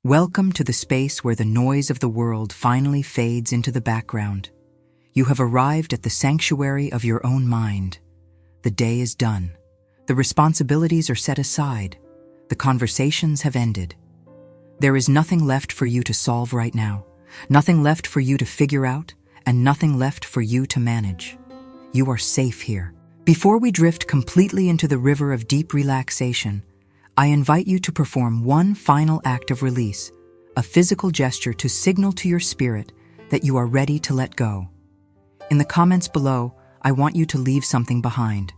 Welcome to the space where the noise of the world finally fades into the background. You have arrived at the sanctuary of your own mind. The day is done. The responsibilities are set aside. The conversations have ended. There is nothing left for you to solve right now, nothing left for you to figure out, and nothing left for you to manage. You are safe here. Before we drift completely into the river of deep relaxation, I invite you to perform one final act of release, a physical gesture to signal to your spirit that you are ready to let go. In the comments below, I want you to leave something behind.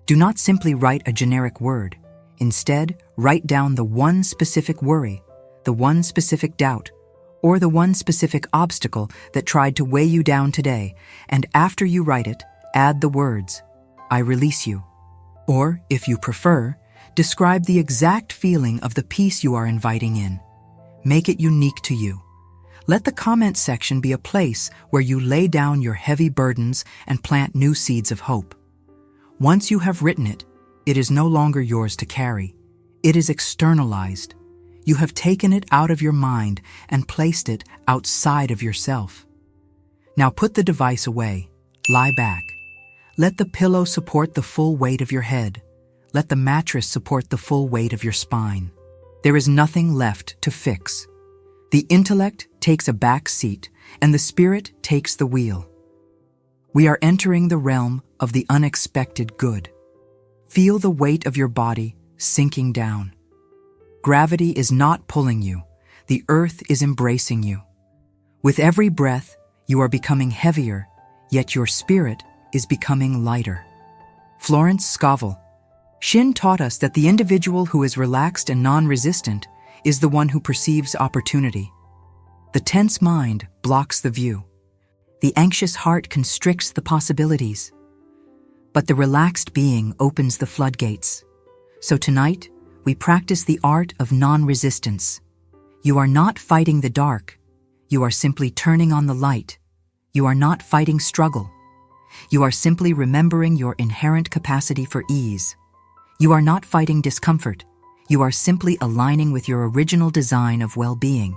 Do not simply write a generic word. Instead, write down the one specific worry, the one specific doubt, or the one specific obstacle that tried to weigh you down today, and after you write it, add the words, "I release you." Or, if you prefer, describe the exact feeling of the peace you are inviting in. Make it unique to you. Let the comment section be a place where you lay down your heavy burdens and plant new seeds of hope. Once you have written it, it is no longer yours to carry. It is externalized. You have taken it out of your mind and placed it outside of yourself. Now put the device away. Lie back. Let the pillow support the full weight of your head. Let the mattress support the full weight of your spine. There is nothing left to fix. The intellect takes a back seat, and the spirit takes the wheel. We are entering the realm of the unexpected good. Feel the weight of your body sinking down. Gravity is not pulling you. The earth is embracing you. With every breath, you are becoming heavier, yet your spirit is becoming lighter. Florence Scovel Shinn taught us that the individual who is relaxed and non-resistant is the one who perceives opportunity. The tense mind blocks the view. The anxious heart constricts the possibilities. But the relaxed being opens the floodgates. So tonight, we practice the art of non-resistance. You are not fighting the dark. You are simply turning on the light. You are not fighting struggle. You are simply remembering your inherent capacity for ease. You are not fighting discomfort. You are simply aligning with your original design of well-being.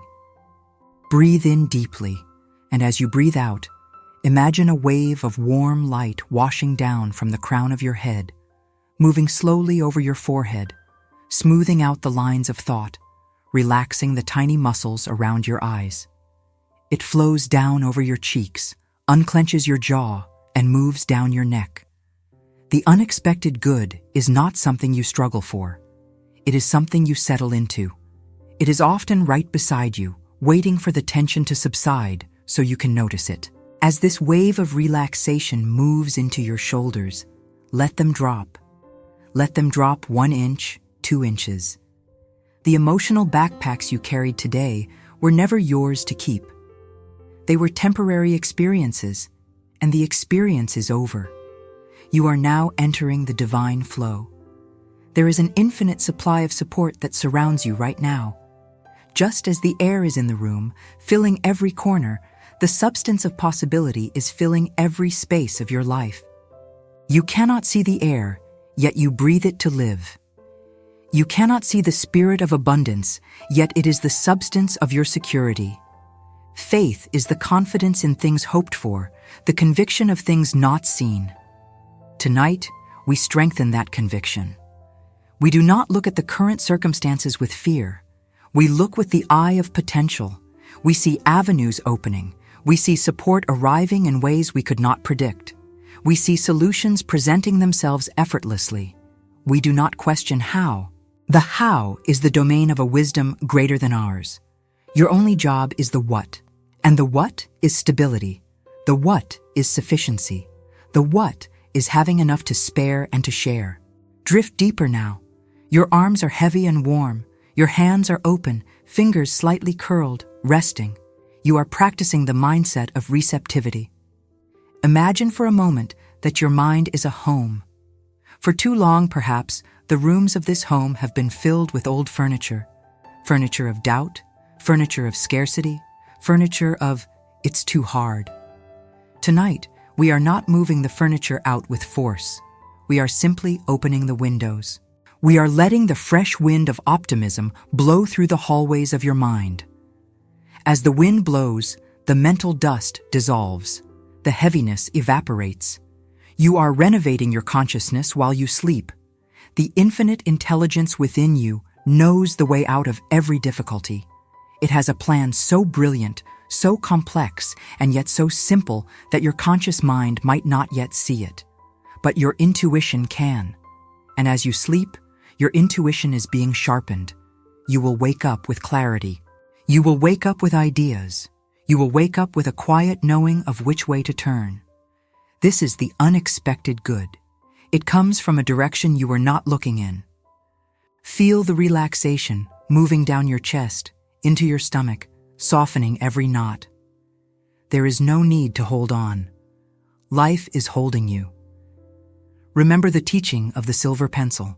Breathe in deeply, and as you breathe out, imagine a wave of warm light washing down from the crown of your head, moving slowly over your forehead, smoothing out the lines of thought, relaxing the tiny muscles around your eyes. It flows down over your cheeks, unclenches your jaw, and moves down your neck. The unexpected good is not something you struggle for. It is something you settle into. It is often right beside you, waiting for the tension to subside so you can notice it. As this wave of relaxation moves into your shoulders, let them drop. Let them drop 1 inch, 2 inches. The emotional backpacks you carried today were never yours to keep. They were temporary experiences, and the experience is over. You are now entering the divine flow. There is an infinite supply of support that surrounds you right now. Just as the air is in the room, filling every corner, the substance of possibility is filling every space of your life. You cannot see the air, yet you breathe it to live. You cannot see the spirit of abundance, yet it is the substance of your security. Faith is the confidence in things hoped for, the conviction of things not seen. Tonight, we strengthen that conviction. We do not look at the current circumstances with fear. We look with the eye of potential. We see avenues opening. We see support arriving in ways we could not predict. We see solutions presenting themselves effortlessly. We do not question how. The how is the domain of a wisdom greater than ours. Your only job is the what. And the what is stability. The what is sufficiency. The what is having enough to spare and to share. Drift deeper now. Your arms are heavy and warm. Your hands are open, fingers slightly curled, resting. You are practicing the mindset of receptivity. Imagine for a moment that your mind is a home. For too long, perhaps, the rooms of this home have been filled with old furniture. Furniture of doubt, furniture of scarcity, furniture of, "It's too hard." Tonight, we are not moving the furniture out with force. We are simply opening the windows. We are letting the fresh wind of optimism blow through the hallways of your mind. As the wind blows, the mental dust dissolves, the heaviness evaporates. You are renovating your consciousness while you sleep. The infinite intelligence within you knows the way out of every difficulty. It has a plan so brilliant, so complex, and yet so simple that your conscious mind might not yet see it. But your intuition can. And as you sleep, your intuition is being sharpened. You will wake up with clarity. You will wake up with ideas. You will wake up with a quiet knowing of which way to turn. This is the unexpected good. It comes from a direction you were not looking in. Feel the relaxation moving down your chest, into your stomach, softening every knot. There is no need to hold on. Life is holding you. Remember the teaching of the silver pencil.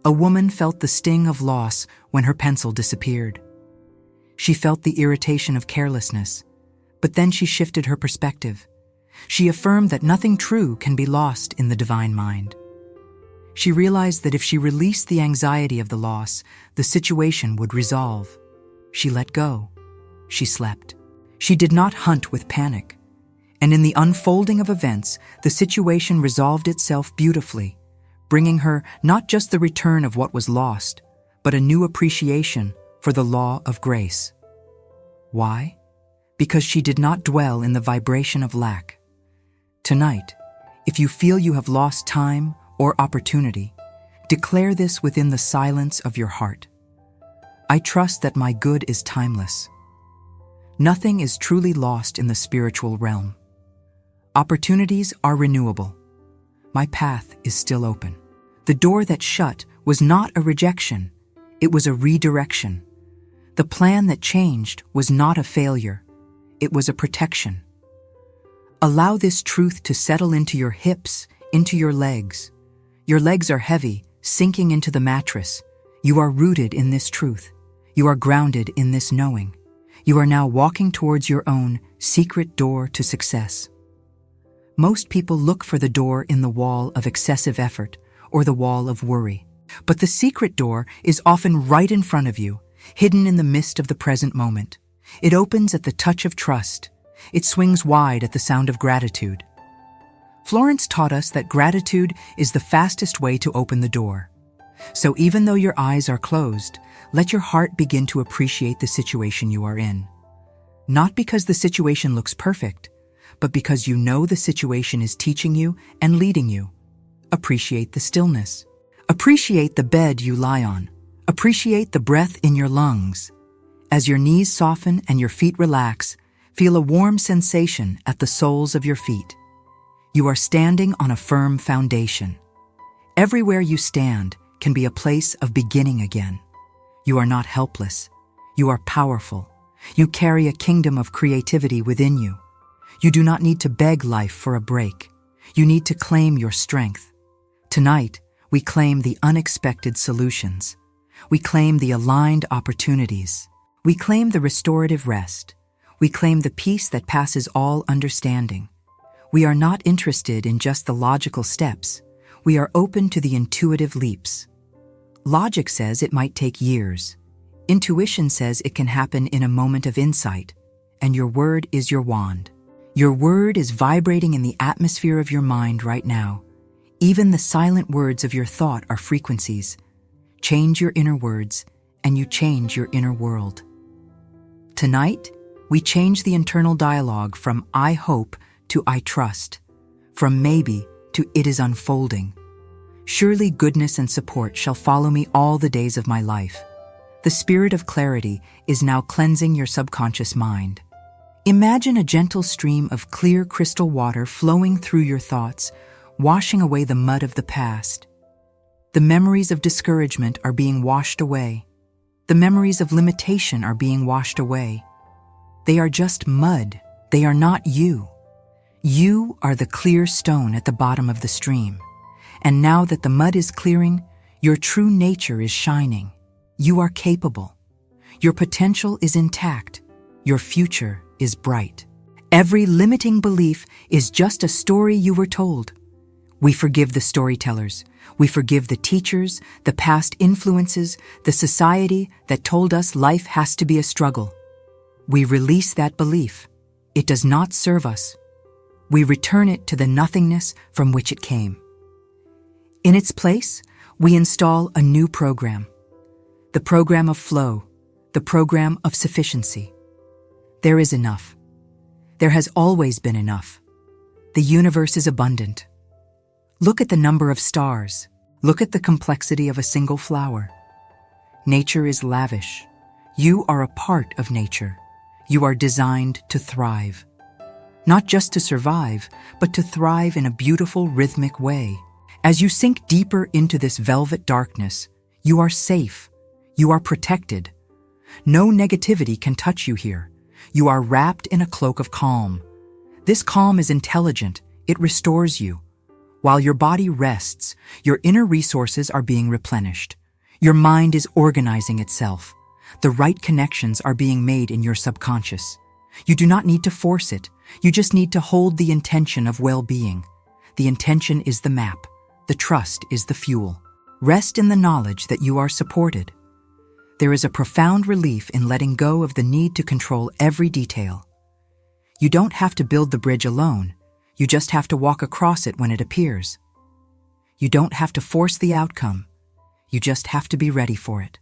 A woman felt the sting of loss when her pencil disappeared. She felt the irritation of carelessness, but then she shifted her perspective. She affirmed that nothing true can be lost in the divine mind. She realized that if she released the anxiety of the loss, the situation would resolve. She let go. She slept. She did not hunt with panic. And in the unfolding of events, the situation resolved itself beautifully, bringing her not just the return of what was lost, but a new appreciation for the law of grace. Why? Because she did not dwell in the vibration of lack. Tonight, if you feel you have lost time or opportunity, declare this within the silence of your heart. I trust that my good is timeless. Nothing is truly lost in the spiritual realm. Opportunities are renewable. My path is still open. The door that shut was not a rejection, it was a redirection. The plan that changed was not a failure, it was a protection. Allow this truth to settle into your hips, into your legs. Your legs are heavy, sinking into the mattress. You are rooted in this truth. You are grounded in this knowing. You are now walking towards your own secret door to success. Most people look for the door in the wall of excessive effort or the wall of worry. But the secret door is often right in front of you, hidden in the mist of the present moment. It opens at the touch of trust. It swings wide at the sound of gratitude. Florence taught us that gratitude is the fastest way to open the door. So even though your eyes are closed, let your heart begin to appreciate the situation you are in. Not because the situation looks perfect, but because you know the situation is teaching you and leading you. Appreciate the stillness. Appreciate the bed you lie on. Appreciate the breath in your lungs. As your knees soften and your feet relax, feel a warm sensation at the soles of your feet. You are standing on a firm foundation. Everywhere you stand can be a place of beginning again. You are not helpless. You are powerful. You carry a kingdom of creativity within you. You do not need to beg life for a break. You need to claim your strength. Tonight, we claim the unexpected solutions. We claim the aligned opportunities. We claim the restorative rest. We claim the peace that passes all understanding. We are not interested in just the logical steps. We are open to the intuitive leaps. Logic says it might take years. Intuition says it can happen in a moment of insight. And your word is your wand. Your word is vibrating in the atmosphere of your mind right now. Even the silent words of your thought are frequencies. Change your inner words, and you change your inner world. Tonight, we change the internal dialogue from I hope to I trust, from maybe to it is unfolding. Surely goodness and support shall follow me all the days of my life. The spirit of clarity is now cleansing your subconscious mind. Imagine a gentle stream of clear crystal water flowing through your thoughts, washing away the mud of the past. The memories of discouragement are being washed away. The memories of limitation are being washed away. They are just mud. They are not you. You are the clear stone at the bottom of the stream. And now that the mud is clearing, your true nature is shining. You are capable. Your potential is intact. Your future is bright. Every limiting belief is just a story you were told. We forgive the storytellers. We forgive the teachers, the past influences, the society that told us life has to be a struggle. We release that belief. It does not serve us. We return it to the nothingness from which it came. In its place, we install a new program. The program of flow, the program of sufficiency. There is enough. There has always been enough. The universe is abundant. Look at the number of stars. Look at the complexity of a single flower. Nature is lavish. You are a part of nature. You are designed to thrive. Not just to survive, but to thrive in a beautiful, rhythmic way. As you sink deeper into this velvet darkness, you are safe. You are protected. No negativity can touch you here. You are wrapped in a cloak of calm. This calm is intelligent. It restores you. While your body rests, your inner resources are being replenished. Your mind is organizing itself. The right connections are being made in your subconscious. You do not need to force it. You just need to hold the intention of well-being. The intention is the map. The trust is the fuel. Rest in the knowledge that you are supported. There is a profound relief in letting go of the need to control every detail. You don't have to build the bridge alone. You just have to walk across it when it appears. You don't have to force the outcome. You just have to be ready for it.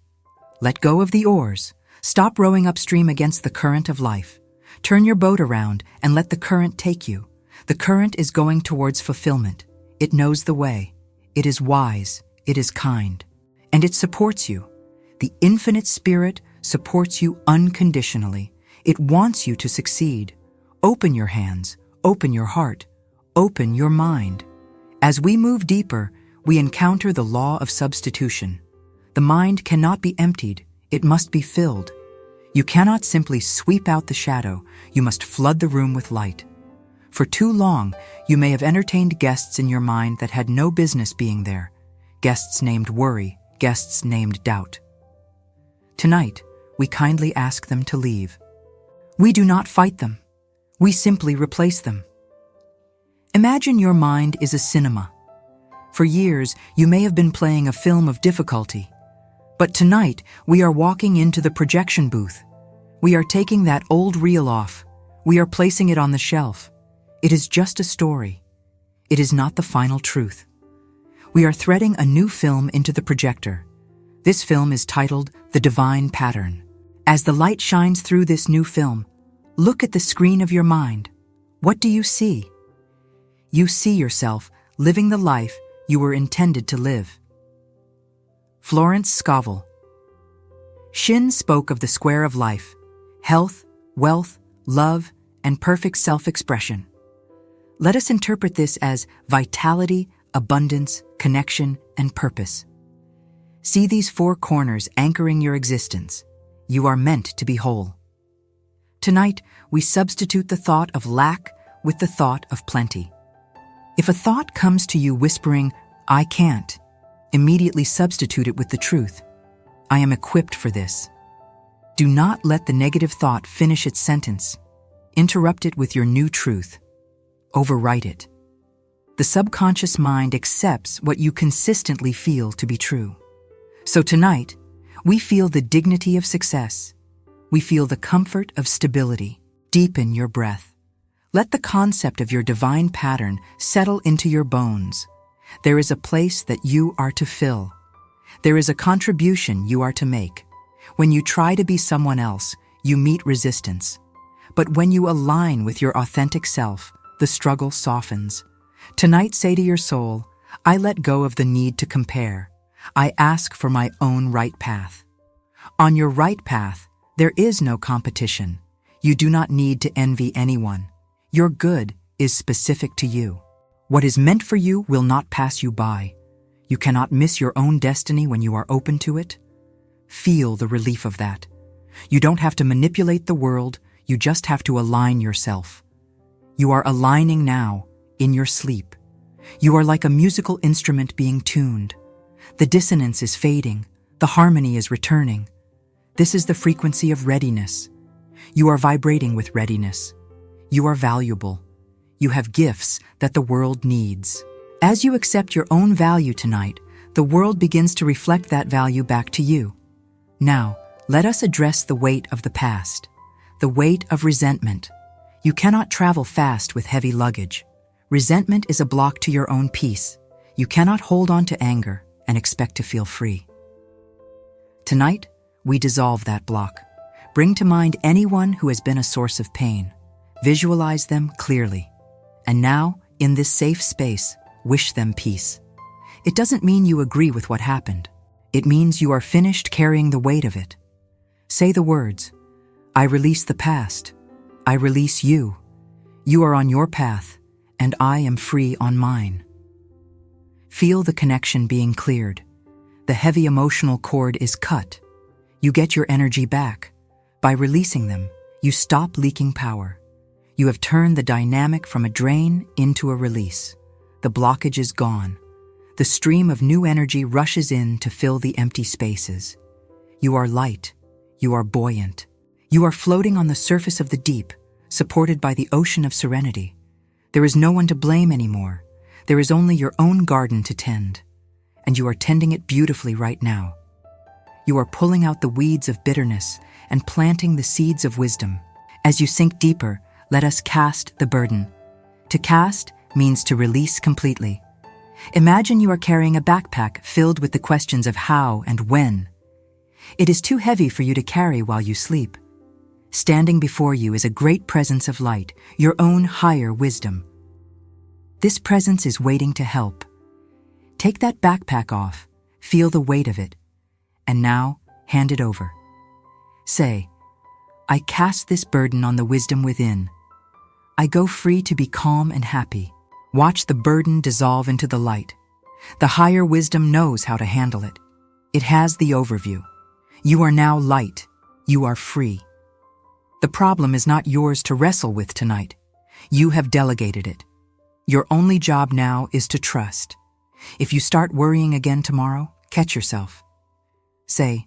Let go of the oars. Stop rowing upstream against the current of life. Turn your boat around and let the current take you. The current is going towards fulfillment. It knows the way. It is wise. It is kind. And it supports you. The infinite spirit supports you unconditionally. It wants you to succeed. Open your hands. Open your heart. Open your mind. As we move deeper, we encounter the law of substitution. The mind cannot be emptied. It must be filled. You cannot simply sweep out the shadow. You must flood the room with light. For too long, you may have entertained guests in your mind that had no business being there. Guests named worry, guests named doubt. Tonight, we kindly ask them to leave. We do not fight them. We simply replace them. Imagine your mind is a cinema. For years, you may have been playing a film of difficulty. But tonight, we are walking into the projection booth. We are taking that old reel off. We are placing it on the shelf. It is just a story. It is not the final truth. We are threading a new film into the projector. This film is titled The Divine Pattern. As the light shines through this new film, look at the screen of your mind. What do you see? You see yourself living the life you were intended to live. Florence Scovel Shinn spoke of the square of life: health, wealth, love, and perfect self-expression. Let us interpret this as vitality, abundance, connection, and purpose. See these four corners anchoring your existence. You are meant to be whole. Tonight, we substitute the thought of lack with the thought of plenty. If a thought comes to you whispering, "I can't," immediately substitute it with the truth. "I am equipped for this." Do not let the negative thought finish its sentence. Interrupt it with your new truth. Overwrite it. The subconscious mind accepts what you consistently feel to be true. So tonight, we feel the dignity of success. We feel the comfort of stability. Deepen your breath. Let the concept of your divine pattern settle into your bones. There is a place that you are to fill. There is a contribution you are to make. When you try to be someone else, you meet resistance. But when you align with your authentic self, the struggle softens. Tonight, say to your soul, "I let go of the need to compare. I ask for my own right path." On your right path, there is no competition. You do not need to envy anyone. Your good is specific to you. What is meant for you will not pass you by. You cannot miss your own destiny when you are open to it. Feel the relief of that. You don't have to manipulate the world, you just have to align yourself. You are aligning now, in your sleep. You are like a musical instrument being tuned. The dissonance is fading, the harmony is returning. This is the frequency of readiness. You are vibrating with readiness. You are valuable. You have gifts that the world needs. As you accept your own value tonight, the world begins to reflect that value back to you. Now, let us address the weight of the past, the weight of resentment. You cannot travel fast with heavy luggage. Resentment is a block to your own peace. You cannot hold on to anger and expect to feel free. Tonight, we dissolve that block. Bring to mind anyone who has been a source of pain. Visualize them clearly. And now, in this safe space, wish them peace. It doesn't mean you agree with what happened. It means you are finished carrying the weight of it. Say the words, "I release the past. I release you. You are on your path, and I am free on mine." Feel the connection being cleared. The heavy emotional cord is cut. You get your energy back. By releasing them, you stop leaking power. You have turned the dynamic from a drain into a release. The blockage is gone. The stream of new energy rushes in to fill the empty spaces. You are light. You are buoyant. You are floating on the surface of the deep, supported by the ocean of serenity. There is no one to blame anymore. There is only your own garden to tend. And you are tending it beautifully right now. You are pulling out the weeds of bitterness and planting the seeds of wisdom. As you sink deeper, let us cast the burden. To cast means to release completely. Imagine you are carrying a backpack filled with the questions of how and when. It is too heavy for you to carry while you sleep. Standing before you is a great presence of light, your own higher wisdom. This presence is waiting to help. Take that backpack off, feel the weight of it, and now hand it over. Say, "I cast this burden on the wisdom within. I go free to be calm and happy." Watch the burden dissolve into the light. The higher wisdom knows how to handle it. It has the overview. You are now light. You are free. The problem is not yours to wrestle with tonight. You have delegated it. Your only job now is to trust. If you start worrying again tomorrow, catch yourself. Say,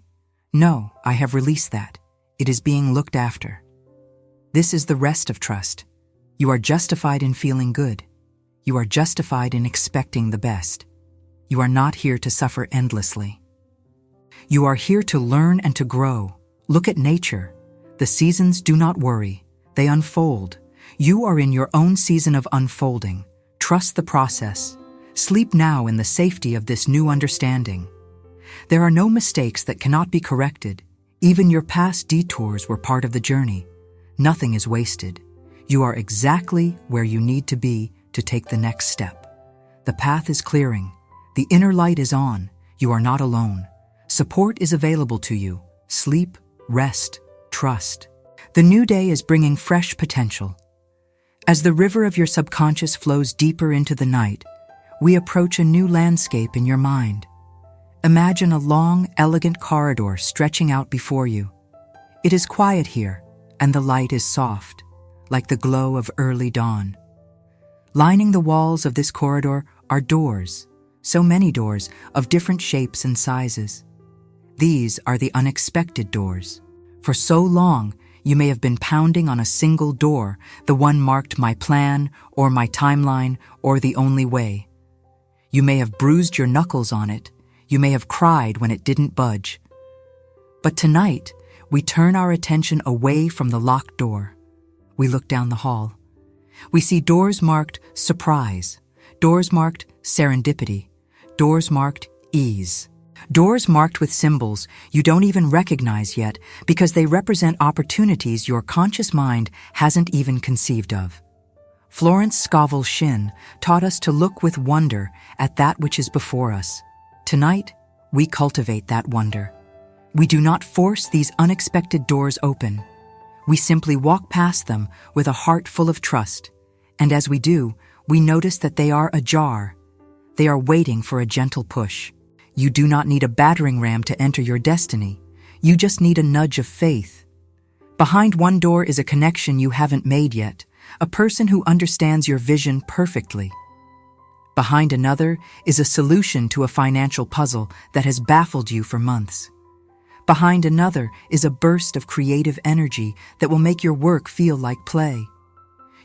"No, I have released that. It is being looked after." This is the rest of trust. You are justified in feeling good. You are justified in expecting the best. You are not here to suffer endlessly. You are here to learn and to grow. Look at nature. The seasons do not worry. They unfold. You are in your own season of unfolding. Trust the process. Sleep now in the safety of this new understanding. There are no mistakes that cannot be corrected. Even your past detours were part of the journey. Nothing is wasted. You are exactly where you need to be to take the next step. The path is clearing. The inner light is on. You are not alone. Support is available to you. Sleep, rest, trust. The new day is bringing fresh potential. As the river of your subconscious flows deeper into the night, we approach a new landscape in your mind. Imagine a long, elegant corridor stretching out before you. It is quiet here, and the light is soft, like the glow of early dawn. Lining the walls of this corridor are doors, so many doors of different shapes and sizes. These are the unexpected doors. For so long, you may have been pounding on a single door, the one marked "My plan" or "My timeline" or "The only way." You may have bruised your knuckles on it. You may have cried when it didn't budge. But tonight, we turn our attention away from the locked door. We look down the hall. We see doors marked surprise, doors marked serendipity, doors marked ease, doors marked with symbols you don't even recognize yet because they represent opportunities your conscious mind hasn't even conceived of. Florence Scovel Shinn taught us to look with wonder at that which is before us. Tonight, we cultivate that wonder. We do not force these unexpected doors open. We simply walk past them with a heart full of trust, and as we do, we notice that they are ajar. They are waiting for a gentle push. You do not need a battering ram to enter your destiny. You just need a nudge of faith. Behind one door is a connection you haven't made yet, a person who understands your vision perfectly. Behind another is a solution to a financial puzzle that has baffled you for months. Behind another is a burst of creative energy that will make your work feel like play.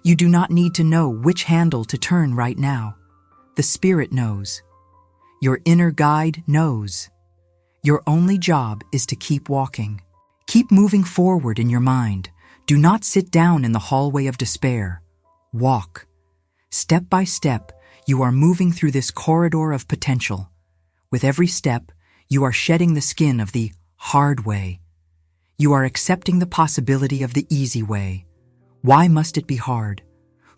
You do not need to know which handle to turn right now. The spirit knows. Your inner guide knows. Your only job is to keep walking. Keep moving forward in your mind. Do not sit down in the hallway of despair. Walk. Step by step, you are moving through this corridor of potential. With every step, you are shedding the skin of the hard way. You are accepting the possibility of the easy way. Why must it be hard?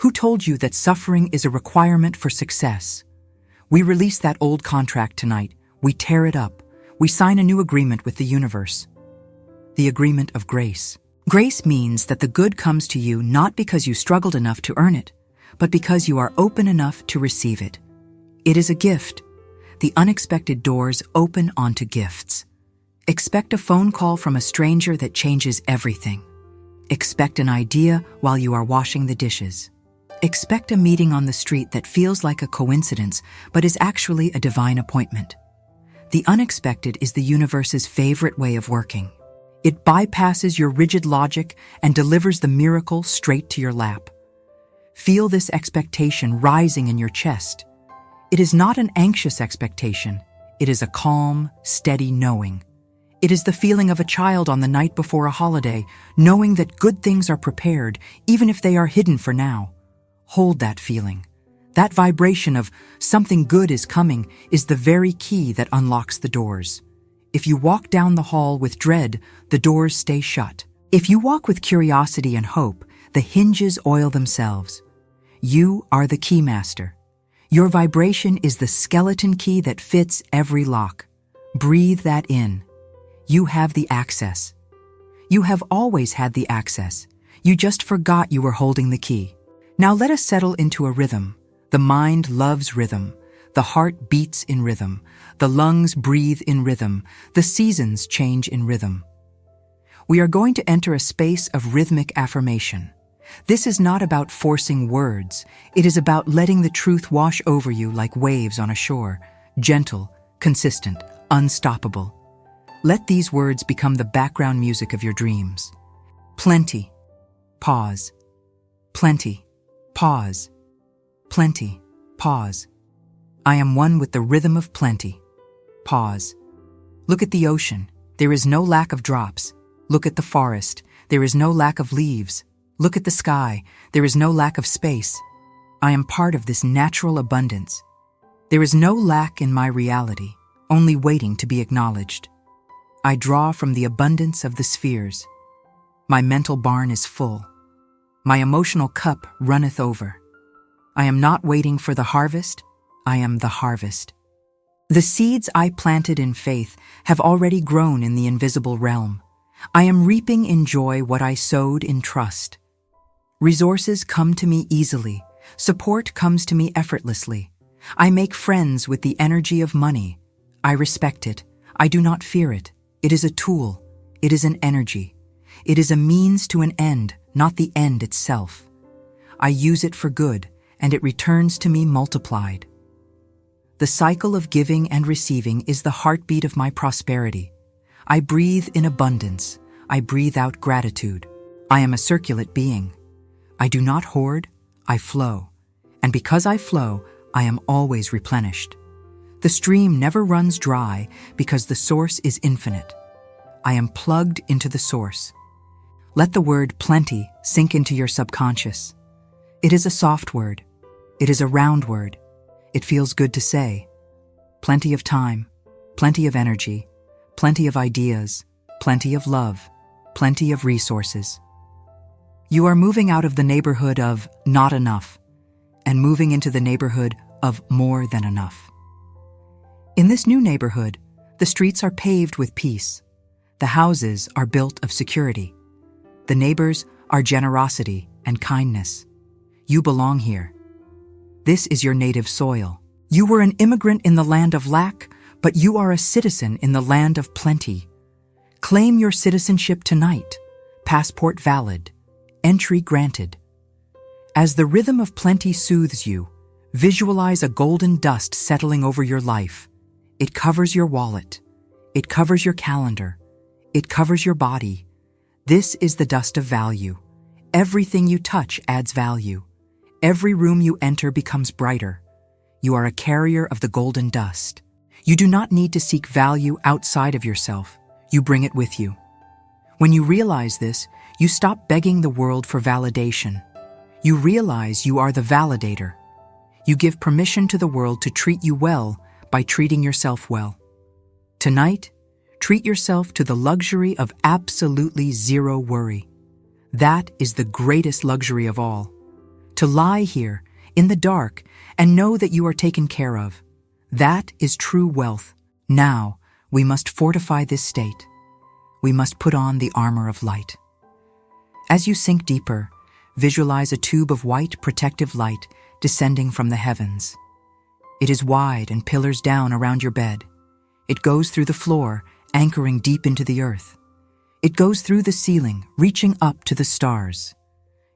Who told you that suffering is a requirement for success? We release that old contract tonight. We tear it up. We sign a new agreement with the universe. The agreement of grace. Grace means that the good comes to you not because you struggled enough to earn it, but because you are open enough to receive it. It is a gift. The unexpected doors open onto gifts. Expect a phone call from a stranger that changes everything. Expect an idea while you are washing the dishes. Expect a meeting on the street that feels like a coincidence, but is actually a divine appointment. The unexpected is the universe's favorite way of working. It bypasses your rigid logic and delivers the miracle straight to your lap. Feel this expectation rising in your chest. It is not an anxious expectation. It is a calm, steady knowing. It is the feeling of a child on the night before a holiday, knowing that good things are prepared, even if they are hidden for now. Hold that feeling. That vibration of something good is coming is the very key that unlocks the doors. If you walk down the hall with dread, the doors stay shut. If you walk with curiosity and hope, the hinges oil themselves. You are the keymaster. Your vibration is the skeleton key that fits every lock. Breathe that in. You have the access. You have always had the access. You just forgot you were holding the key. Now let us settle into a rhythm. The mind loves rhythm. The heart beats in rhythm. The lungs breathe in rhythm. The seasons change in rhythm. We are going to enter a space of rhythmic affirmation. This is not about forcing words. It is about letting the truth wash over you like waves on a shore, gentle, consistent, unstoppable. Let these words become the background music of your dreams. Plenty. Pause. Plenty. Pause. Plenty. Pause. I am one with the rhythm of plenty. Pause. Look at the ocean. There is no lack of drops. Look at the forest. There is no lack of leaves. Look at the sky. There is no lack of space. I am part of this natural abundance. There is no lack in my reality, only waiting to be acknowledged. I draw from the abundance of the spheres. My mental barn is full. My emotional cup runneth over. I am not waiting for the harvest. I am the harvest. The seeds I planted in faith have already grown in the invisible realm. I am reaping in joy what I sowed in trust. Resources come to me easily. Support comes to me effortlessly. I make friends with the energy of money. I respect it. I do not fear it. It is a tool. It is an energy. It is a means to an end, not the end itself. I use it for good, and it returns to me multiplied. The cycle of giving and receiving is the heartbeat of my prosperity. I breathe in abundance. I breathe out gratitude. I am a circulate being. I do not hoard, I flow. And because I flow, I am always replenished. The stream never runs dry because the source is infinite. I am plugged into the source. Let the word plenty sink into your subconscious. It is a soft word. It is a round word. It feels good to say. Plenty of time, plenty of energy, plenty of ideas, plenty of love, plenty of resources. You are moving out of the neighborhood of not enough and moving into the neighborhood of more than enough. In this new neighborhood, the streets are paved with peace. The houses are built of security. The neighbors are generosity and kindness. You belong here. This is your native soil. You were an immigrant in the land of lack, but you are a citizen in the land of plenty. Claim your citizenship tonight. Passport valid. Entry granted. As the rhythm of plenty soothes you, visualize a golden dust settling over your life. It covers your wallet. It covers your calendar. It covers your body. This is the dust of value. Everything you touch adds value. Every room you enter becomes brighter. You are a carrier of the golden dust. You do not need to seek value outside of yourself. You bring it with you. When you realize this, you stop begging the world for validation. You realize you are the validator. You give permission to the world to treat you well by treating yourself well. Tonight, treat yourself to the luxury of absolutely zero worry. That is the greatest luxury of all. To lie here, in the dark, and know that you are taken care of. That is true wealth. Now, we must fortify this state. We must put on the armor of light. As you sink deeper, visualize a tube of white protective light descending from the heavens. It is wide and pillars down around your bed. It goes through the floor, anchoring deep into the earth. It goes through the ceiling, reaching up to the stars.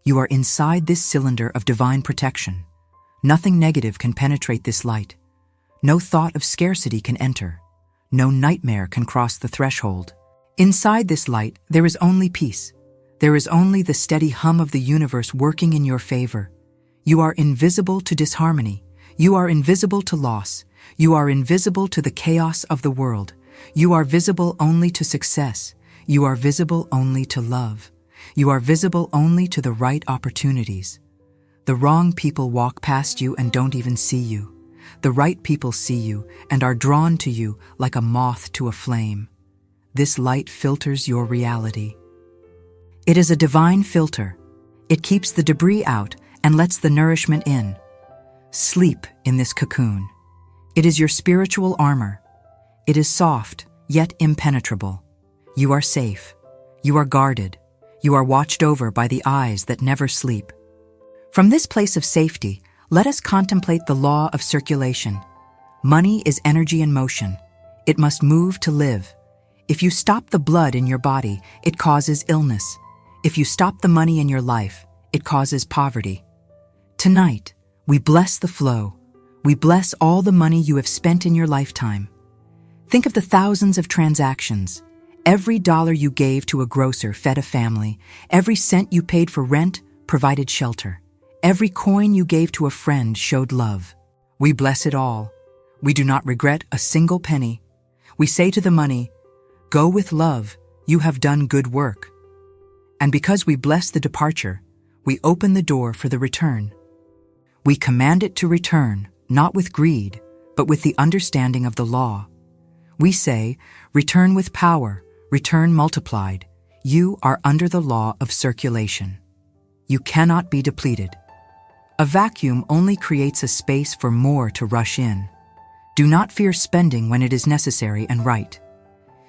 You are inside this cylinder of divine protection. Nothing negative can penetrate this light. No thought of scarcity can enter. No nightmare can cross the threshold. Inside this light, there is only peace. There is only the steady hum of the universe working in your favor. You are invisible to disharmony. You are invisible to loss. You are invisible to the chaos of the world. You are visible only to success. You are visible only to love. You are visible only to the right opportunities. The wrong people walk past you and don't even see you. The right people see you and are drawn to you like a moth to a flame. This light filters your reality. It is a divine filter. It keeps the debris out and lets the nourishment in. Sleep in this cocoon. It is your spiritual armor. It is soft, yet impenetrable. You are safe. You are guarded. You are watched over by the eyes that never sleep. From this place of safety, let us contemplate the law of circulation. Money is energy in motion. It must move to live. If you stop the blood in your body, it causes illness. If you stop the money in your life, it causes poverty. Tonight, we bless the flow. We bless all the money you have spent in your lifetime. Think of the thousands of transactions. Every dollar you gave to a grocer fed a family. Every cent you paid for rent provided shelter. Every coin you gave to a friend showed love. We bless it all. We do not regret a single penny. We say to the money, "Go with love, you have done good work." And because we bless the departure, we open the door for the return. We command it to return, not with greed, but with the understanding of the law. We say, "Return with power, return multiplied. You are under the law of circulation. You cannot be depleted." A vacuum only creates a space for more to rush in. Do not fear spending when it is necessary and right.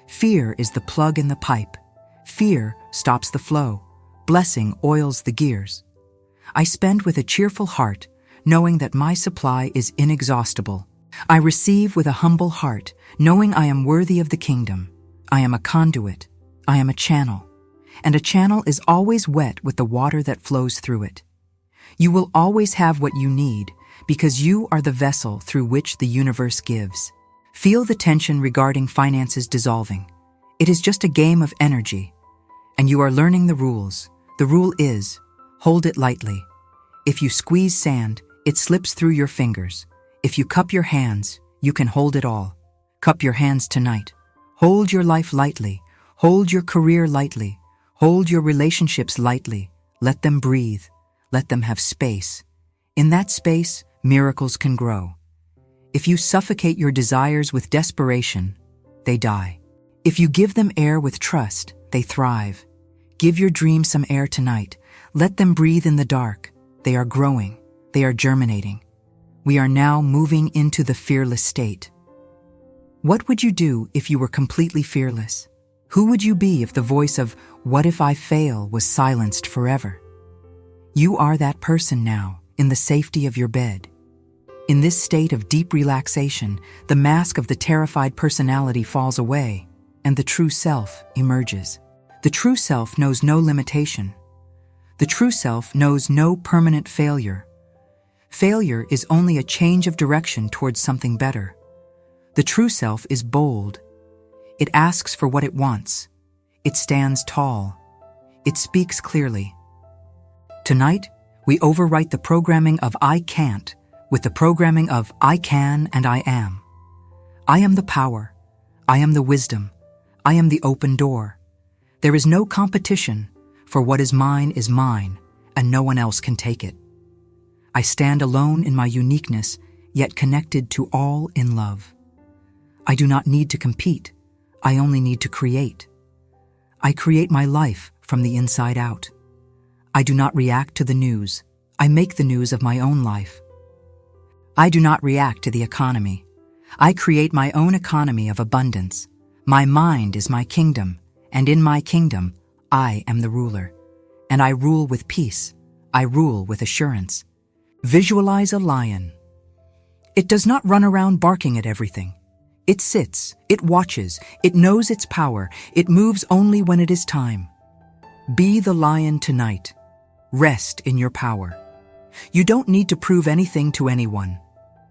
Fear is the plug in the pipe. Fear stops the flow. Blessing oils the gears. I spend with a cheerful heart, knowing that my supply is inexhaustible. I receive with a humble heart, knowing I am worthy of the kingdom. I am a conduit. I am a channel. And a channel is always wet with the water that flows through it. You will always have what you need because you are the vessel through which the universe gives. Feel the tension regarding finances dissolving. It is just a game of energy, and you are learning the rules. The rule is, hold it lightly. If you squeeze sand, it slips through your fingers. If you cup your hands, you can hold it all. Cup your hands tonight. Hold your life lightly. Hold your career lightly. Hold your relationships lightly. Let them breathe. Let them have space. In that space, miracles can grow. If you suffocate your desires with desperation, they die. If you give them air with trust, they thrive. Give your dreams some air tonight. Let them breathe in the dark. They are growing. They are germinating. We are now moving into the fearless state. What would you do if you were completely fearless? Who would you be if the voice of "what if I fail" was silenced forever? You are that person now, in the safety of your bed. In this state of deep relaxation, the mask of the terrified personality falls away, and the true self emerges. The true self knows no limitation. The true self knows no permanent failure. Failure is only a change of direction towards something better. The true self is bold. It asks for what it wants. It stands tall. It speaks clearly. Tonight, we overwrite the programming of "I can't" with the programming of I can and I am. I am the power. I am the wisdom. I am the open door. There is no competition, for what is mine, and no one else can take it. I stand alone in my uniqueness, yet connected to all in love. I do not need to compete. I only need to create. I create my life from the inside out. I do not react to the news. I make the news of my own life. I do not react to the economy. I create my own economy of abundance. My mind is my kingdom, and in my kingdom, I am the ruler. And I rule with peace. I rule with assurance. Visualize a lion. It does not run around barking at everything. It sits, it watches, it knows its power, it moves only when it is time. Be the lion tonight. Rest in your power. You don't need to prove anything to anyone.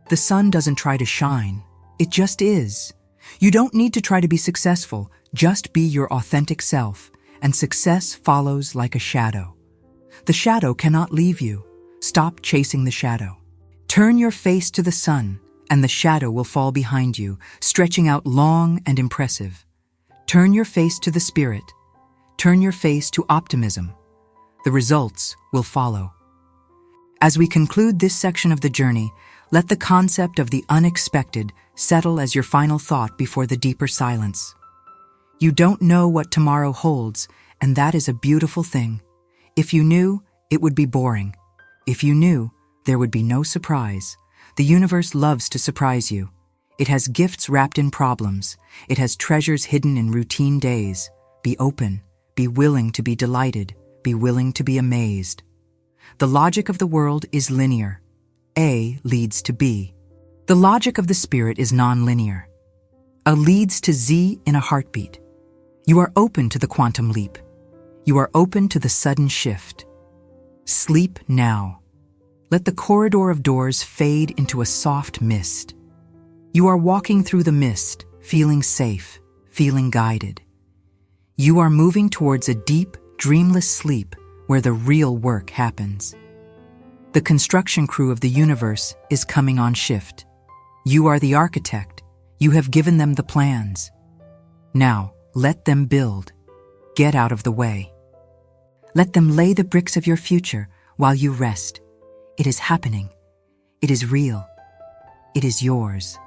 The sun doesn't try to shine, it just is. You don't need to try to be successful, just be your authentic self, and success follows like a shadow. The shadow cannot leave you. Stop chasing the shadow. Turn your face to the sun, and the shadow will fall behind you, stretching out long and impressive. Turn your face to the spirit. Turn your face to optimism. The results will follow. As we conclude this section of the journey, let the concept of the unexpected settle as your final thought before the deeper silence. You don't know what tomorrow holds, and that is a beautiful thing. If you knew, it would be boring. If you knew, there would be no surprise. The universe loves to surprise you. It has gifts wrapped in problems. It has treasures hidden in routine days. Be open. Be willing to be delighted. Be willing to be amazed. The logic of the world is linear. A leads to B. The logic of the spirit is non-linear. A leads to Z in a heartbeat. You are open to the quantum leap. You are open to the sudden shift. Sleep now. Let the corridor of doors fade into a soft mist. You are walking through the mist, feeling safe, feeling guided. You are moving towards a deep, dreamless sleep where the real work happens. The construction crew of the universe is coming on shift. You are the architect. You have given them the plans. Now, let them build. Get out of the way. Let them lay the bricks of your future while you rest. It is happening. It is real. It is yours.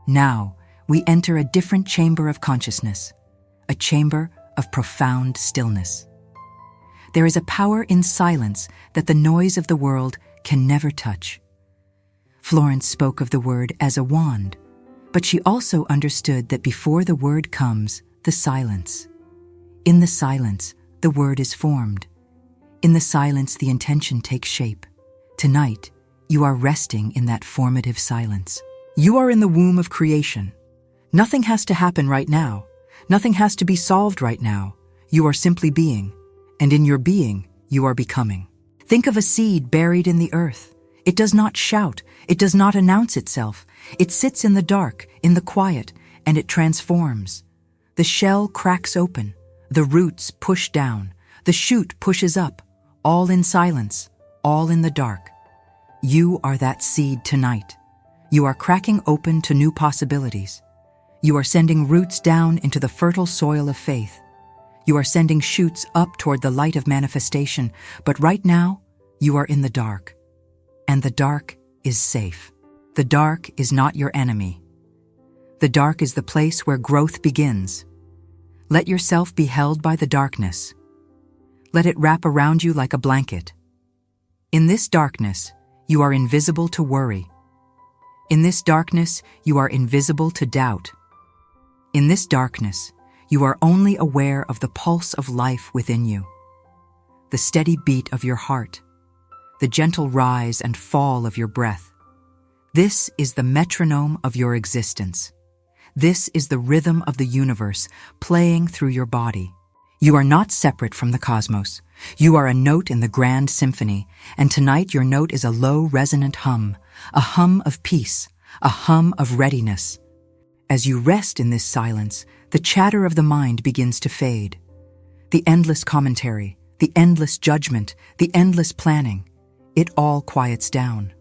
Now, we enter a different chamber of consciousness, a chamber of profound stillness. There is a power in silence that the noise of the world can never touch. Florence spoke of the word as a wand, but she also understood that before the word comes, the silence. In the silence, the word is formed. In the silence, the intention takes shape. Tonight, you are resting in that formative silence. You are in the womb of creation. Nothing has to happen right now. Nothing has to be solved right now. You are simply being. And in your being, you are becoming. Think of a seed buried in the earth. It does not shout. It does not announce itself. It sits in the dark, in the quiet, and it transforms. The shell cracks open. The roots push down. The shoot pushes up. All in silence. All in the dark. You are that seed tonight. You are cracking open to new possibilities. You are sending roots down into the fertile soil of faith. You are sending shoots up toward the light of manifestation, but right now, you are in the dark. And the dark is safe. The dark is not your enemy. The dark is the place where growth begins. Let yourself be held by the darkness. Let it wrap around you like a blanket. In this darkness, you are invisible to worry. In this darkness, you are invisible to doubt. In this darkness, you are only aware of the pulse of life within you, the steady beat of your heart, the gentle rise and fall of your breath. This is the metronome of your existence. This is the rhythm of the universe playing through your body. You are not separate from the cosmos. You are a note in the grand symphony, and tonight your note is a low, resonant hum, a hum of peace, a hum of readiness. As you rest in this silence, the chatter of the mind begins to fade. The endless commentary, the endless judgment, the endless planning, it all quiets down.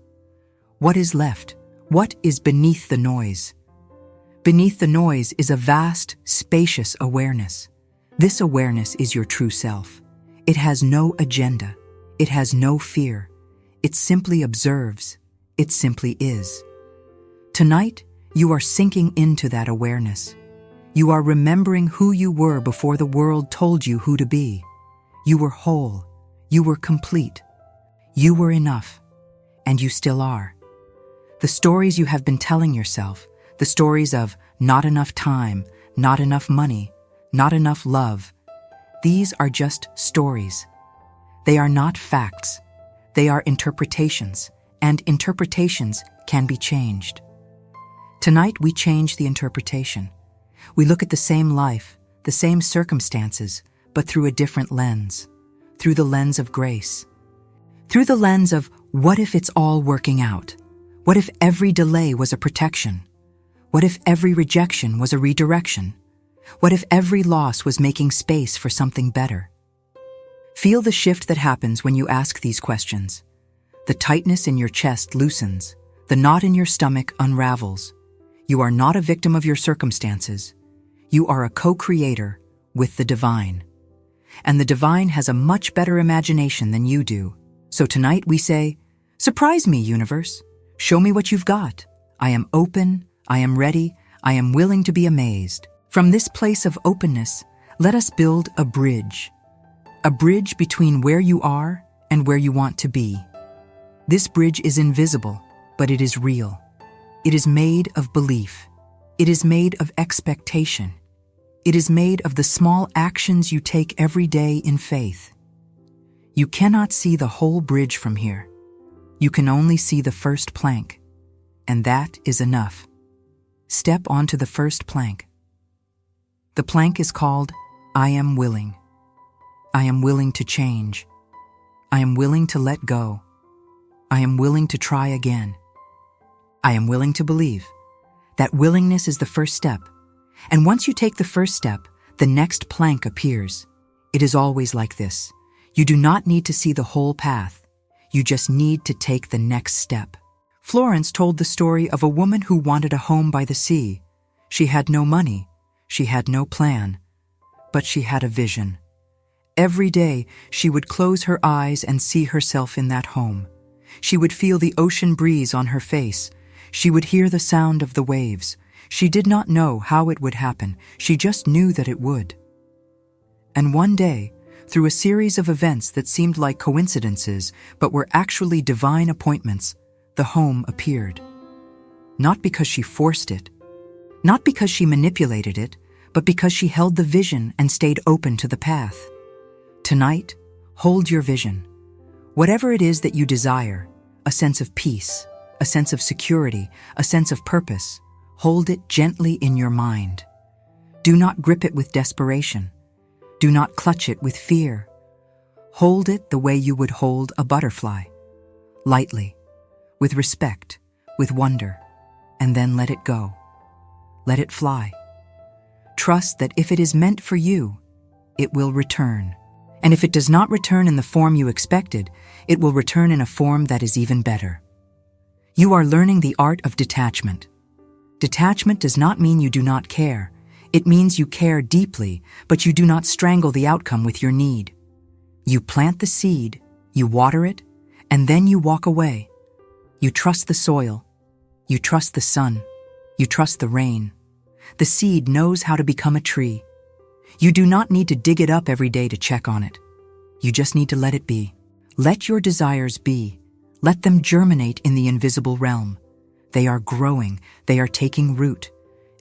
What is left? What is beneath the noise? Beneath the noise is a vast, spacious awareness. This awareness is your true self. It has no agenda. It has no fear. It simply observes. It simply is. Tonight, you are sinking into that awareness. You are remembering who you were before the world told you who to be. You were whole. You were complete. You were enough. And you still are. The stories you have been telling yourself, the stories of not enough time, not enough money, not enough love, these are just stories. They are not facts. They are interpretations, and interpretations can be changed. Tonight we change the interpretation. We look at the same life, the same circumstances, but through a different lens, through the lens of grace. Through the lens of, what if it's all working out? What if every delay was a protection? What if every rejection was a redirection? What if every loss was making space for something better? Feel the shift that happens when you ask these questions. The tightness in your chest loosens. The knot in your stomach unravels. You are not a victim of your circumstances. You are a co-creator with the divine. And the divine has a much better imagination than you do. So tonight we say, surprise me, universe. Show me what you've got. I am open. I am ready. I am willing to be amazed. From this place of openness, let us build a bridge. A bridge between where you are and where you want to be. This bridge is invisible, but it is real. It is made of belief. It is made of expectation. It is made of the small actions you take every day in faith. You cannot see the whole bridge from here. You can only see the first plank, and that is enough. Step onto the first plank. The plank is called, I am willing. I am willing to change. I am willing to let go. I am willing to try again. I am willing to believe. That willingness is the first step. And once you take the first step, the next plank appears. It is always like this. You do not need to see the whole path. You just need to take the next step. Florence told the story of a woman who wanted a home by the sea. She had no money. She had no plan. But she had a vision. Every day, she would close her eyes and see herself in that home. She would feel the ocean breeze on her face. She would hear the sound of the waves. She did not know how it would happen. She just knew that it would. And one day, through a series of events that seemed like coincidences but were actually divine appointments, the home appeared. Not because she forced it, not because she manipulated it, but because she held the vision and stayed open to the path. Tonight, hold your vision. Whatever it is that you desire, a sense of peace, a sense of security, a sense of purpose, hold it gently in your mind. Do not grip it with desperation. Do not clutch it with fear. Hold it the way you would hold a butterfly, lightly, with respect, with wonder, and then let it go. Let it fly. Trust that if it is meant for you, it will return. And if it does not return in the form you expected, it will return in a form that is even better. You are learning the art of detachment. Detachment does not mean you do not care. It means you care deeply, but you do not strangle the outcome with your need. You plant the seed, you water it, and then you walk away. You trust the soil. You trust the sun. You trust the rain. The seed knows how to become a tree. You do not need to dig it up every day to check on it. You just need to let it be. Let your desires be. Let them germinate in the invisible realm. They are growing. They are taking root.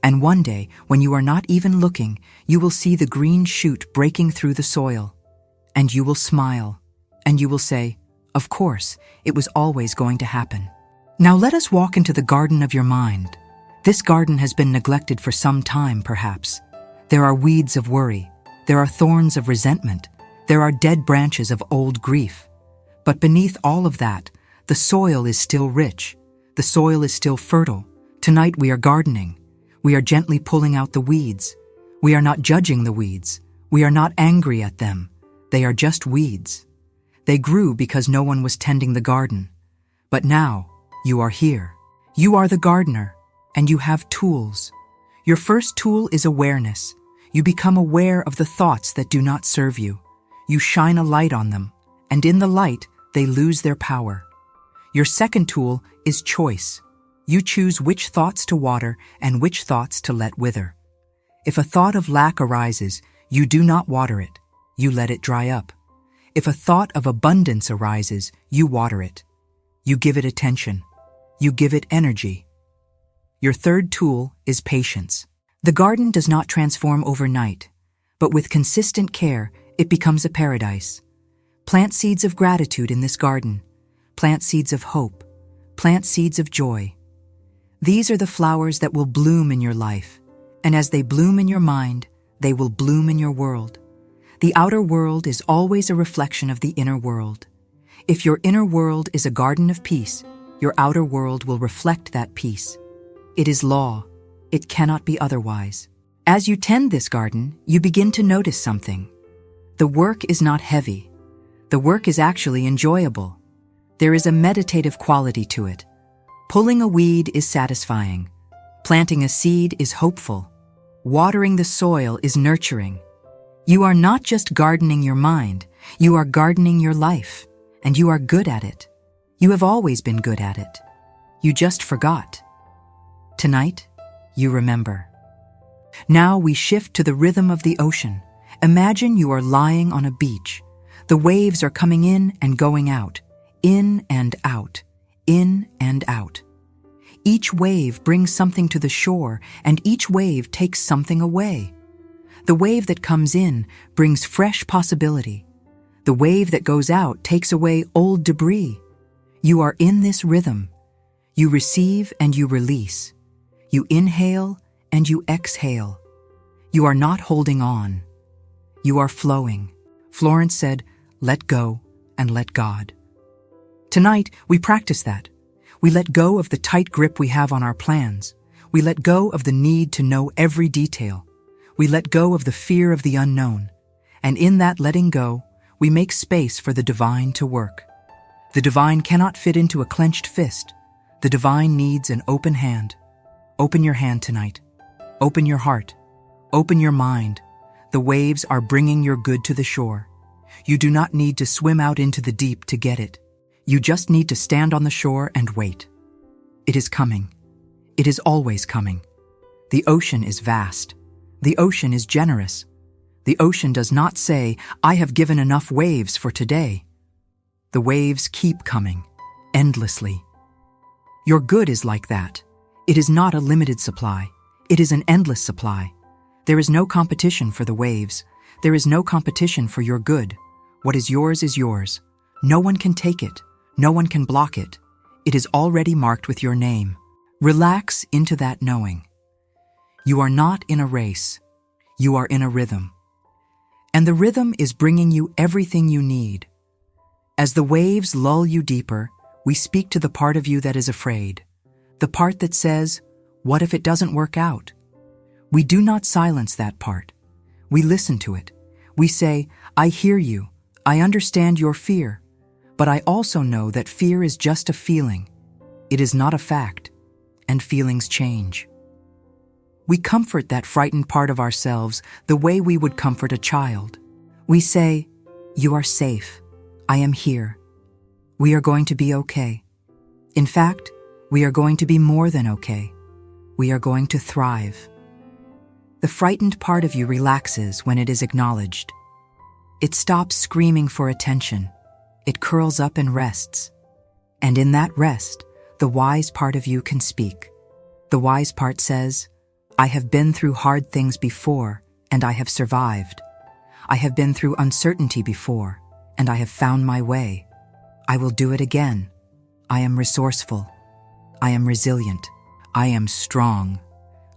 And one day, when you are not even looking, you will see the green shoot breaking through the soil. And you will smile. And you will say, of course, it was always going to happen. Now let us walk into the garden of your mind. This garden has been neglected for some time, perhaps. There are weeds of worry. There are thorns of resentment. There are dead branches of old grief. But beneath all of that, the soil is still rich. The soil is still fertile. Tonight we are gardening. We are gently pulling out the weeds. We are not judging the weeds. We are not angry at them. They are just weeds. They grew because no one was tending the garden. But now, You are here. You are the gardener, and you have tools. Your first tool is awareness. You become aware of the thoughts that do not serve you. You shine a light on them, and in the light, they lose their power. Your second tool is choice. You choose which thoughts to water and which thoughts to let wither. If a thought of lack arises, you do not water it. You let it dry up. If a thought of abundance arises, you water it. You give it attention. You give it energy. Your third tool is patience. The garden does not transform overnight, but with consistent care, it becomes a paradise. Plant seeds of gratitude in this garden. Plant seeds of hope. Plant seeds of joy. These are the flowers that will bloom in your life, and as they bloom in your mind, they will bloom in your world. The outer world is always a reflection of the inner world. If your inner world is a garden of peace, your outer world will reflect that peace. It is law. It cannot be otherwise. As you tend this garden, you begin to notice something. The work is not heavy. The work is actually enjoyable. There is a meditative quality to it. Pulling a weed is satisfying. Planting a seed is hopeful. Watering the soil is nurturing. You are not just gardening your mind, you are gardening your life, and you are good at it. You have always been good at it. You just forgot. Tonight, you remember. Now we shift to the rhythm of the ocean. Imagine you are lying on a beach. The waves are coming in and going out, in and out, in and out. Each wave brings something to the shore, and each wave takes something away. The wave that comes in brings fresh possibility. The wave that goes out takes away old debris. You are in this rhythm. You receive and you release. You inhale and you exhale. You are not holding on. You are flowing. Florence said, "Let go and let God." Tonight, we practice that. We let go of the tight grip we have on our plans. We let go of the need to know every detail. We let go of the fear of the unknown. And in that letting go, we make space for the divine to work. The divine cannot fit into a clenched fist. The divine needs an open hand. Open your hand tonight. Open your heart. Open your mind. The waves are bringing your good to the shore. You do not need to swim out into the deep to get it. You just need to stand on the shore and wait. It is coming. It is always coming. The ocean is vast. The ocean is generous. The ocean does not say, "I have given enough waves for today." The waves keep coming, endlessly. Your good is like that. It is not a limited supply. It is an endless supply. There is no competition for the waves. There is no competition for your good. What is yours is yours. No one can take it. No one can block it. It is already marked with your name. Relax into that knowing. You are not in a race. You are in a rhythm. And the rhythm is bringing you everything you need. As the waves lull you deeper, we speak to the part of you that is afraid. The part that says, "What if it doesn't work out?" We do not silence that part. We listen to it. We say, "I hear you. I understand your fear. But I also know that fear is just a feeling. It is not a fact. And feelings change." We comfort that frightened part of ourselves the way we would comfort a child. We say, "You are safe. I am here. We are going to be okay. In fact, we are going to be more than okay. We are going to thrive." The frightened part of you relaxes when it is acknowledged. It stops screaming for attention. It curls up and rests. And in that rest, the wise part of you can speak. The wise part says, "I have been through hard things before, and I have survived. I have been through uncertainty before, and I have found my way. I will do it again. I am resourceful. I am resilient. I am strong."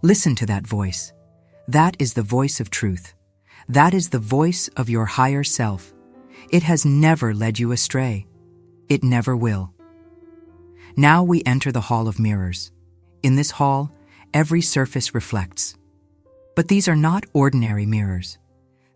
Listen to that voice. That is the voice of truth. That is the voice of your higher self. It has never led you astray. It never will. Now we enter the Hall of Mirrors. In this hall, every surface reflects. But these are not ordinary mirrors.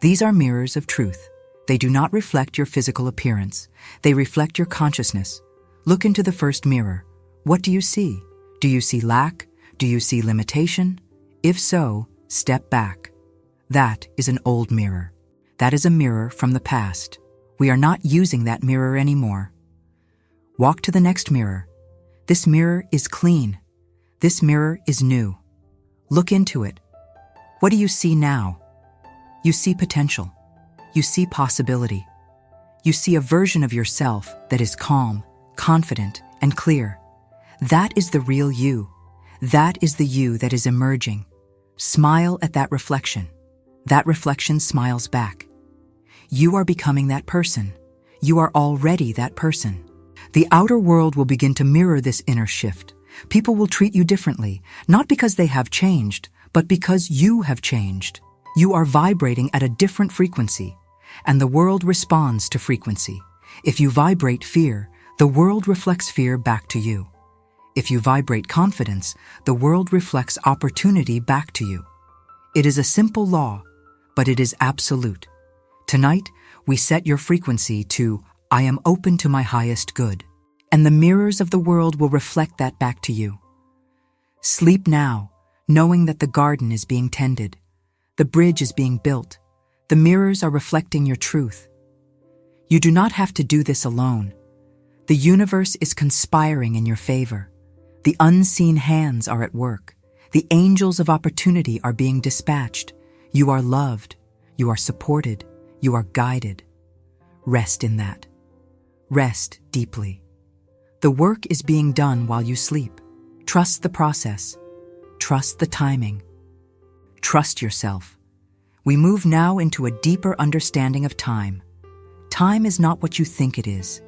These are mirrors of truth. They do not reflect your physical appearance. They reflect your consciousness. Look into the first mirror. What do you see? Do you see lack? Do you see limitation? If so, step back. That is an old mirror. That is a mirror from the past. We are not using that mirror anymore. Walk to the next mirror. This mirror is clean. This mirror is new. Look into it. What do you see now? You see potential. You see possibility. You see a version of yourself that is calm, confident, and clear. That is the real you. That is the you that is emerging. Smile at that reflection. That reflection smiles back. You are becoming that person. You are already that person. The outer world will begin to mirror this inner shift. People will treat you differently, not because they have changed, but because you have changed. You are vibrating at a different frequency, and the world responds to frequency. If you vibrate fear, the world reflects fear back to you. If you vibrate confidence, the world reflects opportunity back to you. It is a simple law, but it is absolute. Tonight, we set your frequency to, I am open to my highest good, and the mirrors of the world will reflect that back to you. Sleep now, knowing that the garden is being tended, the bridge is being built, the mirrors are reflecting your truth. You do not have to do this alone. The universe is conspiring in your favor. The unseen hands are at work. The angels of opportunity are being dispatched. You are loved. You are supported. You are guided. Rest in that. Rest deeply. The work is being done while you sleep. Trust the process. Trust the timing. Trust yourself. We move now into a deeper understanding of time. Time is not what you think it is.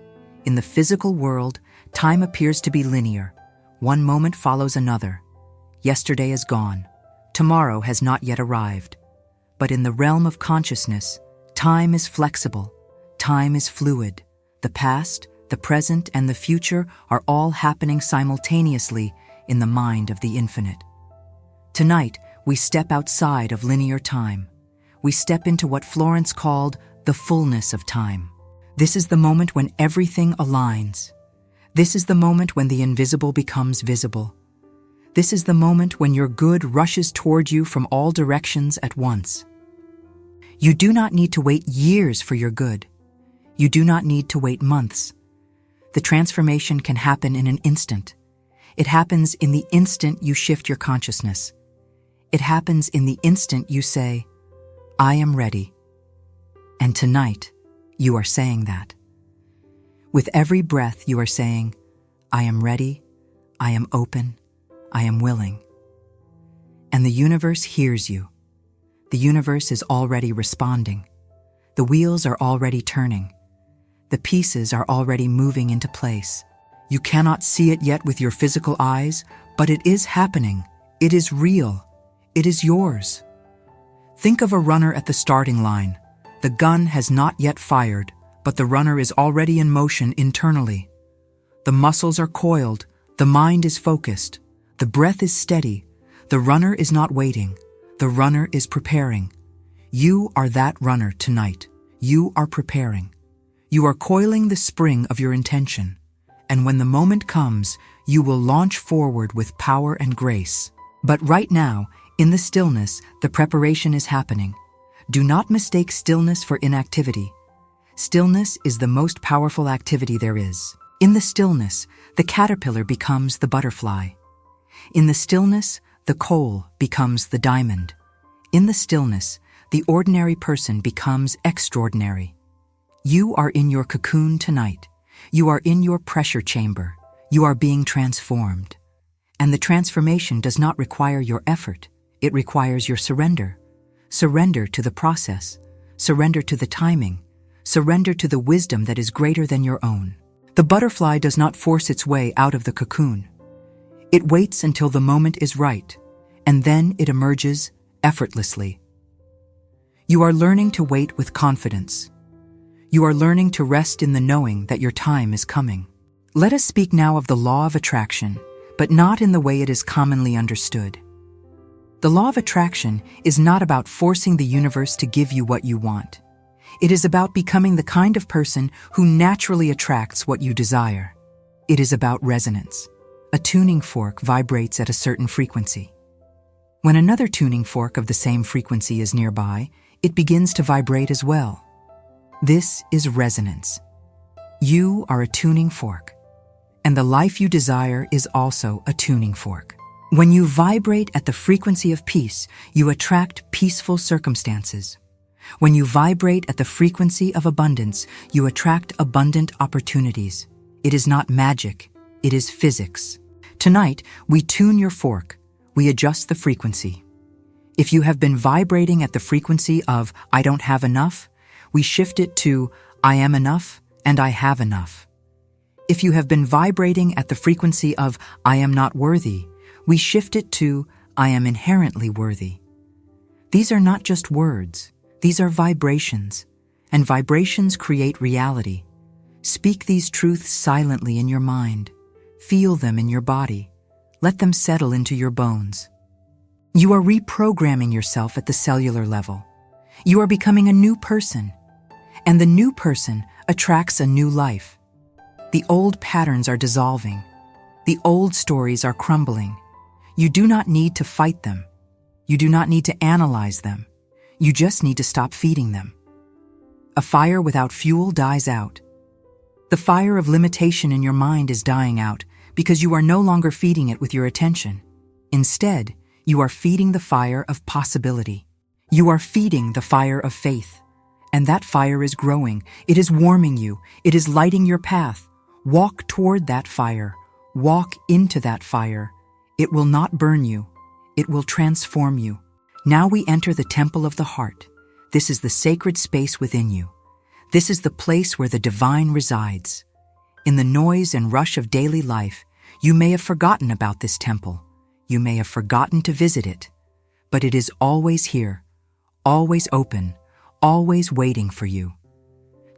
In the physical world, time appears to be linear. One moment follows another. Yesterday is gone. Tomorrow has not yet arrived. But in the realm of consciousness, time is flexible. Time is fluid. The past, the present, and the future are all happening simultaneously in the mind of the infinite. Tonight, we step outside of linear time. We step into what Florence called the fullness of time. This is the moment when everything aligns. This is the moment when the invisible becomes visible. This is the moment when your good rushes toward you from all directions at once. You do not need to wait years for your good. You do not need to wait months. The transformation can happen in an instant. It happens in the instant you shift your consciousness. It happens in the instant you say, I am ready. And tonight, you are saying that. With every breath, you are saying, I am ready, I am open, I am willing. And the universe hears you. The universe is already responding. The wheels are already turning. The pieces are already moving into place. You cannot see it yet with your physical eyes, but it is happening. It is real. It is yours. Think of a runner at the starting line. The gun has not yet fired, but the runner is already in motion internally. The muscles are coiled. The mind is focused. The breath is steady. The runner is not waiting. The runner is preparing. You are that runner tonight. You are preparing. You are coiling the spring of your intention. And when the moment comes, you will launch forward with power and grace. But right now, in the stillness, the preparation is happening. Do not mistake stillness for inactivity. Stillness is the most powerful activity there is. In the stillness, the caterpillar becomes the butterfly. In the stillness, the coal becomes the diamond. In the stillness, the ordinary person becomes extraordinary. You are in your cocoon tonight. You are in your pressure chamber. You are being transformed. And the transformation does not require your effort. It requires your surrender. Surrender to the process. Surrender to the timing. Surrender to the wisdom that is greater than your own. The butterfly does not force its way out of the cocoon. It waits until the moment is right, and then it emerges effortlessly. You are learning to wait with confidence. You are learning to rest in the knowing that your time is coming. Let us speak now of the law of attraction, but not in the way it is commonly understood. The law of attraction is not about forcing the universe to give you what you want. It is about becoming the kind of person who naturally attracts what you desire. It is about resonance. A tuning fork vibrates at a certain frequency. When another tuning fork of the same frequency is nearby, it begins to vibrate as well. This is resonance. You are a tuning fork, and the life you desire is also a tuning fork. When you vibrate at the frequency of peace, you attract peaceful circumstances. When you vibrate at the frequency of abundance, you attract abundant opportunities. It is not magic, it is physics. Tonight, we tune your fork. We adjust the frequency. If you have been vibrating at the frequency of I don't have enough, we shift it to I am enough and I have enough. If you have been vibrating at the frequency of I am not worthy, we shift it to I am inherently worthy. These are not just words, these are vibrations, and vibrations create reality. Speak these truths silently in your mind. Feel them in your body. Let them settle into your bones. You are reprogramming yourself at the cellular level. You are becoming a new person, and the new person attracts a new life. The old patterns are dissolving. The old stories are crumbling. You do not need to fight them. You do not need to analyze them. You just need to stop feeding them. A fire without fuel dies out. The fire of limitation in your mind is dying out because you are no longer feeding it with your attention. Instead, you are feeding the fire of possibility. You are feeding the fire of faith. And that fire is growing. It is warming you. It is lighting your path. Walk toward that fire. Walk into that fire. It will not burn you. It will transform you. Now we enter the temple of the heart. This is the sacred space within you. This is the place where the divine resides. In the noise and rush of daily life, you may have forgotten about this temple. You may have forgotten to visit it. But it is always here, always open, always waiting for you.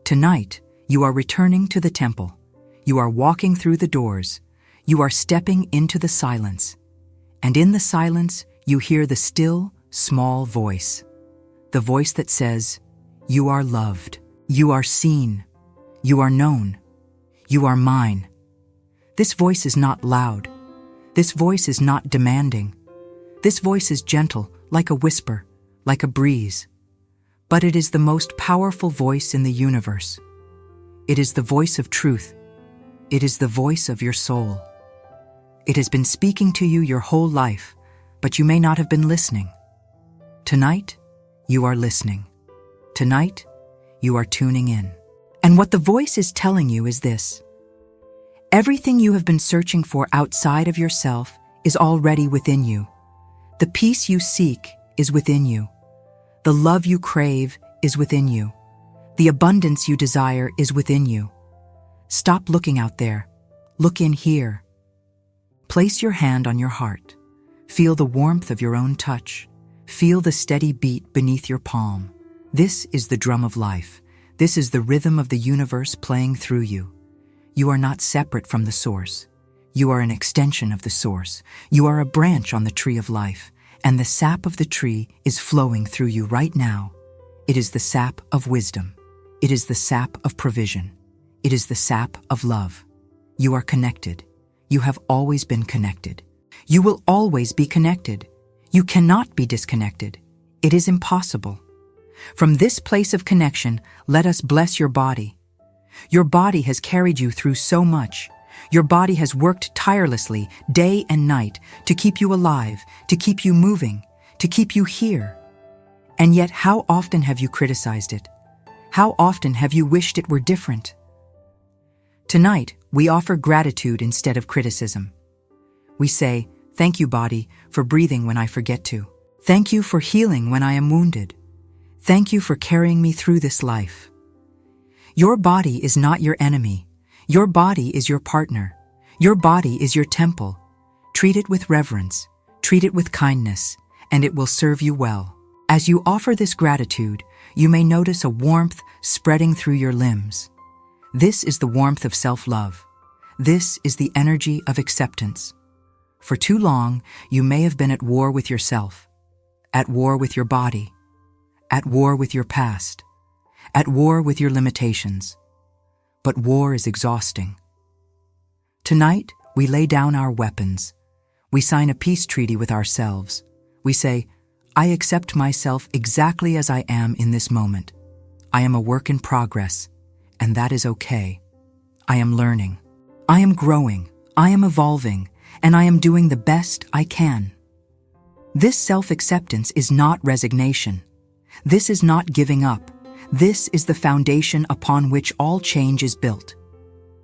Tonight, you are returning to the temple. You are walking through the doors. You are stepping into the silence. And in the silence, you hear the still, small voice. The voice that says, you are loved. You are seen. You are known. You are mine. This voice is not loud. This voice is not demanding. This voice is gentle, like a whisper, like a breeze. But it is the most powerful voice in the universe. It is the voice of truth. It is the voice of your soul. It has been speaking to you your whole life, but you may not have been listening. Tonight, you are listening. Tonight, you are tuning in. And what the voice is telling you is this: everything you have been searching for outside of yourself is already within you. The peace you seek is within you. The love you crave is within you. The abundance you desire is within you. Stop looking out there. Look in here. Place your hand on your heart. Feel the warmth of your own touch. Feel the steady beat beneath your palm. This is the drum of life. This is the rhythm of the universe playing through you. You are not separate from the source. You are an extension of the source. You are a branch on the tree of life, and the sap of the tree is flowing through you right now. It is the sap of wisdom. It is the sap of provision. It is the sap of love. You are connected. You have always been connected. You will always be connected. You cannot be disconnected. It is impossible. From this place of connection, let us bless your body. Your body has carried you through so much. Your body has worked tirelessly, day and night, to keep you alive, to keep you moving, to keep you here. And yet, how often have you criticized it? How often have you wished it were different? Tonight, we offer gratitude instead of criticism. We say, thank you, body, for breathing when I forget to. Thank you for healing when I am wounded. Thank you for carrying me through this life. Your body is not your enemy. Your body is your partner. Your body is your temple. Treat it with reverence. Treat it with kindness, and it will serve you well. As you offer this gratitude, you may notice a warmth spreading through your limbs. This is the warmth of self-love. This is the energy of acceptance. For too long, you may have been at war with yourself, at war with your body, at war with your past, at war with your limitations. But war is exhausting. Tonight, we lay down our weapons. We sign a peace treaty with ourselves. We say, I accept myself exactly as I am in this moment. I am a work in progress, and that is okay. I am learning. I am growing. I am evolving, and I am doing the best I can. This self-acceptance is not resignation. This is not giving up. This is the foundation upon which all change is built.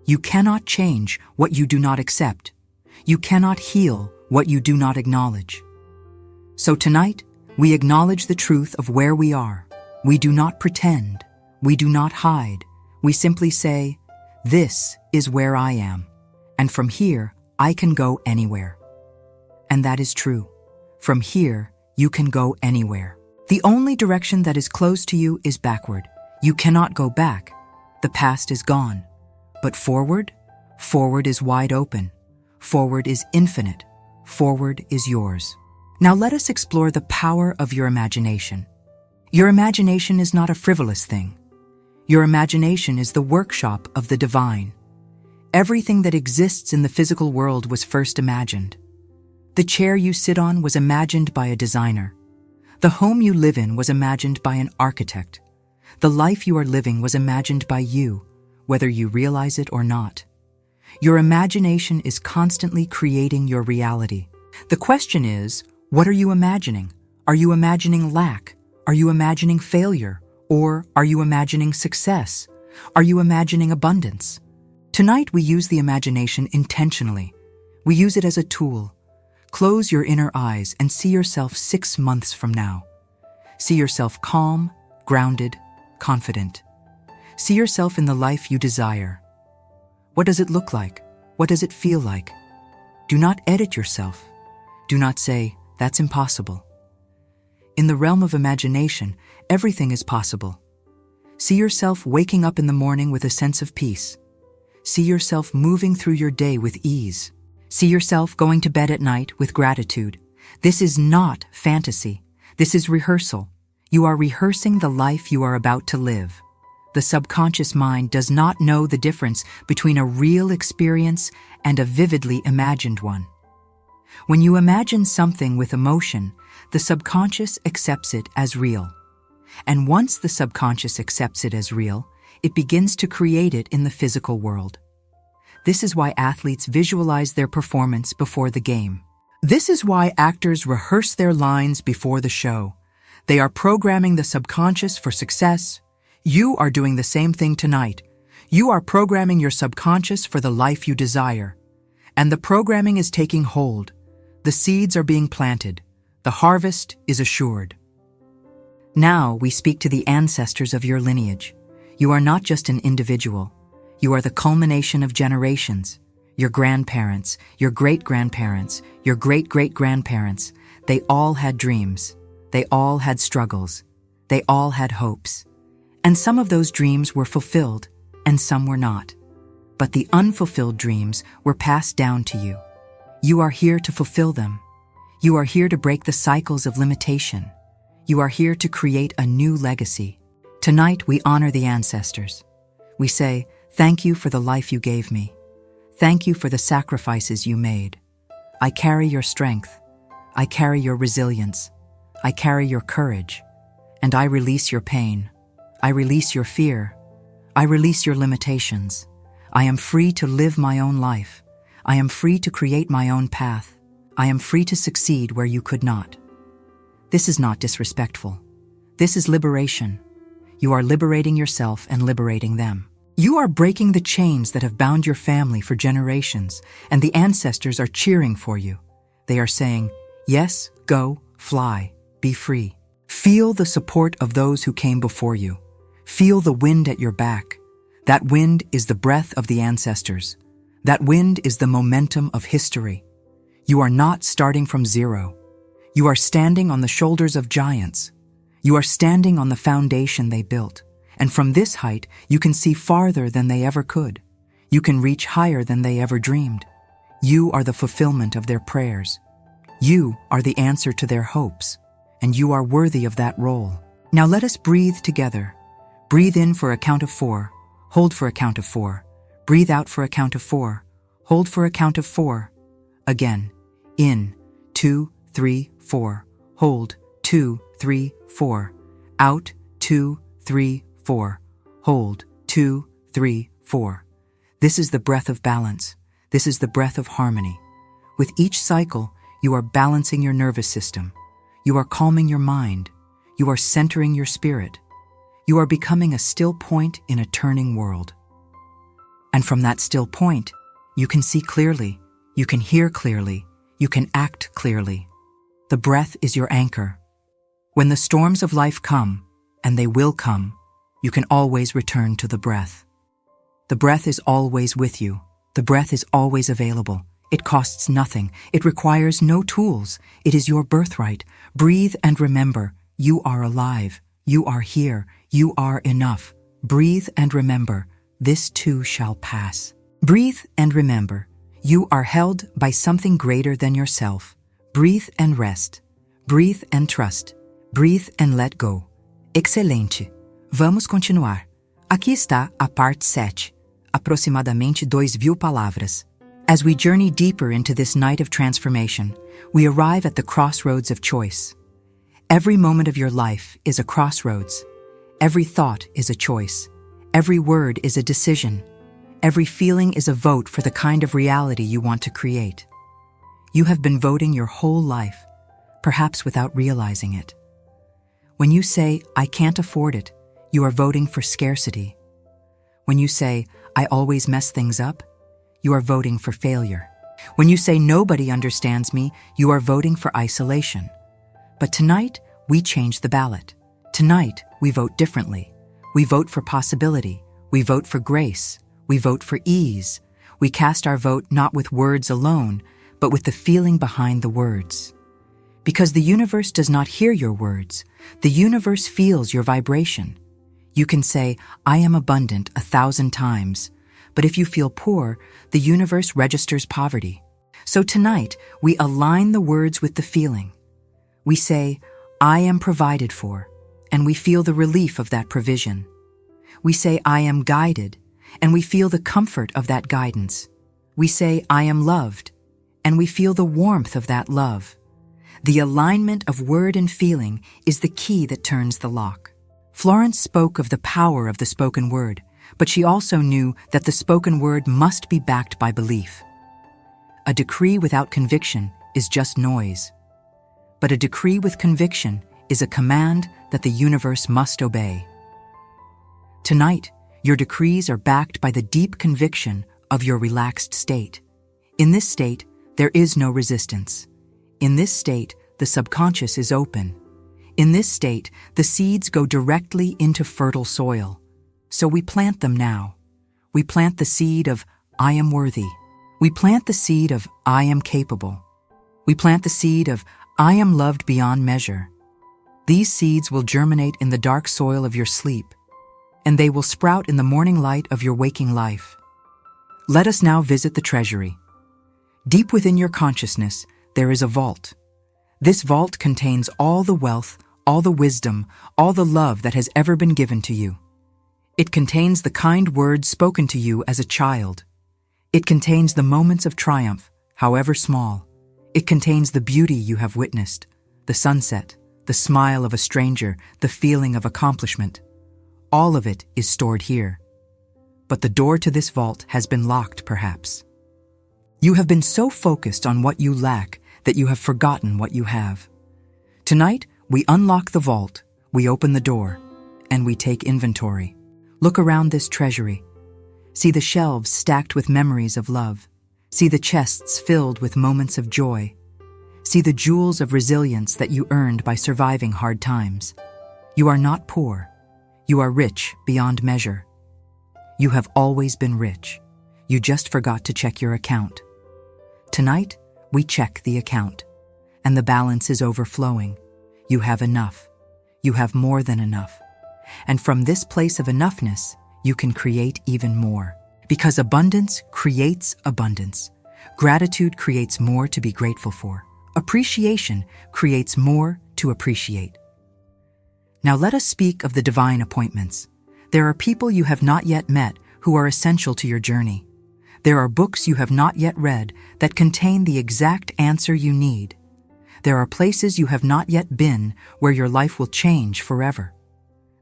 You cannot change what you do not accept. You cannot heal what you do not acknowledge. So tonight, we acknowledge the truth of where we are. We do not pretend. We do not hide. We simply say, this is where I am, and from here, I can go anywhere. And that is true. From here, you can go anywhere. The only direction that is closed to you is backward. You cannot go back. The past is gone. But forward? Forward is wide open. Forward is infinite. Forward is yours. Now let us explore the power of your imagination. Your imagination is not a frivolous thing. Your imagination is the workshop of the divine. Everything that exists in the physical world was first imagined. The chair you sit on was imagined by a designer. The home you live in was imagined by an architect. The life you are living was imagined by you, whether you realize it or not. Your imagination is constantly creating your reality. The question is, what are you imagining? Are you imagining lack? Are you imagining failure? Or are you imagining success? Are you imagining abundance? Tonight we use the imagination intentionally. We use it as a tool. Close your inner eyes and see yourself 6 months from now. See yourself calm, grounded, confident. See yourself in the life you desire. What does it look like? What does it feel like? Do not edit yourself. Do not say, that's impossible. In the realm of imagination, everything is possible. See yourself waking up in the morning with a sense of peace. See yourself moving through your day with ease. See yourself going to bed at night with gratitude. This is not fantasy. This is rehearsal. You are rehearsing the life you are about to live. The subconscious mind does not know the difference between a real experience and a vividly imagined one. When you imagine something with emotion, the subconscious accepts it as real. And once the subconscious accepts it as real, it begins to create it in the physical world. This is why athletes visualize their performance before the game. This is why actors rehearse their lines before the show. They are programming the subconscious for success. You are doing the same thing tonight. You are programming your subconscious for the life you desire. And the programming is taking hold. The seeds are being planted. The harvest is assured. Now we speak to the ancestors of your lineage. You are not just an individual. You are the culmination of generations. Your grandparents, your great-grandparents, your great-great-grandparents, they all had dreams. They all had struggles. They all had hopes. And some of those dreams were fulfilled, and some were not. But the unfulfilled dreams were passed down to you. You are here to fulfill them. You are here to break the cycles of limitation. You are here to create a new legacy. Tonight we honor the ancestors. We say, thank you for the life you gave me. Thank you for the sacrifices you made. I carry your strength. I carry your resilience. I carry your courage. And I release your pain. I release your fear. I release your limitations. I am free to live my own life. I am free to create my own path. I am free to succeed where you could not. This is not disrespectful. This is liberation. You are liberating yourself and liberating them. You are breaking the chains that have bound your family for generations, and the ancestors are cheering for you. They are saying, yes, go, fly, be free. Feel the support of those who came before you. Feel the wind at your back. That wind is the breath of the ancestors. That wind is the momentum of history. You are not starting from zero. You are standing on the shoulders of giants. You are standing on the foundation they built. And from this height, you can see farther than they ever could. You can reach higher than they ever dreamed. You are the fulfillment of their prayers. You are the answer to their hopes. And you are worthy of that role. Now let us breathe together. Breathe in for a count of 4. Hold for a count of 4. Breathe out for a count of 4. Hold for a count of 4. Again. In. 2, 3, 4. Hold. 2, 3, 4. Out. 2, 3, 4. Hold. 2, 3, 4. This is the breath of balance. This is the breath of harmony. With each cycle, you are balancing your nervous system. You are calming your mind. You are centering your spirit. You are becoming a still point in a turning world. And from that still point, you can see clearly, you can hear clearly, you can act clearly. The breath is your anchor. When the storms of life come, and they will come, you can always return to the breath. The breath is always with you. The breath is always available. It costs nothing. It requires no tools. It is your birthright. Breathe and remember, you are alive. You are here. You are enough. Breathe and remember, this too shall pass. Breathe and remember, you are held by something greater than yourself. Breathe and rest. Breathe and trust. Breathe and let go. Excelente. Vamos continuar. Aqui está a parte 7, aproximadamente 2,000 palavras. As we journey deeper into this night of transformation, we arrive at the crossroads of choice. Every moment of your life is a crossroads. Every thought is a choice. Every word is a decision. Every feeling is a vote for the kind of reality you want to create. You have been voting your whole life, perhaps without realizing it. When you say, I can't afford it, you are voting for scarcity. When you say, I always mess things up, you are voting for failure. When you say nobody understands me, you are voting for isolation. But tonight, we change the ballot. Tonight, we vote differently. We vote for possibility. We vote for grace. We vote for ease. We cast our vote not with words alone, but with the feeling behind the words. Because the universe does not hear your words, the universe feels your vibration. You can say, I am abundant 1,000 times, but if you feel poor, the universe registers poverty. So tonight, we align the words with the feeling. We say, I am provided for, and we feel the relief of that provision. We say, I am guided, and we feel the comfort of that guidance. We say, I am loved, and we feel the warmth of that love. The alignment of word and feeling is the key that turns the lock. Florence spoke of the power of the spoken word, but she also knew that the spoken word must be backed by belief. A decree without conviction is just noise. But a decree with conviction is a command that the universe must obey. Tonight, your decrees are backed by the deep conviction of your relaxed state. In this state, there is no resistance. In this state, the subconscious is open. In this state, the seeds go directly into fertile soil. So we plant them now. We plant the seed of, I am worthy. We plant the seed of, I am capable. We plant the seed of, I am loved beyond measure. These seeds will germinate in the dark soil of your sleep, and they will sprout in the morning light of your waking life. Let us now visit the treasury. Deep within your consciousness, there is a vault. This vault contains all the wealth, all the wisdom, all the love that has ever been given to you. It contains the kind words spoken to you as a child. It contains the moments of triumph, however small. It contains the beauty you have witnessed, the sunset, the smile of a stranger, the feeling of accomplishment. All of it is stored here. But the door to this vault has been locked, perhaps. You have been so focused on what you lack that you have forgotten what you have. Tonight, we unlock the vault, we open the door, and we take inventory. Look around this treasury. See the shelves stacked with memories of love. See the chests filled with moments of joy. See the jewels of resilience that you earned by surviving hard times. You are not poor. You are rich beyond measure. You have always been rich. You just forgot to check your account. Tonight, we check the account, and the balance is overflowing. You have enough. You have more than enough. And from this place of enoughness, you can create even more. Because abundance creates abundance. Gratitude creates more to be grateful for. Appreciation creates more to appreciate. Now let us speak of the divine appointments. There are people you have not yet met who are essential to your journey. There are books you have not yet read that contain the exact answer you need. There are places you have not yet been where your life will change forever.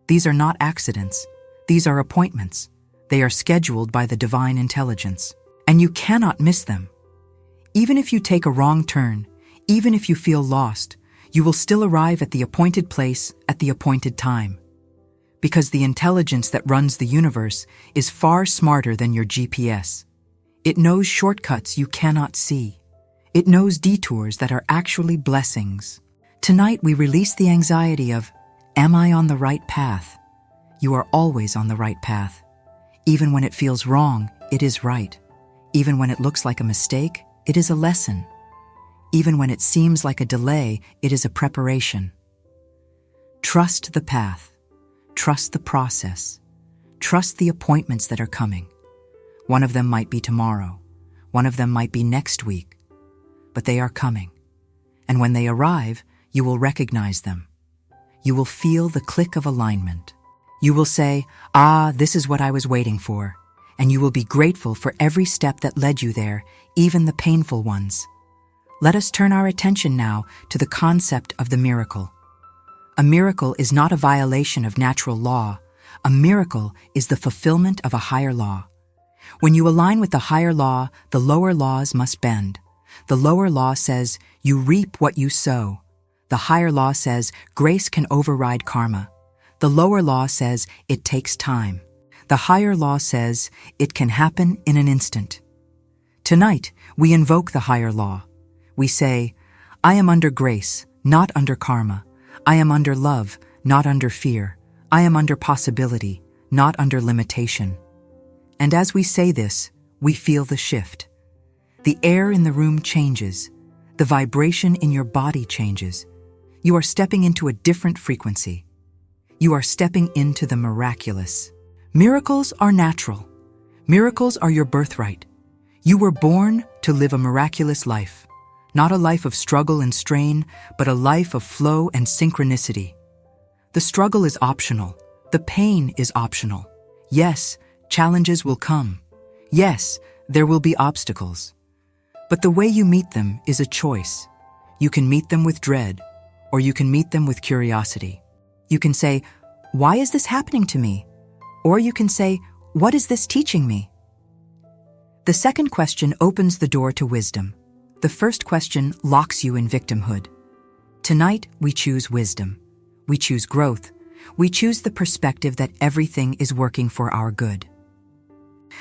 These are not accidents. These are appointments. They are scheduled by the divine intelligence, and you cannot miss them. Even if you take a wrong turn, even if you feel lost, you will still arrive at the appointed place at the appointed time. Because the intelligence that runs the universe is far smarter than your GPS. It knows shortcuts you cannot see. It knows detours that are actually blessings. Tonight we release the anxiety of, am I on the right path? You are always on the right path. Even when it feels wrong, it is right. Even when it looks like a mistake, it is a lesson. Even when it seems like a delay, it is a preparation. Trust the path. Trust the process. Trust the appointments that are coming. One of them might be tomorrow. One of them might be next week. But they are coming. And when they arrive, you will recognize them. You will feel the click of alignment. You will say, ah, this is what I was waiting for. And you will be grateful for every step that led you there, even the painful ones. Let us turn our attention now to the concept of the miracle. A miracle is not a violation of natural law. A miracle is the fulfillment of a higher law. When you align with the higher law, the lower laws must bend. The lower law says, you reap what you sow. The higher law says, grace can override karma. The lower law says, it takes time. The higher law says, it can happen in an instant. Tonight, we invoke the higher law. We say, I am under grace, not under karma. I am under love, not under fear. I am under possibility, not under limitation. And as we say this, we feel the shift. The air in the room changes. The vibration in your body changes. You are stepping into a different frequency. You are stepping into the miraculous. Miracles are natural. Miracles are your birthright. You were born to live a miraculous life. Not a life of struggle and strain, but a life of flow and synchronicity. The struggle is optional. The pain is optional. Yes, challenges will come. Yes, there will be obstacles. But the way you meet them is a choice. You can meet them with dread, or you can meet them with curiosity. You can say, why is this happening to me? Or you can say, what is this teaching me? The second question opens the door to wisdom. The first question locks you in victimhood. Tonight, we choose wisdom. We choose growth. We choose the perspective that everything is working for our good.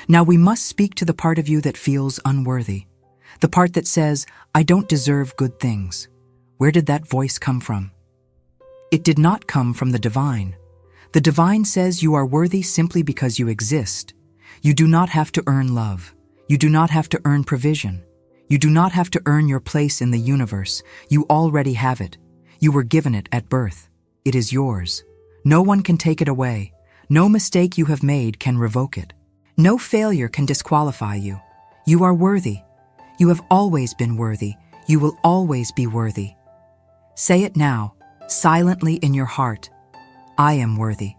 Now we must speak to the part of you that feels unworthy. The part that says, I don't deserve good things. Where did that voice come from? It did not come from the divine. The divine says you are worthy simply because you exist. You do not have to earn love. You do not have to earn provision. You do not have to earn your place in the universe. You already have it. You were given it at birth. It is yours. No one can take it away. No mistake you have made can revoke it. No failure can disqualify you. You are worthy. You have always been worthy. You will always be worthy. Say it now, silently in your heart. I am worthy.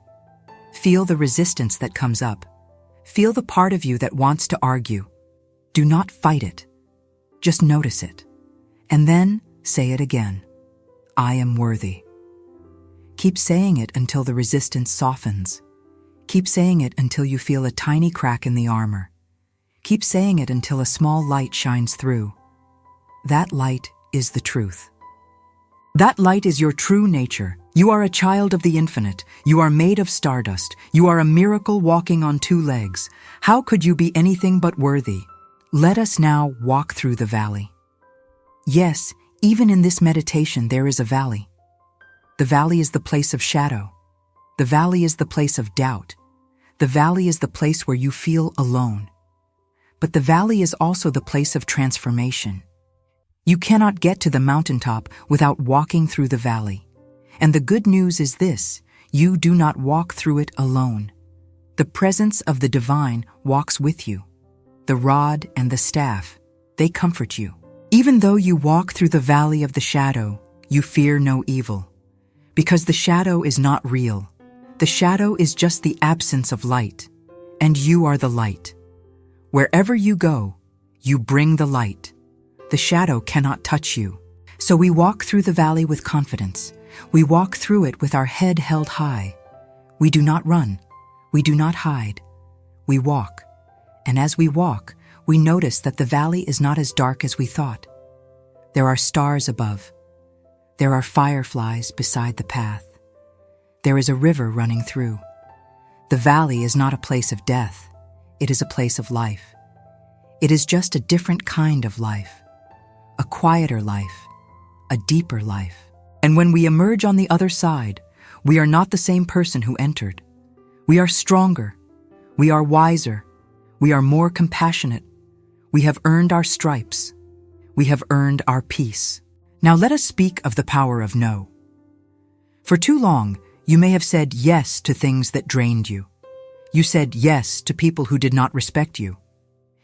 Feel the resistance that comes up. Feel the part of you that wants to argue. Do not fight it. Just notice it. And then say it again. I am worthy. Keep saying it until the resistance softens. Keep saying it until you feel a tiny crack in the armor. Keep saying it until a small light shines through. That light is the truth. That light is your true nature. You are a child of the infinite. You are made of stardust. You are a miracle walking on two legs. How could you be anything but worthy? Let us now walk through the valley. Yes, even in this meditation there is a valley. The valley is the place of shadow. The valley is the place of doubt. The valley is the place where you feel alone. But the valley is also the place of transformation. You cannot get to the mountaintop without walking through the valley. And the good news is this: you do not walk through it alone. The presence of the divine walks with you. The rod and the staff, they comfort you. Even though you walk through the valley of the shadow, you fear no evil. Because the shadow is not real. The shadow is just the absence of light. And you are the light. Wherever you go, you bring the light. The shadow cannot touch you. So we walk through the valley with confidence. We walk through it with our head held high. We do not run. We do not hide. We walk. And as we walk, we notice that the valley is not as dark as we thought. There are stars above. There are fireflies beside the path. There is a river running through. The valley is not a place of death. It is a place of life. It is just a different kind of life. A quieter life. A deeper life. And when we emerge on the other side, we are not the same person who entered. We are stronger. We are wiser. We are more compassionate. We have earned our stripes. We have earned our peace. Now let us speak of the power of no. For too long, you may have said yes to things that drained you. You said yes to people who did not respect you.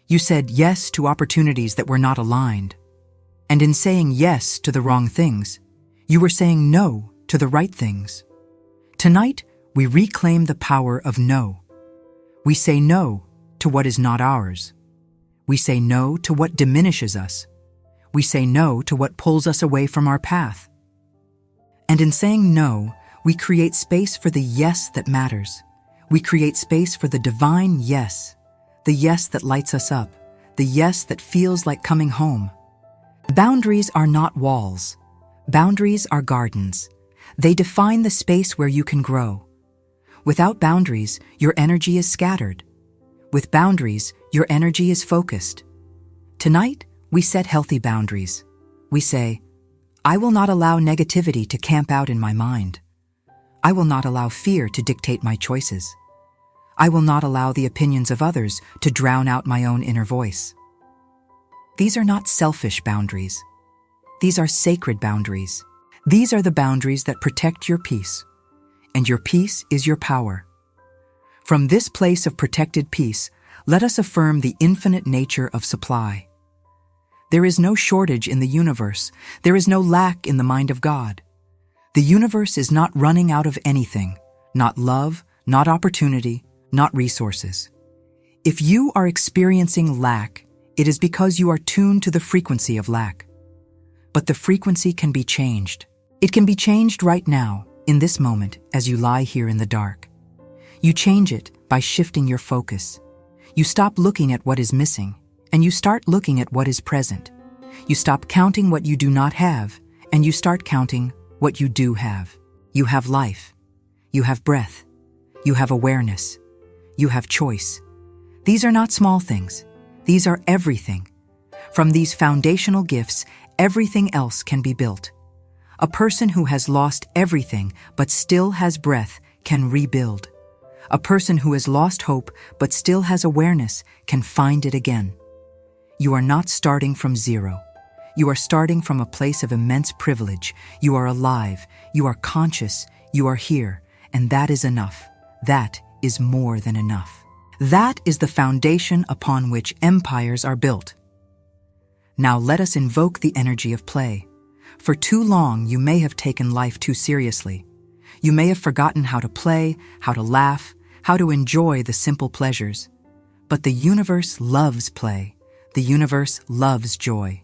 You said yes to opportunities that were not aligned. And in saying yes to the wrong things, you were saying no to the right things. Tonight, we reclaim the power of no. We say no to what is not ours. We say no to what diminishes us. We say no to what pulls us away from our path. And in saying no, we create space for the yes that matters. We create space for the divine yes, the yes that lights us up, the yes that feels like coming home. Boundaries are not walls. Boundaries are gardens. They define the space where you can grow. Without boundaries, your energy is scattered. With boundaries, your energy is focused. Tonight, we set healthy boundaries. We say, I will not allow negativity to camp out in my mind. I will not allow fear to dictate my choices. I will not allow the opinions of others to drown out my own inner voice. These are not selfish boundaries. These are sacred boundaries. These are the boundaries that protect your peace. And your peace is your power. From this place of protected peace, let us affirm the infinite nature of supply. There is no shortage in the universe. There is no lack in the mind of God. The universe is not running out of anything, not love, not opportunity, not resources. If you are experiencing lack, it is because you are tuned to the frequency of lack. But the frequency can be changed. It can be changed right now, in this moment, as you lie here in the dark. You change it by shifting your focus. You stop looking at what is missing, and you start looking at what is present. You stop counting what you do not have, and you start counting what you do have. You have life. You have breath. You have awareness. You have choice. These are not small things. These are everything. From these foundational gifts, everything else can be built. A person who has lost everything but still has breath can rebuild. A person who has lost hope but still has awareness can find it again. You are not starting from zero. You are starting from a place of immense privilege. You are alive. You are conscious. You are here. And that is enough. That is more than enough. That is the foundation upon which empires are built. Now let us invoke the energy of play. For too long, you may have taken life too seriously. You may have forgotten how to play, how to laugh, how to enjoy the simple pleasures. But the universe loves play. The universe loves joy.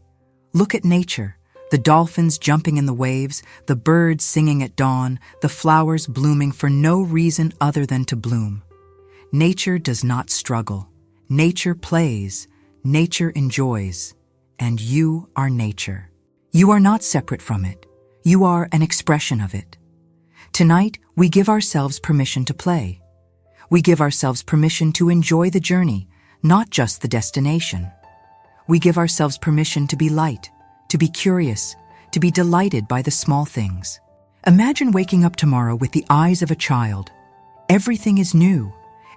Look at nature, the dolphins jumping in the waves, the birds singing at dawn, the flowers blooming for no reason other than to bloom. Nature does not struggle. Nature plays. Nature enjoys. And you are nature. You are not separate from it. You are an expression of it. Tonight, we give ourselves permission to play. We give ourselves permission to enjoy the journey, not just the destination. We give ourselves permission to be light, to be curious, to be delighted by the small things. Imagine waking up tomorrow with the eyes of a child. Everything is new.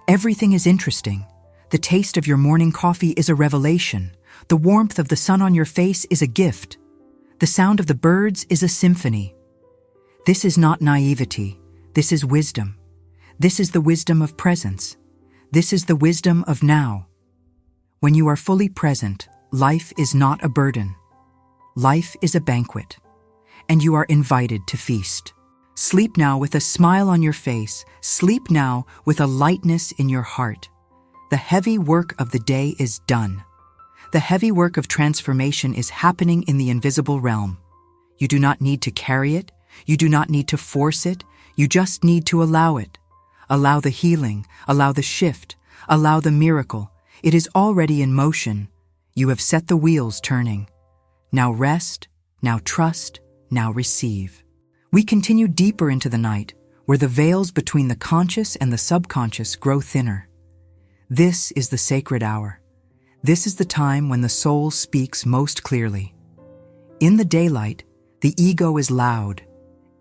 Everything is interesting. The taste of your morning coffee is a revelation. The warmth of the sun on your face is a gift. The sound of the birds is a symphony. This is not naivety. This is wisdom. This is the wisdom of presence. This is the wisdom of now. When you are fully present, life is not a burden. Life is a banquet, and you are invited to feast. Sleep now with a smile on your face. Sleep now with a lightness in your heart. The heavy work of the day is done. The heavy work of transformation is happening in the invisible realm. You do not need to carry it. You do not need to force it. You just need to allow it. Allow the healing, allow the shift, allow the miracle. It is already in motion. You have set the wheels turning. Now rest, now trust, now receive. We continue deeper into the night, where the veils between the conscious and the subconscious grow thinner. This is the sacred hour. This is the time when the soul speaks most clearly. In the daylight, the ego is loud.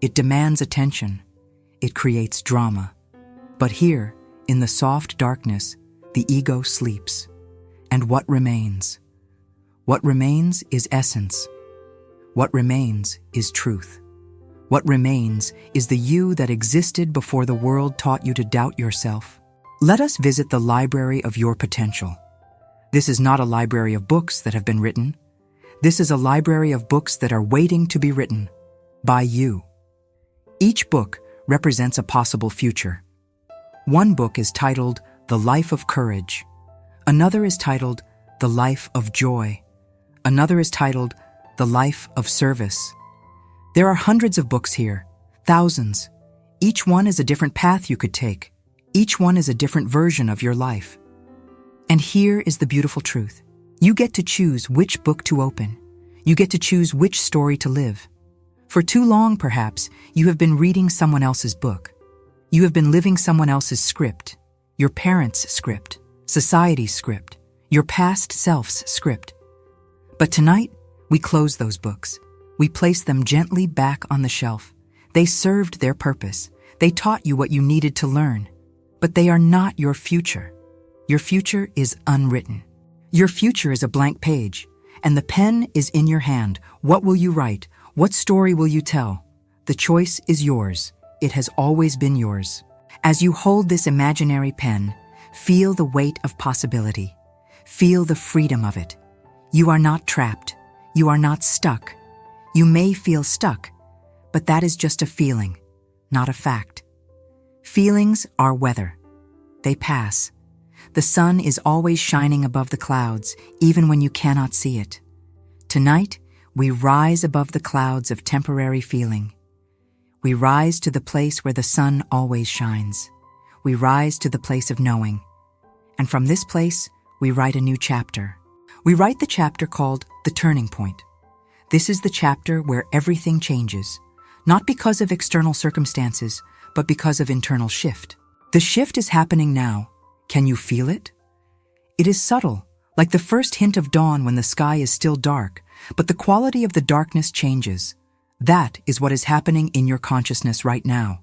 It demands attention. It creates drama. But here, in the soft darkness, the ego sleeps. And what remains? What remains is essence. What remains is truth. What remains is the you that existed before the world taught you to doubt yourself. Let us visit the library of your potential. This is not a library of books that have been written. This is a library of books that are waiting to be written by you. Each book represents a possible future. One book is titled The Life of Courage. Another is titled The Life of Joy. Another is titled The Life of Service. There are hundreds of books here, thousands. Each one is a different path you could take. Each one is a different version of your life. And here is the beautiful truth. You get to choose which book to open. You get to choose which story to live. For too long, perhaps, you have been reading someone else's book. You have been living someone else's script, your parents' script, society's script, your past self's script. But tonight, we close those books. We place them gently back on the shelf. They served their purpose. They taught you what you needed to learn. But they are not your future. Your future is unwritten. Your future is a blank page, and the pen is in your hand. What will you write? What story will you tell? The choice is yours. It has always been yours. As you hold this imaginary pen, feel the weight of possibility. Feel the freedom of it. You are not trapped. You are not stuck. You may feel stuck, but that is just a feeling, not a fact. Feelings are weather. They pass. The sun is always shining above the clouds, even when you cannot see it. Tonight, we rise above the clouds of temporary feeling. We rise to the place where the sun always shines. We rise to the place of knowing. And from this place, we write a new chapter. We write the chapter called The Turning Point. This is the chapter where everything changes, not because of external circumstances, but because of internal shift. The shift is happening now. Can you feel it? It is subtle, like the first hint of dawn when the sky is still dark, but the quality of the darkness changes. That is what is happening in your consciousness right now.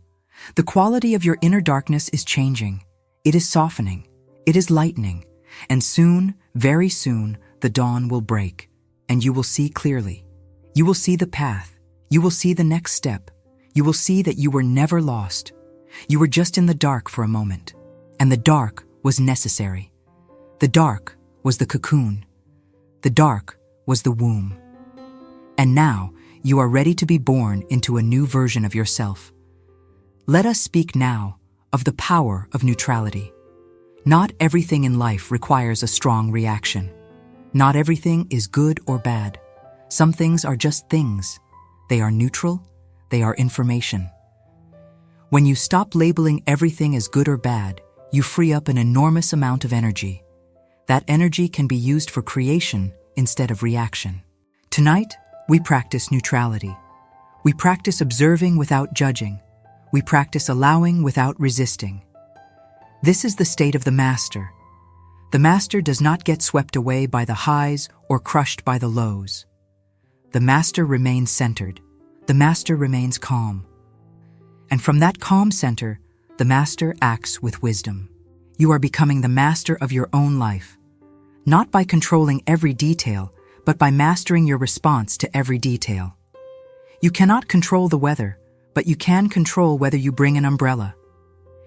The quality of your inner darkness is changing. It is softening. It is lightening. And soon, very soon, the dawn will break, and you will see clearly. You will see the path. You will see the next step. You will see that you were never lost. You were just in the dark for a moment. And the dark was necessary. The dark was the cocoon. The dark was the womb. And now, you are ready to be born into a new version of yourself. Let us speak now of the power of neutrality. Not everything in life requires a strong reaction. Not everything is good or bad. Some things are just things. They are neutral. They are information. When you stop labeling everything as good or bad, you free up an enormous amount of energy. That energy can be used for creation instead of reaction. Tonight, we practice neutrality. We practice observing without judging. We practice allowing without resisting. This is the state of the master. The master does not get swept away by the highs or crushed by the lows. The master remains centered. The master remains calm. And from that calm center, the master acts with wisdom. You are becoming the master of your own life, not by controlling every detail, but by mastering your response to every detail. You cannot control the weather, but you can control whether you bring an umbrella.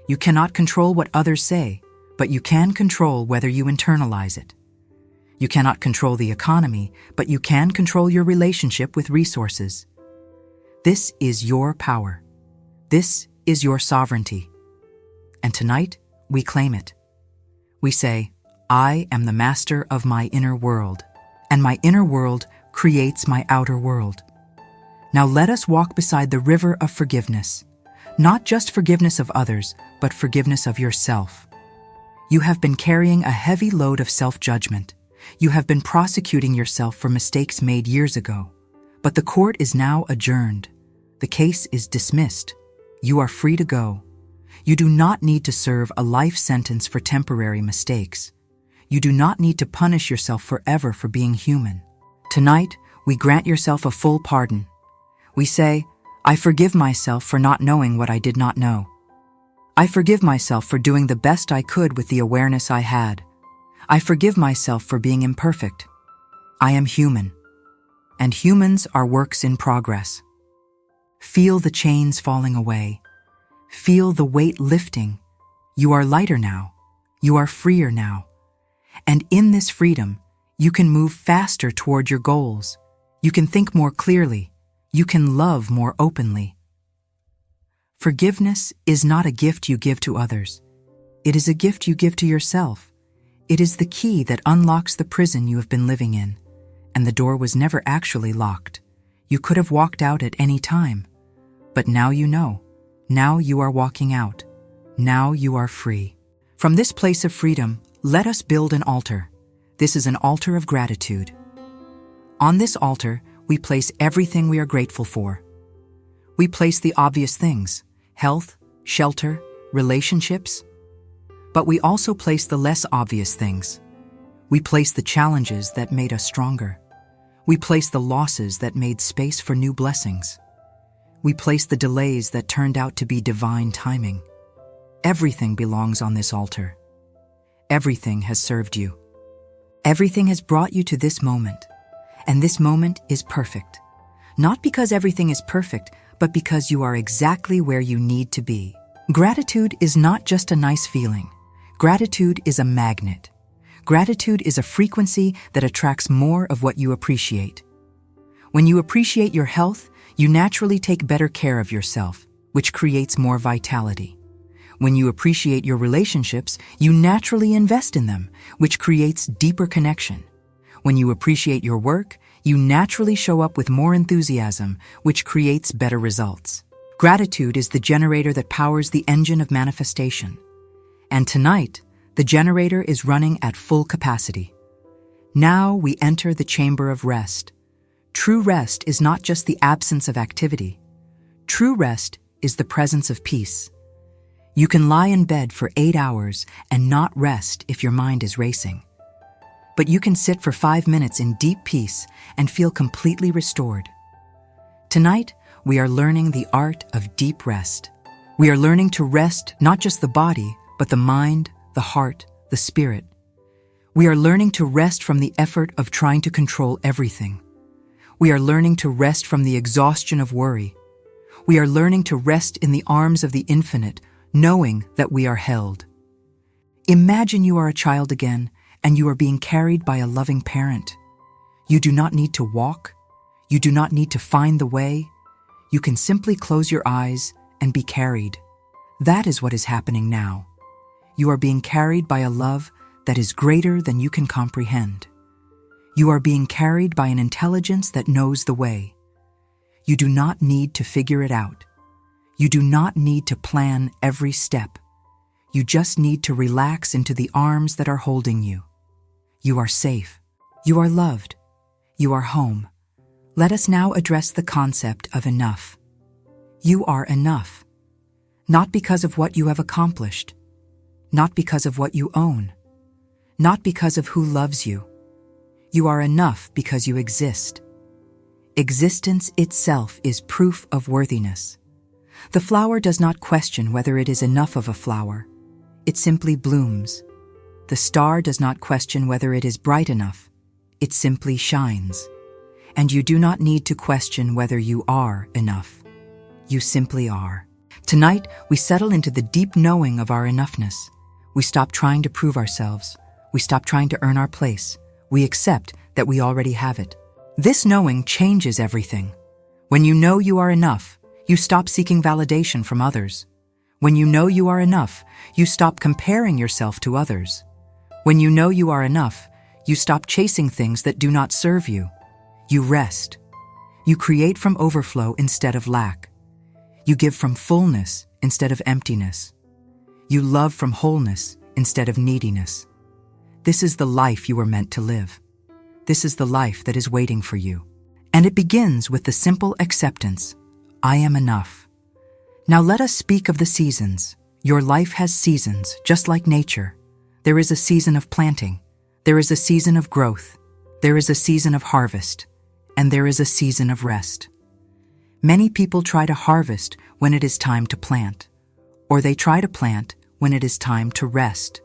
You cannot control what others say, but you can control whether you internalize it. You cannot control the economy, but you can control your relationship with resources. This is your power. This is your sovereignty. And tonight, we claim it. We say, I am the master of my inner world, and my inner world creates my outer world. Now let us walk beside the river of forgiveness, not just forgiveness of others, but forgiveness of yourself. You have been carrying a heavy load of self-judgment. You have been prosecuting yourself for mistakes made years ago. But the court is now adjourned. The case is dismissed. You are free to go. You do not need to serve a life sentence for temporary mistakes. You do not need to punish yourself forever for being human. Tonight, we grant yourself a full pardon. We say, I forgive myself for not knowing what I did not know. I forgive myself for doing the best I could with the awareness I had. I forgive myself for being imperfect. I am human. And humans are works in progress. Feel the chains falling away. Feel the weight lifting. You are lighter now. You are freer now. And in this freedom, you can move faster toward your goals. You can think more clearly. You can love more openly. Forgiveness is not a gift you give to others. It is a gift you give to yourself. It is the key that unlocks the prison you have been living in. And the door was never actually locked. You could have walked out at any time. But now you know. Now you are walking out. Now you are free. From this place of freedom, let us build an altar. This is an altar of gratitude. On this altar, we place everything we are grateful for. We place the obvious things: health, shelter, relationships. But we also place the less obvious things. We place the challenges that made us stronger. We place the losses that made space for new blessings. We place the delays that turned out to be divine timing. Everything belongs on this altar. Everything has served you. Everything has brought you to this moment. And this moment is perfect. Not because everything is perfect, but because you are exactly where you need to be. Gratitude is not just a nice feeling. Gratitude is a magnet. Gratitude is a frequency that attracts more of what you appreciate. When you appreciate your health, you naturally take better care of yourself, which creates more vitality. When you appreciate your relationships, you naturally invest in them, which creates deeper connection. When you appreciate your work, you naturally show up with more enthusiasm, which creates better results. Gratitude is the generator that powers the engine of manifestation. And tonight, the generator is running at full capacity. Now we enter the chamber of rest. True rest is not just the absence of activity. True rest is the presence of peace. You can lie in bed for 8 hours and not rest if your mind is racing. But you can sit for 5 minutes in deep peace and feel completely restored. Tonight, we are learning the art of deep rest. We are learning to rest not just the body, but the mind, the heart, the spirit. We are learning to rest from the effort of trying to control everything. We are learning to rest from the exhaustion of worry. We are learning to rest in the arms of the infinite, knowing that we are held. Imagine you are a child again, and you are being carried by a loving parent. You do not need to walk. You do not need to find the way. You can simply close your eyes and be carried. That is what is happening now. You are being carried by a love that is greater than you can comprehend. You are being carried by an intelligence that knows the way. You do not need to figure it out. You do not need to plan every step. You just need to relax into the arms that are holding you. You are safe. You are loved. You are home. Let us now address the concept of enough. You are enough. Not because of what you have accomplished. Not because of what you own. Not because of who loves you. You are enough because you exist. Existence itself is proof of worthiness. The flower does not question whether it is enough of a flower. It simply blooms. The star does not question whether it is bright enough. It simply shines. And you do not need to question whether you are enough. You simply are. Tonight, we settle into the deep knowing of our enoughness. We stop trying to prove ourselves. We stop trying to earn our place. We accept that we already have it. This knowing changes everything. When you know you are enough, you stop seeking validation from others. When you know you are enough, you stop comparing yourself to others. When you know you are enough, you stop chasing things that do not serve you. You rest. You create from overflow instead of lack. You give from fullness instead of emptiness. You love from wholeness instead of neediness. This is the life you were meant to live. This is the life that is waiting for you. And it begins with the simple acceptance: I am enough. Now let us speak of the seasons. Your life has seasons, just like nature. There is a season of planting. There is a season of growth. There is a season of harvest. And there is a season of rest. Many people try to harvest when it is time to plant, or they try to plant when it is time to rest.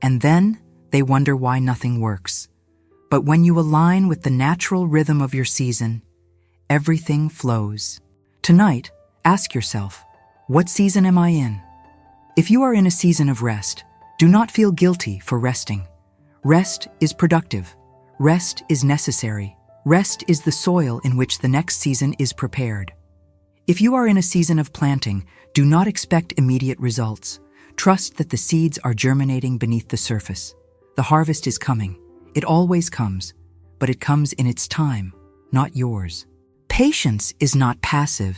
And then they wonder why nothing works. But when you align with the natural rhythm of your season, everything flows. Tonight, ask yourself, what season am I in? If you are in a season of rest, do not feel guilty for resting. Rest is productive. Rest is necessary. Rest is the soil in which the next season is prepared. If you are in a season of planting, do not expect immediate results. Trust that the seeds are germinating beneath the surface. The harvest is coming. It always comes, but it comes in its time, not yours. Patience is not passive.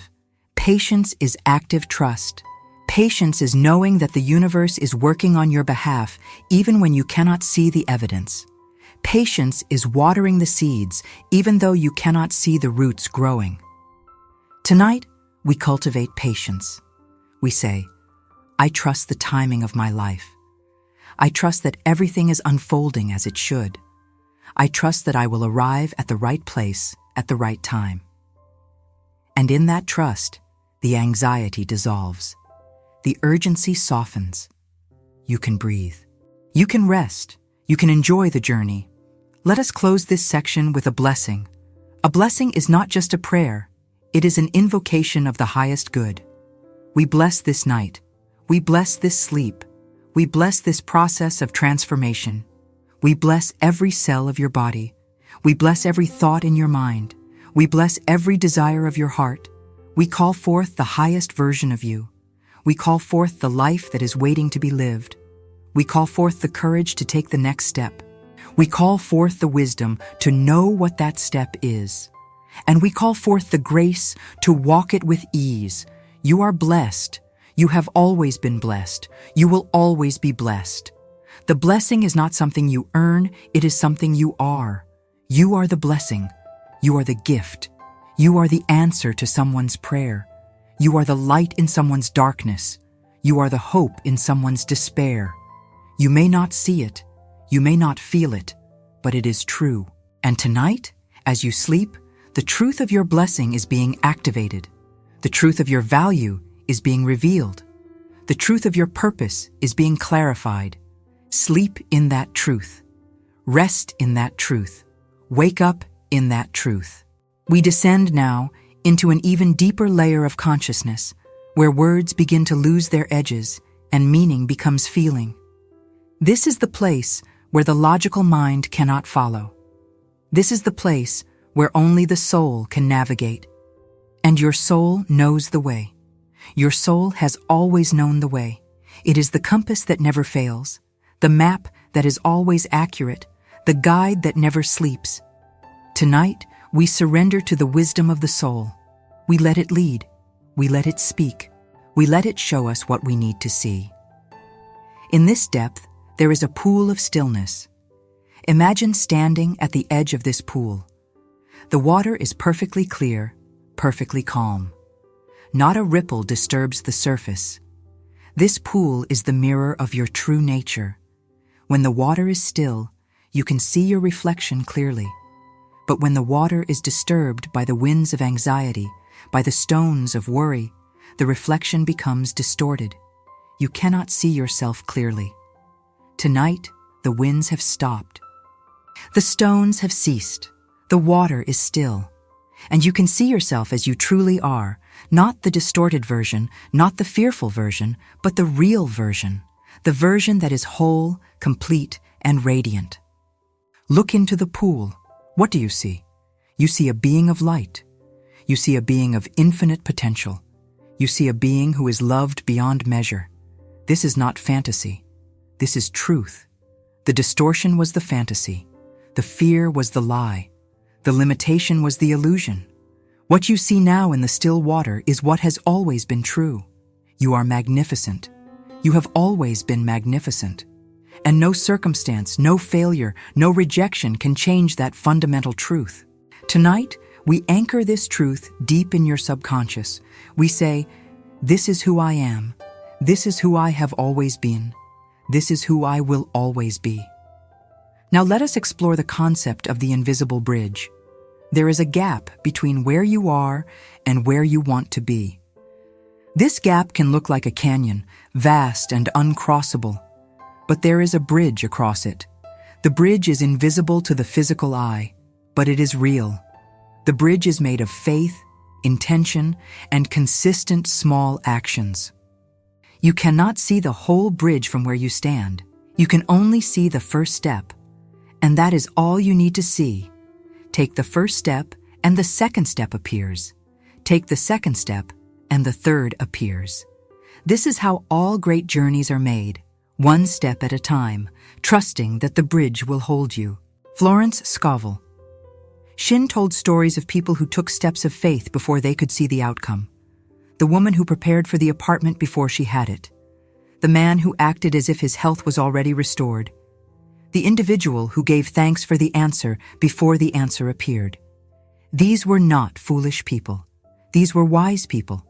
Patience is active trust. Patience is knowing that the universe is working on your behalf even when you cannot see the evidence. Patience is watering the seeds even though you cannot see the roots growing. Tonight, we cultivate patience. We say, I trust the timing of my life. I trust that everything is unfolding as it should. I trust that I will arrive at the right place at the right time. And in that trust, the anxiety dissolves. The urgency softens. You can breathe. You can rest. You can enjoy the journey. Let us close this section with a blessing. A blessing is not just a prayer. It is an invocation of the highest good. We bless this night. We bless this sleep. We bless this process of transformation. We bless every cell of your body. We bless every thought in your mind. We bless every desire of your heart. We call forth the highest version of you. We call forth the life that is waiting to be lived. We call forth the courage to take the next step. We call forth the wisdom to know what that step is. And we call forth the grace to walk it with ease. You are blessed. You have always been blessed. You will always be blessed. The blessing is not something you earn, it is something you are. You are the blessing. You are the gift. You are the answer to someone's prayer. You are the light in someone's darkness. You are the hope in someone's despair. You may not see it. You may not feel it, but it is true. And tonight, as you sleep, the truth of your blessing is being activated. The truth of your value is being revealed. The truth of your purpose is being clarified. Sleep in that truth. Rest in that truth. Wake up in that truth. We descend now into an even deeper layer of consciousness, where words begin to lose their edges and meaning becomes feeling. This is the place where the logical mind cannot follow. This is the place where only the soul can navigate. And your soul knows the way. Your soul has always known the way. It is the compass that never fails, the map that is always accurate, the guide that never sleeps. Tonight, we surrender to the wisdom of the soul. We let it lead. We let it speak. We let it show us what we need to see. In this depth, there is a pool of stillness. Imagine standing at the edge of this pool. The water is perfectly clear, perfectly calm. Not a ripple disturbs the surface. This pool is the mirror of your true nature. When the water is still, you can see your reflection clearly. But when the water is disturbed by the winds of anxiety, by the stones of worry, the reflection becomes distorted. You cannot see yourself clearly. Tonight, the winds have stopped. The stones have ceased. The water is still. And you can see yourself as you truly are, not the distorted version, not the fearful version, but the real version, the version that is whole, complete, and radiant. Look into the pool. What do you see? You see a being of light. You see a being of infinite potential. You see a being who is loved beyond measure. This is not fantasy. This is truth. The distortion was the fantasy. The fear was the lie. The limitation was the illusion. What you see now in the still water is what has always been true. You are magnificent. You have always been magnificent. And no circumstance, no failure, no rejection can change that fundamental truth. Tonight, we anchor this truth deep in your subconscious. We say, "This is who I am. This is who I have always been. This is who I will always be." Now let us explore the concept of the invisible bridge. There is a gap between where you are and where you want to be. This gap can look like a canyon, vast and uncrossable. But there is a bridge across it. The bridge is invisible to the physical eye, but it is real. The bridge is made of faith, intention, and consistent small actions. You cannot see the whole bridge from where you stand. You can only see the first step, and that is all you need to see. Take the first step, and the second step appears. Take the second step, and the third appears. This is how all great journeys are made, one step at a time, trusting that the bridge will hold you. Florence Scovel Shinn told stories of people who took steps of faith before they could see the outcome. The woman who prepared for the apartment before she had it. The man who acted as if his health was already restored. The individual who gave thanks for the answer before the answer appeared. These were not foolish people. These were wise people.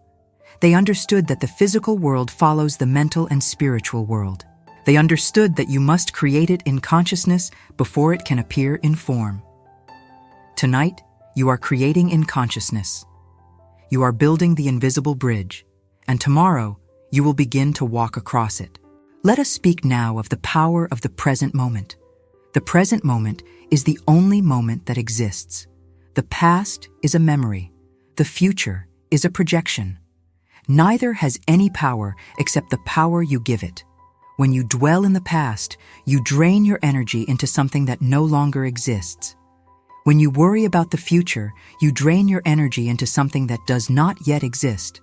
They understood that the physical world follows the mental and spiritual world. They understood that you must create it in consciousness before it can appear in form. Tonight, you are creating in consciousness. You are building the invisible bridge, and tomorrow, you will begin to walk across it. Let us speak now of the power of the present moment. The present moment is the only moment that exists. The past is a memory. The future is a projection. Neither has any power except the power you give it. When you dwell in the past, you drain your energy into something that no longer exists. When you worry about the future, you drain your energy into something that does not yet exist.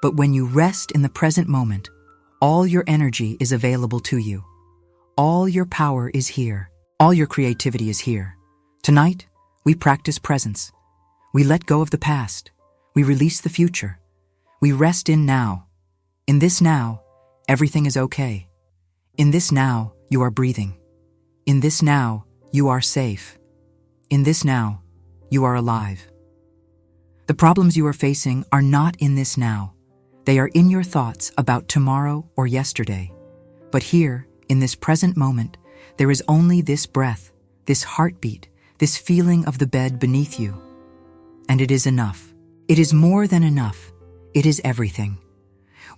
But when you rest in the present moment, all your energy is available to you. All your power is here. All your creativity is here. Tonight, we practice presence. We let go of the past. We release the future. We rest in now. In this now, everything is okay. In this now, you are breathing. In this now, you are safe. In this now, you are alive. The problems you are facing are not in this now. They are in your thoughts about tomorrow or yesterday. But here, in this present moment, there is only this breath, this heartbeat, this feeling of the bed beneath you. And it is enough. It is more than enough. It is everything.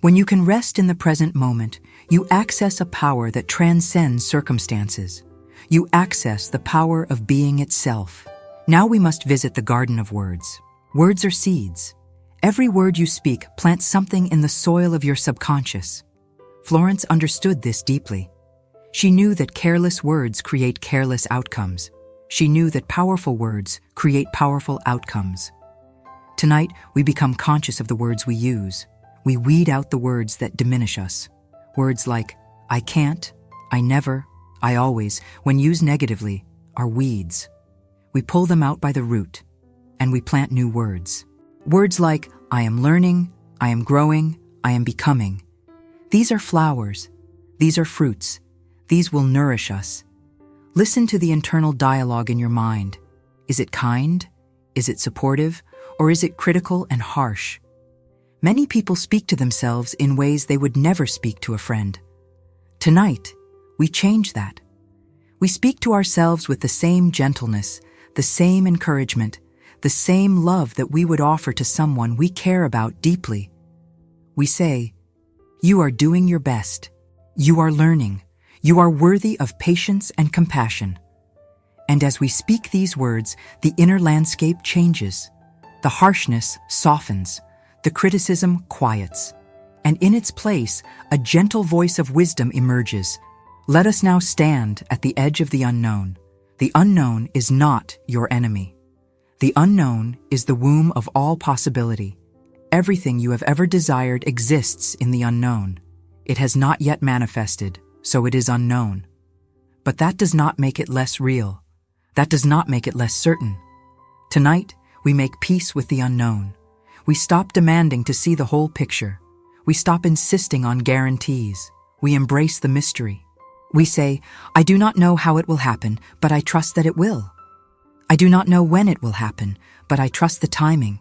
When you can rest in the present moment, you access a power that transcends circumstances. You access the power of being itself. Now we must visit the garden of words. Words are seeds. Every word you speak plants something in the soil of your subconscious. Florence understood this deeply. She knew that careless words create careless outcomes. She knew that powerful words create powerful outcomes. Tonight, we become conscious of the words we use. We weed out the words that diminish us. Words like, I can't, I never, I always, when used negatively, are weeds. We pull them out by the root, and we plant new words. Words like, I am learning, I am growing, I am becoming. These are flowers. These are fruits. These will nourish us. Listen to the internal dialogue in your mind. Is it kind? Is it supportive? Or is it critical and harsh? Many people speak to themselves in ways they would never speak to a friend. Tonight, we change that. We speak to ourselves with the same gentleness, the same encouragement, the same love that we would offer to someone we care about deeply. We say, you are doing your best. You are learning. You are worthy of patience and compassion. And as we speak these words, the inner landscape changes. The harshness softens. The criticism quiets. And in its place, a gentle voice of wisdom emerges. Let us now stand at the edge of the unknown. The unknown is not your enemy. The unknown is the womb of all possibility. Everything you have ever desired exists in the unknown. It has not yet manifested, so it is unknown. But that does not make it less real. That does not make it less certain. Tonight, we make peace with the unknown. We stop demanding to see the whole picture. We stop insisting on guarantees. We embrace the mystery. We say, I do not know how it will happen, but I trust that it will. I do not know when it will happen, but I trust the timing.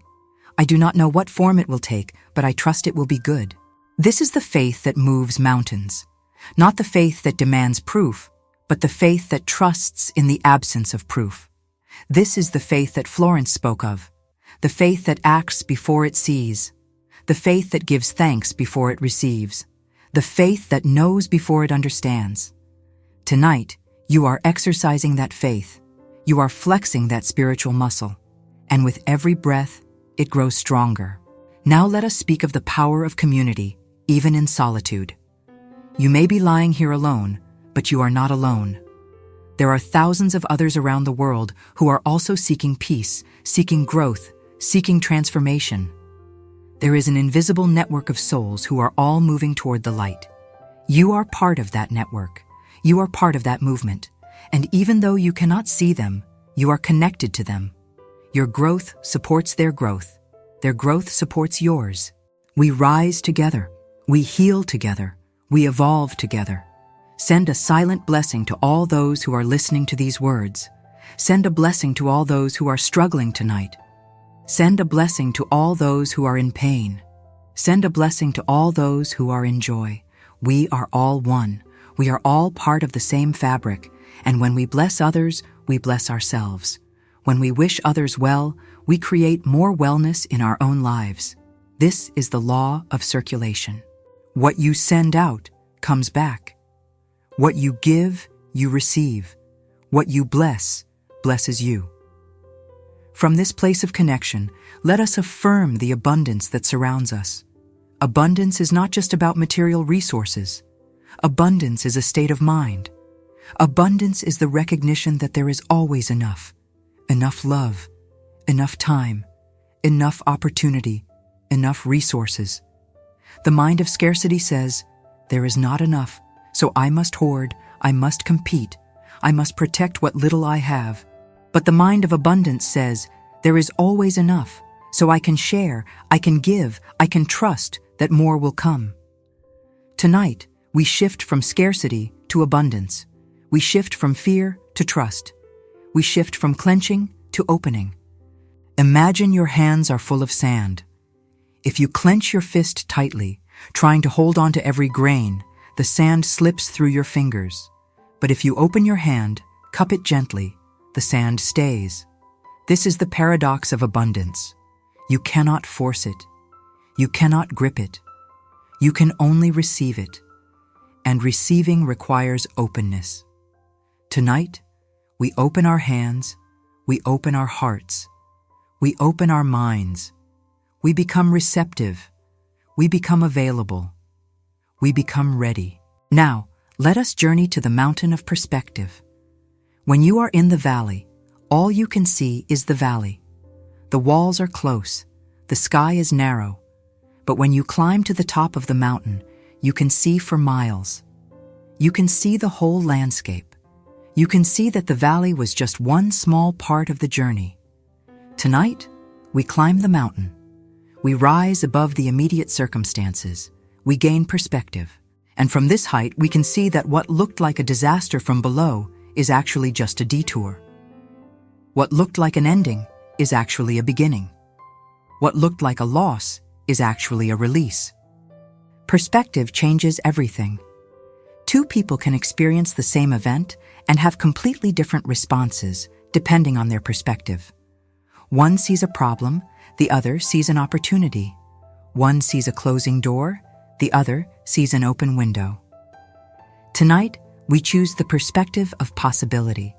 I do not know what form it will take, but I trust it will be good. This is the faith that moves mountains. Not the faith that demands proof, but the faith that trusts in the absence of proof. This is the faith that Florence spoke of. The faith that acts before it sees. The faith that gives thanks before it receives. The faith that knows before it understands. Tonight, you are exercising that faith. You are flexing that spiritual muscle. And with every breath, it grows stronger. Now let us speak of the power of community, even in solitude. You may be lying here alone, but you are not alone. There are thousands of others around the world who are also seeking peace, seeking growth, seeking transformation. There is an invisible network of souls who are all moving toward the light. You are part of that network. You are part of that movement. And even though you cannot see them, you are connected to them. Your growth supports their growth. Their growth supports yours. We rise together. We heal together. We evolve together. Send a silent blessing to all those who are listening to these words. Send a blessing to all those who are struggling tonight. Send a blessing to all those who are in pain. Send a blessing to all those who are in joy. We are all one. We are all part of the same fabric. And when we bless others, we bless ourselves. When we wish others well, we create more wellness in our own lives. This is the law of circulation. What you send out comes back. What you give, you receive. What you bless, blesses you. From this place of connection, let us affirm the abundance that surrounds us. Abundance is not just about material resources. Abundance is a state of mind. Abundance is the recognition that there is always enough. Enough love, enough time, enough opportunity, enough resources. The mind of scarcity says, there is not enough, so I must hoard, I must compete, I must protect what little I have. But the mind of abundance says, there is always enough, so I can share, I can give, I can trust that more will come. Tonight, we shift from scarcity to abundance. We shift from fear to trust. We shift from clenching to opening. Imagine your hands are full of sand. If you clench your fist tightly, trying to hold on to every grain, the sand slips through your fingers. But if you open your hand, cup it gently, the sand stays. This is the paradox of abundance. You cannot force it. You cannot grip it. You can only receive it. And receiving requires openness. Tonight, we open our hands, we open our hearts, we open our minds, we become receptive, we become available, we become ready. Now, let us journey to the mountain of perspective. When you are in the valley, all you can see is the valley. The walls are close, the sky is narrow, but when you climb to the top of the mountain, you can see for miles. You can see the whole landscape. You can see that the valley was just one small part of the journey. Tonight, we climb the mountain. We rise above the immediate circumstances. We gain perspective. And from this height, we can see that what looked like a disaster from below is actually just a detour. What looked like an ending is actually a beginning. What looked like a loss is actually a release. Perspective changes everything. Two people can experience the same event and have completely different responses depending on their perspective. One sees a problem, the other sees an opportunity. One sees a closing door, the other sees an open window. Tonight, we choose the perspective of possibility.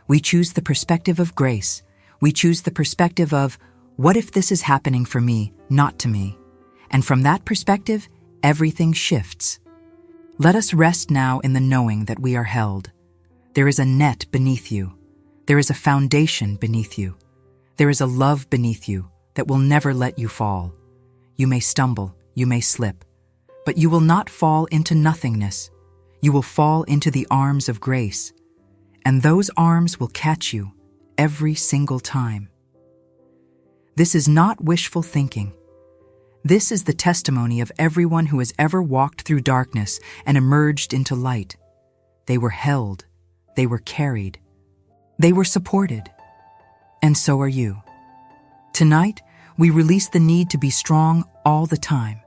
We choose the perspective of grace. We choose the perspective of, what if this is happening for me, not to me? And from that perspective, everything shifts. Let us rest now in the knowing that we are held. There is a net beneath you. There is a foundation beneath you. There is a love beneath you that will never let you fall. You may stumble, you may slip, but you will not fall into nothingness. You will fall into the arms of grace, and those arms will catch you every single time. This is not wishful thinking. This is the testimony of everyone who has ever walked through darkness and emerged into light. They were held, they were carried, they were supported. And so are you. Tonight, we release the need to be strong all the time.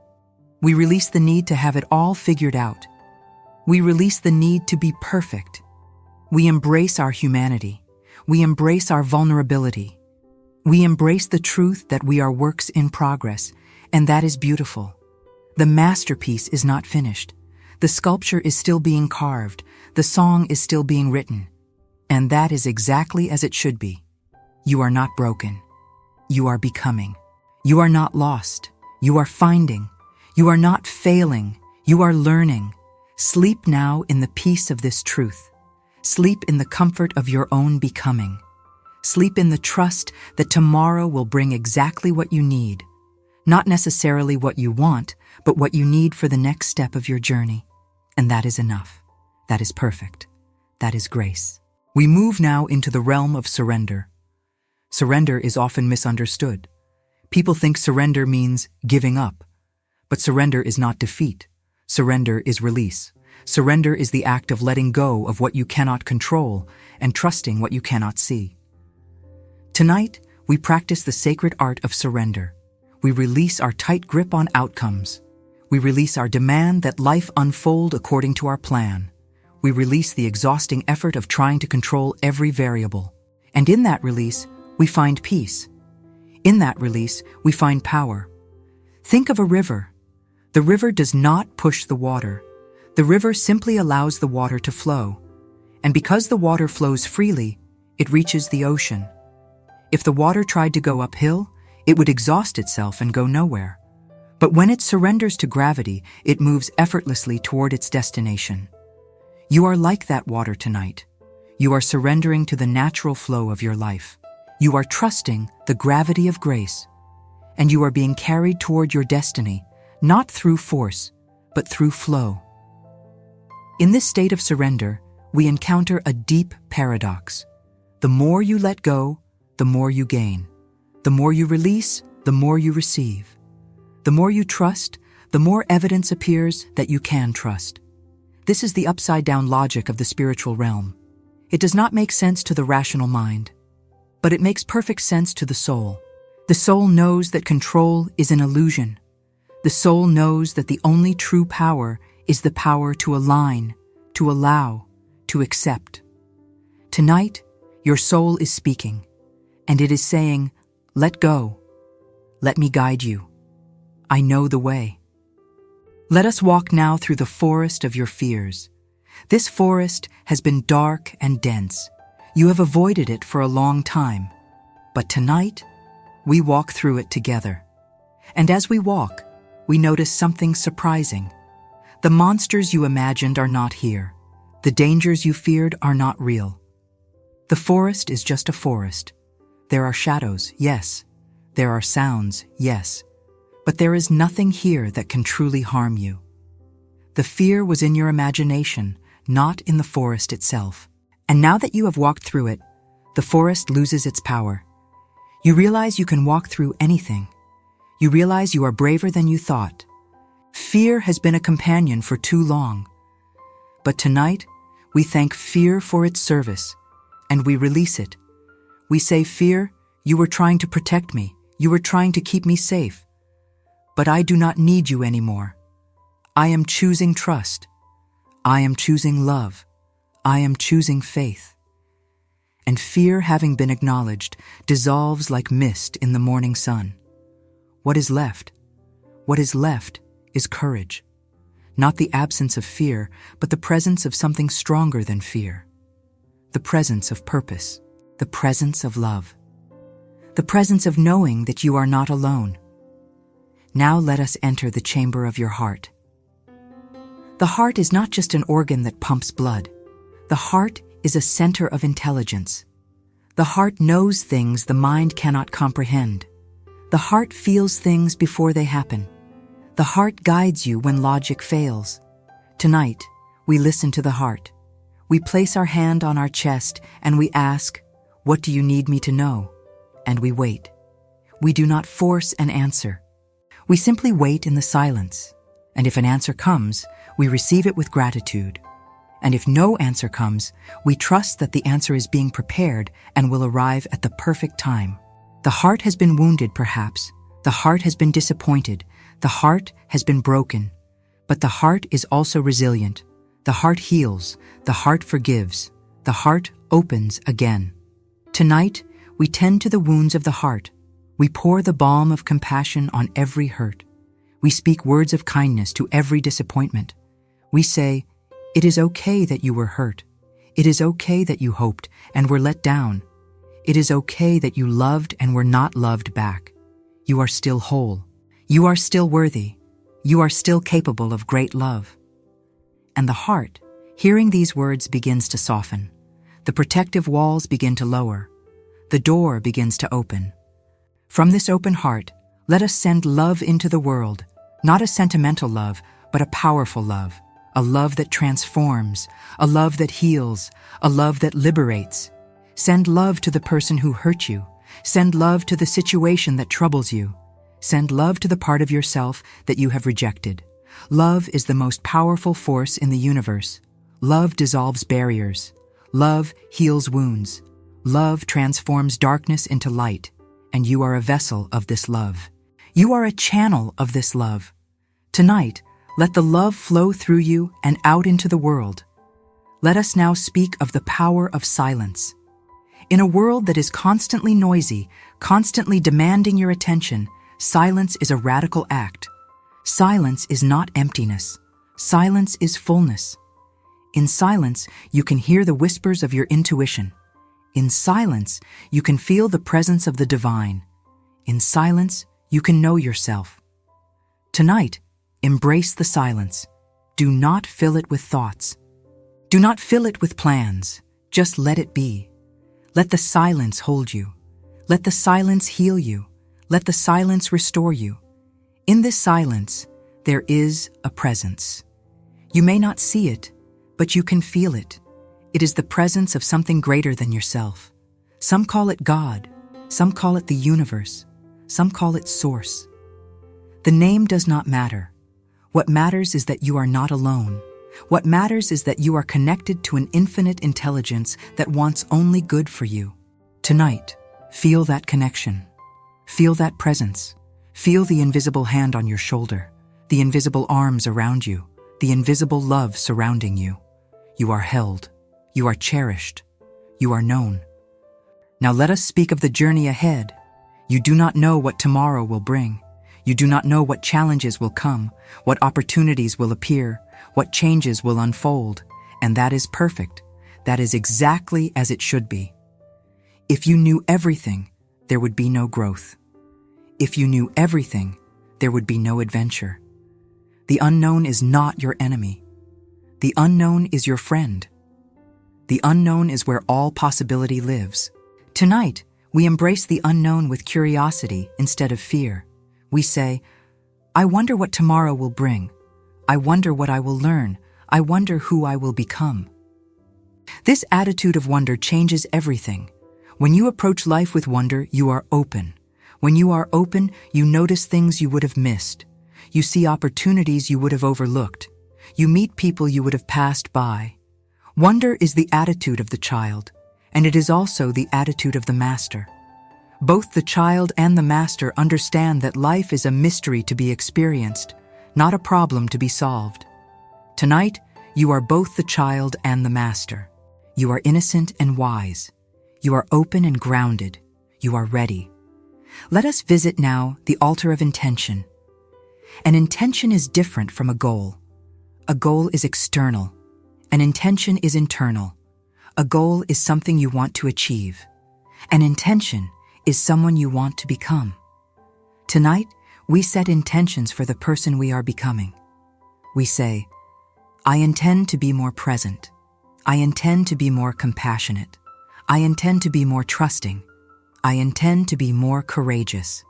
We release the need to have it all figured out. We release the need to be perfect. We embrace our humanity. We embrace our vulnerability. We embrace the truth that we are works in progress, and that is beautiful. The masterpiece is not finished. The sculpture is still being carved. The song is still being written. And that is exactly as it should be. You are not broken. You are becoming. You are not lost. You are finding. You are not failing. You are learning. Sleep now in the peace of this truth. Sleep in the comfort of your own becoming. Sleep in the trust that tomorrow will bring exactly what you need. Not necessarily what you want, but what you need for the next step of your journey. And that is enough. That is perfect. That is grace. We move now into the realm of surrender. Surrender is often misunderstood. People think surrender means giving up. But surrender is not defeat. Surrender is release. Surrender is the act of letting go of what you cannot control and trusting what you cannot see. Tonight, we practice the sacred art of surrender. We release our tight grip on outcomes. We release our demand that life unfold according to our plan. We release the exhausting effort of trying to control every variable. And in that release, we find peace. In that release, we find power. Think of a river. The river does not push the water. The river simply allows the water to flow. And because the water flows freely, it reaches the ocean. If the water tried to go uphill, it would exhaust itself and go nowhere. But when it surrenders to gravity, it moves effortlessly toward its destination. You are like that water tonight. You are surrendering to the natural flow of your life. You are trusting the gravity of grace. And you are being carried toward your destiny, not through force, but through flow. In this state of surrender, we encounter a deep paradox. The more you let go, the more you gain. The more you release, the more you receive. The more you trust, the more evidence appears that you can trust. This is the upside-down logic of the spiritual realm. It does not make sense to the rational mind, but it makes perfect sense to the soul. The soul knows that control is an illusion. The soul knows that the only true power is the power to align, to allow, to accept. Tonight, your soul is speaking, and it is saying, "Let go. Let me guide you. I know the way." Let us walk now through the forest of your fears. This forest has been dark and dense. You have avoided it for a long time. But tonight, we walk through it together. And as we walk, we notice something surprising. The monsters you imagined are not here. The dangers you feared are not real. The forest is just a forest. There are shadows, yes. There are sounds, yes. But there is nothing here that can truly harm you. The fear was in your imagination, not in the forest itself. And now that you have walked through it, the forest loses its power. You realize you can walk through anything. You realize you are braver than you thought. Fear has been a companion for too long. But tonight, we thank fear for its service, and we release it. We say, "Fear, you were trying to protect me. You were trying to keep me safe. But I do not need you anymore. I am choosing trust. I am choosing love. I am choosing faith." And fear, having been acknowledged, dissolves like mist in the morning sun. What is left? What is left is courage. Not the absence of fear, but the presence of something stronger than fear. The presence of purpose. The presence of love. The presence of knowing that you are not alone. Now let us enter the chamber of your heart. The heart is not just an organ that pumps blood. The heart is a center of intelligence. The heart knows things the mind cannot comprehend. The heart feels things before they happen. The heart guides you when logic fails. Tonight, we listen to the heart. We place our hand on our chest and we ask, "What do you need me to know?" And we wait. We do not force an answer. We simply wait in the silence. And if an answer comes, we receive it with gratitude. And if no answer comes, we trust that the answer is being prepared and will arrive at the perfect time. The heart has been wounded, perhaps. The heart has been disappointed. The heart has been broken. But the heart is also resilient. The heart heals. The heart forgives. The heart opens again. Tonight, we tend to the wounds of the heart. We pour the balm of compassion on every hurt. We speak words of kindness to every disappointment. We say, "It is okay that you were hurt. It is okay that you hoped and were let down. It is okay that you loved and were not loved back. You are still whole. You are still worthy. You are still capable of great love." And the heart, hearing these words, begins to soften. The protective walls begin to lower. The door begins to open. From this open heart, let us send love into the world, not a sentimental love, but a powerful love, a love that transforms, a love that heals, a love that liberates. Send love to the person who hurt you. Send love to the situation that troubles you. Send love to the part of yourself that you have rejected. Love is the most powerful force in the universe. Love dissolves barriers. Love heals wounds. Love transforms darkness into light, and you are a vessel of this love. You are a channel of this love. Tonight, let the love flow through you and out into the world. Let us now speak of the power of silence. In a world that is constantly noisy, constantly demanding your attention, silence is a radical act. Silence is not emptiness. Silence is fullness. In silence, you can hear the whispers of your intuition. In silence, you can feel the presence of the divine. In silence, you can know yourself. Tonight, embrace the silence. Do not fill it with thoughts. Do not fill it with plans. Just let it be. Let the silence hold you. Let the silence heal you. Let the silence restore you. In this silence, there is a presence. You may not see it, but you can feel it. It is the presence of something greater than yourself. Some call it God. Some call it the universe. Some call it Source. The name does not matter. What matters is that you are not alone. What matters is that you are connected to an infinite intelligence that wants only good for you. Tonight, feel that connection. Feel that presence. Feel the invisible hand on your shoulder, the invisible arms around you, the invisible love surrounding you. You are held. You are cherished. You are known. Now let us speak of the journey ahead. You do not know what tomorrow will bring. You do not know what challenges will come, what opportunities will appear, what changes will unfold, and that is perfect. That is exactly as it should be. If you knew everything, there would be no growth. If you knew everything, there would be no adventure. The unknown is not your enemy. The unknown is your friend. The unknown is where all possibility lives. Tonight, we embrace the unknown with curiosity instead of fear. We say, "I wonder what tomorrow will bring. I wonder what I will learn. I wonder who I will become." This attitude of wonder changes everything. When you approach life with wonder, you are open. When you are open, you notice things you would have missed. You see opportunities you would have overlooked. You meet people you would have passed by. Wonder is the attitude of the child, and it is also the attitude of the master. Both the child and the master understand that life is a mystery to be experienced, not a problem to be solved. Tonight, you are both the child and the master. You are innocent and wise. You are open and grounded. You are ready. Let us visit now the altar of intention. An intention is different from a goal. A goal is external. An intention is internal. A goal is something you want to achieve. An intention is someone you want to become. Tonight, we set intentions for the person we are becoming. We say, "I intend to be more present. I intend to be more compassionate. I intend to be more trusting. I intend to be more courageous."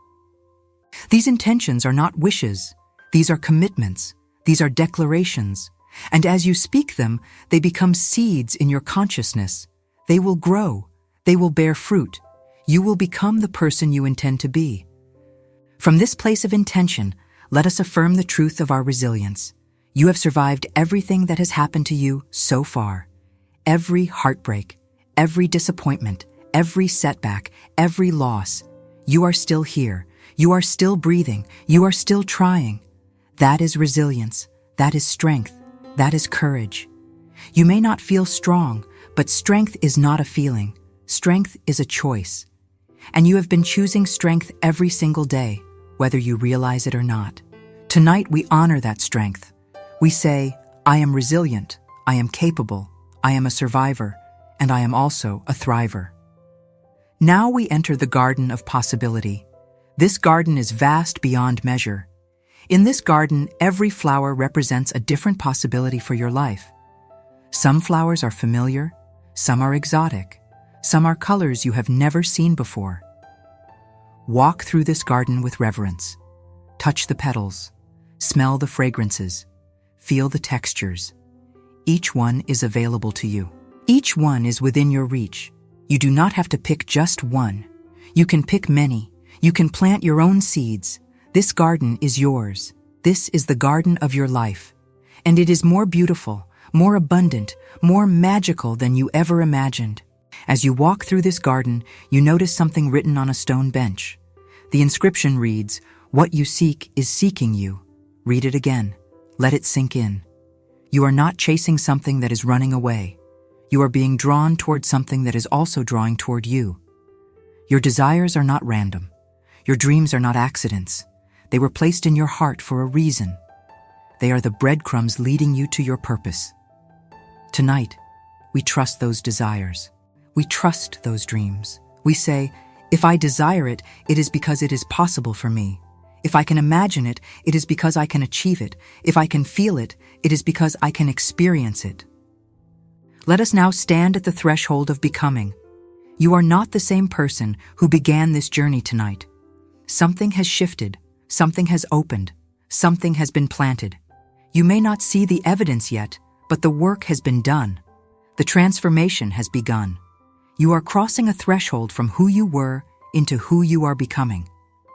These intentions are not wishes. These are commitments. These are declarations. And as you speak them, they become seeds in your consciousness. They will grow. They will bear fruit. You will become the person you intend to be. From this place of intention, let us affirm the truth of our resilience. You have survived everything that has happened to you so far. Every heartbreak, every disappointment, every setback, every loss. You are still here. You are still breathing. You are still trying. That is resilience. That is strength. That is courage. You may not feel strong, but strength is not a feeling. Strength is a choice. And you have been choosing strength every single day, whether you realize it or not. Tonight we honor that strength. We say, I am resilient, I am capable, I am a survivor, and I am also a thriver. Now we enter the garden of possibility. This garden is vast beyond measure. In this garden, every flower represents a different possibility for your life. Some flowers are familiar, some are exotic, some are colors you have never seen before. Walk through this garden with reverence. Touch the petals, smell the fragrances, feel the textures. Each one is available to you. Each one is within your reach. You do not have to pick just one. You can pick many. You can plant your own seeds. This garden is yours. This is the garden of your life. And it is more beautiful, more abundant, more magical than you ever imagined. As you walk through this garden, you notice something written on a stone bench. The inscription reads, "What you seek is seeking you." Read it again. Let it sink in. You are not chasing something that is running away. You are being drawn toward something that is also drawing toward you. Your desires are not random. Your dreams are not accidents. They were placed in your heart for a reason. They are the breadcrumbs leading you to your purpose. Tonight, we trust those desires. We trust those dreams. We say, if I desire it, it is because it is possible for me. If I can imagine it, it is because I can achieve it. If I can feel it, it is because I can experience it. Let us now stand at the threshold of becoming. You are not the same person who began this journey tonight. Something has shifted. Something has opened. Something has been planted. You may not see the evidence yet, but the work has been done. The transformation has begun. You are crossing a threshold from who you were into who you are becoming.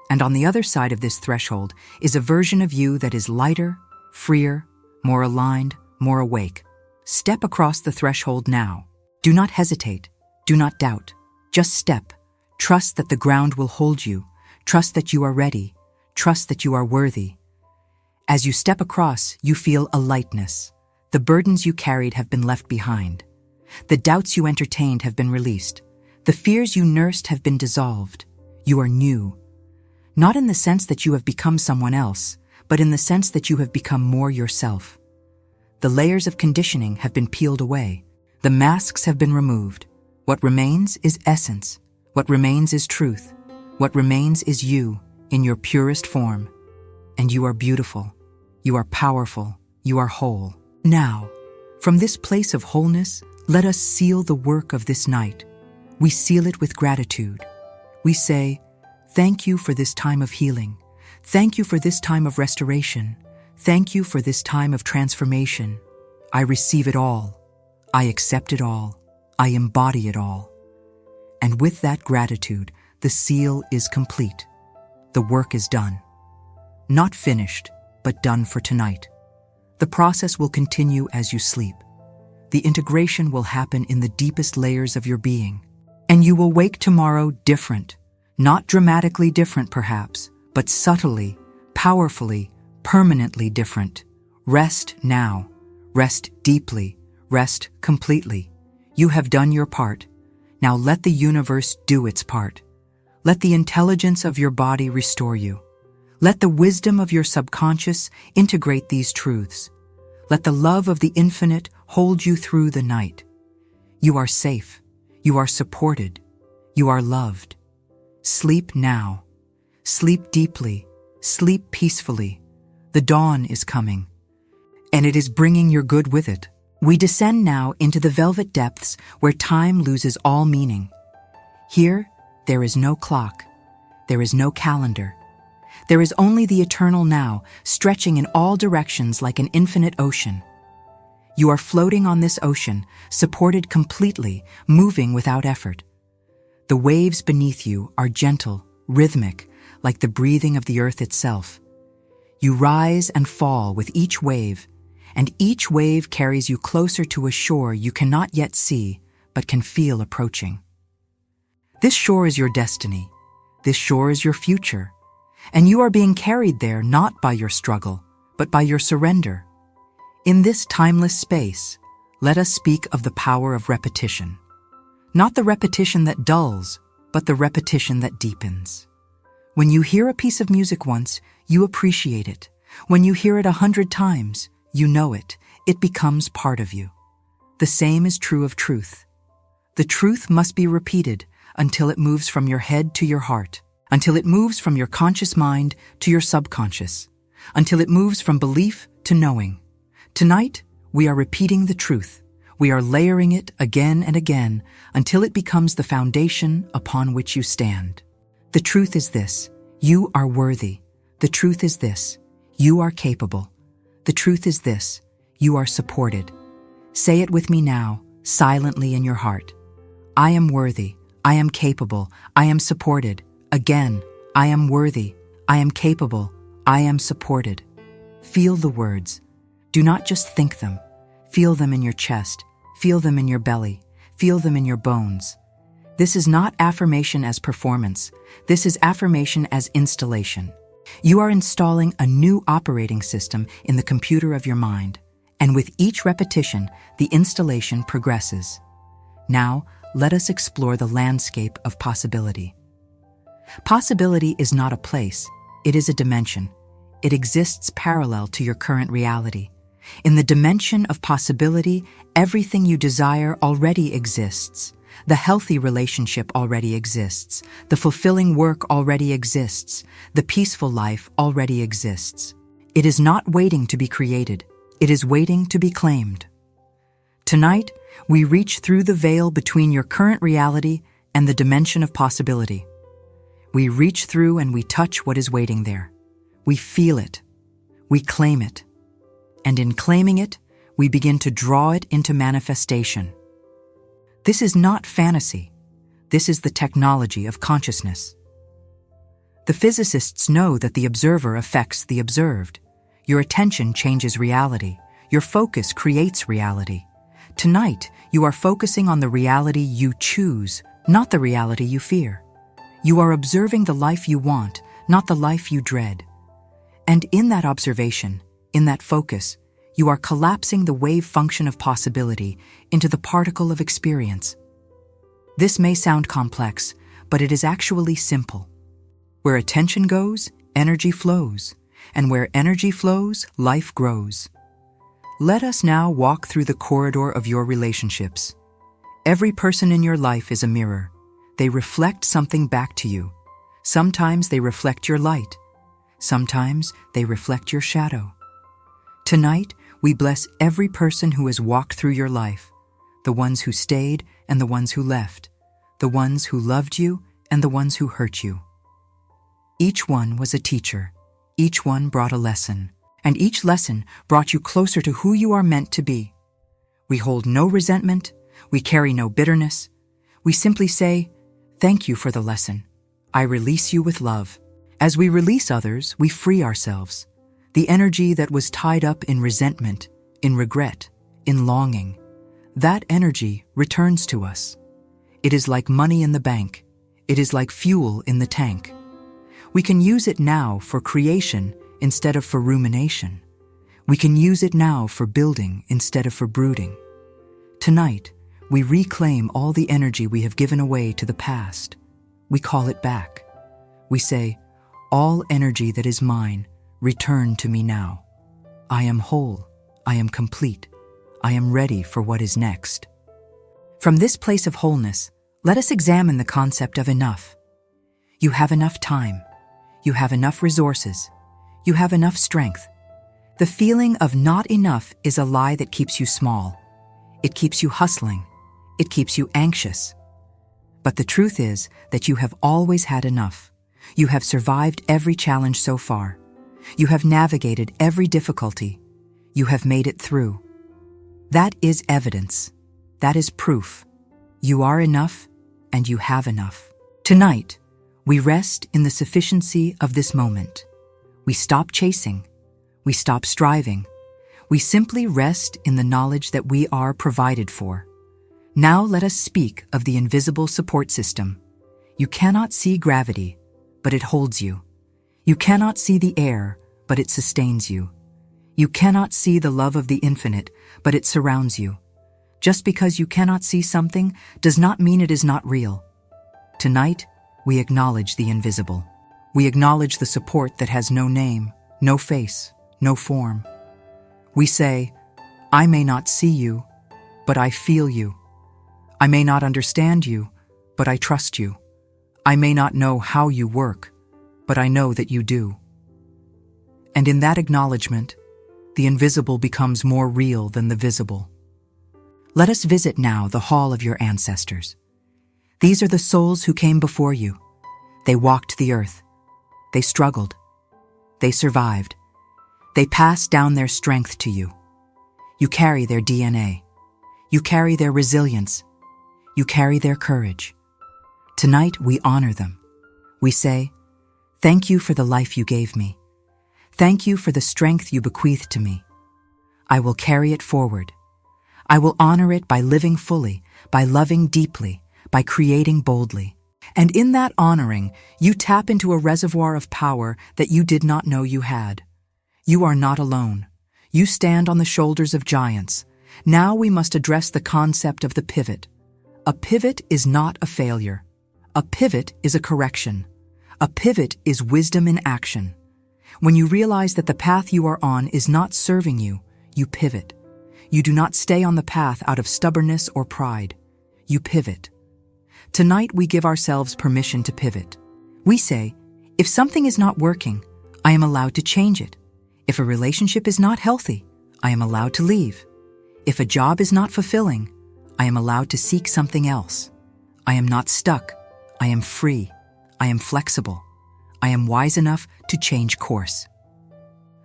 And on the other side of this threshold is a version of you that is lighter, freer, more aligned, more awake. Step across the threshold now. Do not hesitate. Do not doubt. Just step. Trust that the ground will hold you. Trust that you are ready. Trust that you are worthy. As you step across, you feel a lightness. The burdens you carried have been left behind. The doubts you entertained have been released. The fears you nursed have been dissolved. You are new. Not in the sense that you have become someone else, but in the sense that you have become more yourself. The layers of conditioning have been peeled away. The masks have been removed. What remains is essence. What remains is truth. What remains is you in your purest form. And you are beautiful. You are powerful. You are whole. Now, from this place of wholeness, let us seal the work of this night. We seal it with gratitude. We say, thank you for this time of healing. Thank you for this time of restoration. Thank you for this time of transformation. I receive it all. I accept it all. I embody it all. And with that gratitude, the seal is complete. The work is done. Not finished, but done for tonight. The process will continue as you sleep. The integration will happen in the deepest layers of your being. And you will wake tomorrow different. Not dramatically different, perhaps, but subtly, powerfully, permanently different. Rest now. Rest deeply. Rest completely. You have done your part. Now let the universe do its part. Let the intelligence of your body restore you. Let the wisdom of your subconscious integrate these truths. Let the love of the infinite hold you through the night. You are safe. You are supported. You are loved. Sleep now. Sleep deeply. Sleep peacefully. The dawn is coming, and it is bringing your good with it. We descend now into the velvet depths where time loses all meaning. Here, there is no clock. There is no calendar. There is only the eternal now, stretching in all directions like an infinite ocean. You are floating on this ocean, supported completely, moving without effort. The waves beneath you are gentle, rhythmic, like the breathing of the earth itself. You rise and fall with each wave, and each wave carries you closer to a shore you cannot yet see, but can feel approaching. This shore is your destiny. This shore is your future. And you are being carried there not by your struggle, but by your surrender. In this timeless space, let us speak of the power of repetition. Not the repetition that dulls, but the repetition that deepens. When you hear a piece of music once, you appreciate it. When you hear it 100 times, you know it. It becomes part of you. The same is true of truth. The truth must be repeated until it moves from your head to your heart, until it moves from your conscious mind to your subconscious, until it moves from belief to knowing. Tonight, we are repeating the truth. We are layering it again and again until it becomes the foundation upon which you stand. The truth is this: you are worthy. The truth is this: you are capable. The truth is this: you are supported. Say it with me now, silently in your heart. I am worthy. I am capable. I am supported. Again, I am worthy. I am capable. I am supported. Feel the words. Do not just think them. Feel them in your chest. Feel them in your belly. Feel them in your bones. This is not affirmation as performance. This is affirmation as installation. You are installing a new operating system in the computer of your mind, and with each repetition, the installation progresses. Now, let us explore the landscape of possibility. Possibility is not a place, it is a dimension. It exists parallel to your current reality. In the dimension of possibility, everything you desire already exists. The healthy relationship already exists. The fulfilling work already exists. The peaceful life already exists. It is not waiting to be created. It is waiting to be claimed. Tonight, we reach through the veil between your current reality and the dimension of possibility. We reach through and we touch what is waiting there. We feel it. We claim it. And in claiming it, we begin to draw it into manifestation. This is not fantasy. This is the technology of consciousness. The physicists know that the observer affects the observed. Your attention changes reality. Your focus creates reality. Tonight, you are focusing on the reality you choose, not the reality you fear. You are observing the life you want, not the life you dread. And in that observation, in that focus, you are collapsing the wave function of possibility into the particle of experience. This may sound complex, but it is actually simple. Where attention goes, energy flows, and where energy flows, life grows. Let us now walk through the corridor of your relationships. Every person in your life is a mirror. They reflect something back to you. Sometimes they reflect your light. Sometimes they reflect your shadow. Tonight, we bless every person who has walked through your life, the ones who stayed and the ones who left, the ones who loved you and the ones who hurt you. Each one was a teacher. Each one brought a lesson, and each lesson brought you closer to who you are meant to be. We hold no resentment. We carry no bitterness. We simply say, "Thank you for the lesson. I release you with love." As we release others, we free ourselves. The energy that was tied up in resentment, in regret, in longing, that energy returns to us. It is like money in the bank. It is like fuel in the tank. We can use it now for creation instead of for rumination. We can use it now for building instead of for brooding. Tonight, we reclaim all the energy we have given away to the past. We call it back. We say, "All energy that is mine, return to me now. I am whole. I am complete. I am ready for what is next." From this place of wholeness, let us examine the concept of enough. You have enough time. You have enough resources. You have enough strength. The feeling of not enough is a lie that keeps you small. It keeps you hustling. It keeps you anxious. But the truth is that you have always had enough. You have survived every challenge so far. You have navigated every difficulty. You have made it through. That is evidence. That is proof. You are enough, and you have enough. Tonight, we rest in the sufficiency of this moment. We stop chasing. We stop striving. We simply rest in the knowledge that we are provided for. Now let us speak of the invisible support system. You cannot see gravity, but it holds you. You cannot see the air, but it sustains you. You cannot see the love of the infinite, but it surrounds you. Just because you cannot see something does not mean it is not real. Tonight, we acknowledge the invisible. We acknowledge the support that has no name, no face, no form. We say, I may not see you, but I feel you. I may not understand you, but I trust you. I may not know how you work, but I know that you do. And in that acknowledgement, the invisible becomes more real than the visible. Let us visit now the hall of your ancestors. These are the souls who came before you. They walked the earth. They struggled. They survived. They passed down their strength to you. You carry their DNA. You carry their resilience. You carry their courage. Tonight, we honor them. We say, thank you for the life you gave me. Thank you for the strength you bequeathed to me. I will carry it forward. I will honor it by living fully, by loving deeply, by creating boldly. And in that honoring, you tap into a reservoir of power that you did not know you had. You are not alone. You stand on the shoulders of giants. Now we must address the concept of the pivot. A pivot is not a failure. A pivot is a correction. A pivot is wisdom in action. When you realize that the path you are on is not serving you, you pivot. You do not stay on the path out of stubbornness or pride. You pivot. Tonight we give ourselves permission to pivot. We say, if something is not working, I am allowed to change it. If a relationship is not healthy, I am allowed to leave. If a job is not fulfilling, I am allowed to seek something else. I am not stuck. I am free. I am flexible. I am wise enough to change course.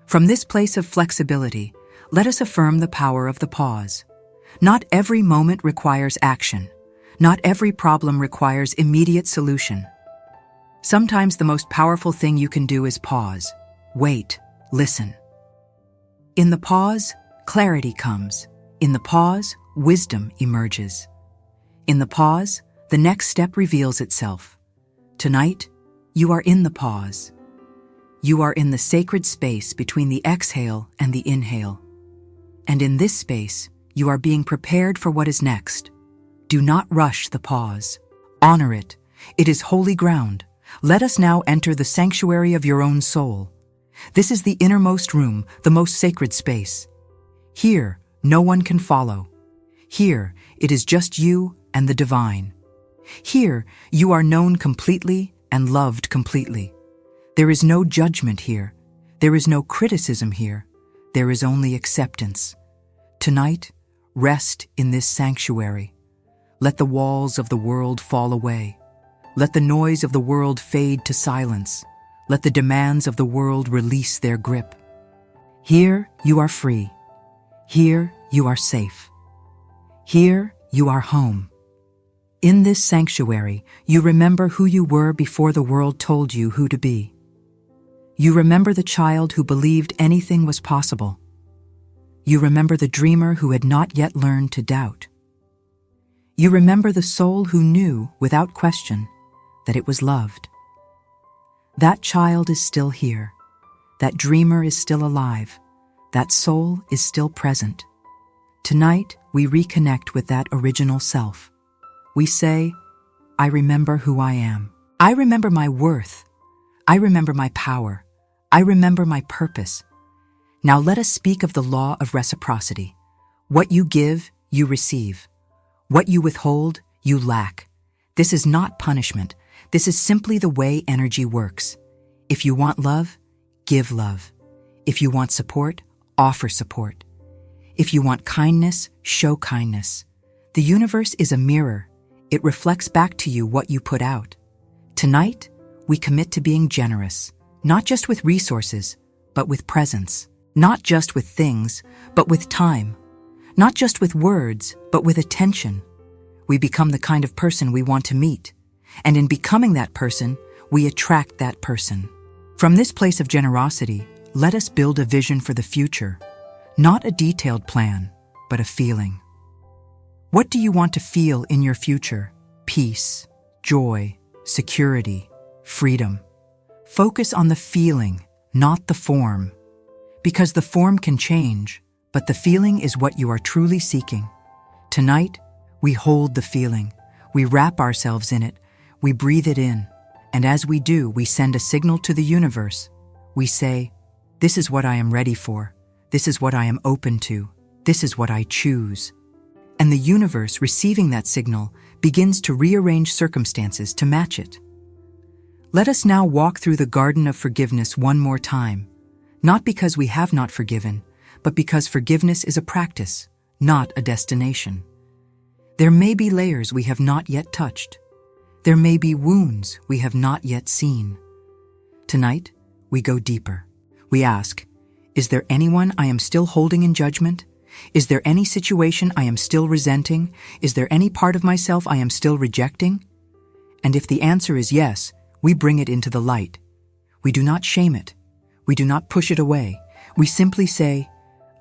From this place of flexibility, let us affirm the power of the pause. Not every moment requires action. Not every problem requires immediate solution. Sometimes the most powerful thing you can do is pause. Wait. Listen. In the pause, clarity comes. In the pause, wisdom emerges. In the pause, the next step reveals itself. Tonight, you are in the pause. You are in the sacred space between the exhale and the inhale. And in this space, you are being prepared for what is next. Do not rush the pause. Honor it. It is holy ground. Let us now enter the sanctuary of your own soul. This is the innermost room, the most sacred space. Here, no one can follow. Here, it is just you and the divine. Here, you are known completely and loved completely. There is no judgment here. There is no criticism here. There is only acceptance. Tonight, rest in this sanctuary. Let the walls of the world fall away. Let the noise of the world fade to silence. Let the demands of the world release their grip. Here, you are free. Here, you are safe. Here, you are home. In this sanctuary, you remember who you were before the world told you who to be. You remember the child who believed anything was possible. You remember the dreamer who had not yet learned to doubt. You remember the soul who knew, without question, that it was loved. That child is still here. That dreamer is still alive. That soul is still present. Tonight, we reconnect with that original self. We say, I remember who I am. I remember my worth. I remember my power. I remember my purpose. Now let us speak of the law of reciprocity. What you give, you receive. What you withhold, you lack. This is not punishment. This is simply the way energy works. If you want love, give love. If you want support, offer support. If you want kindness, show kindness. The universe is a mirror. It reflects back to you what you put out. Tonight, we commit to being generous, not just with resources, but with presence. Not just with things, but with time. Not just with words, but with attention. We become the kind of person we want to meet, and in becoming that person, we attract that person. From this place of generosity, let us build a vision for the future, not a detailed plan, but a feeling. What do you want to feel in your future? Peace, joy, security, freedom. Focus on the feeling, not the form. Because the form can change, but the feeling is what you are truly seeking. Tonight, we hold the feeling. We wrap ourselves in it. We breathe it in. And as we do, we send a signal to the universe. We say, "This is what I am ready for. This is what I am open to. This is what I choose." And the universe, receiving that signal, begins to rearrange circumstances to match it. Let us now walk through the garden of forgiveness one more time, not because we have not forgiven, but because forgiveness is a practice, not a destination. There may be layers we have not yet touched. There may be wounds we have not yet seen. Tonight, we go deeper. We ask, is there anyone I am still holding in judgment? Is there any situation I am still resenting? Is there any part of myself I am still rejecting? And if the answer is yes, we bring it into the light. We do not shame it. We do not push it away. We simply say,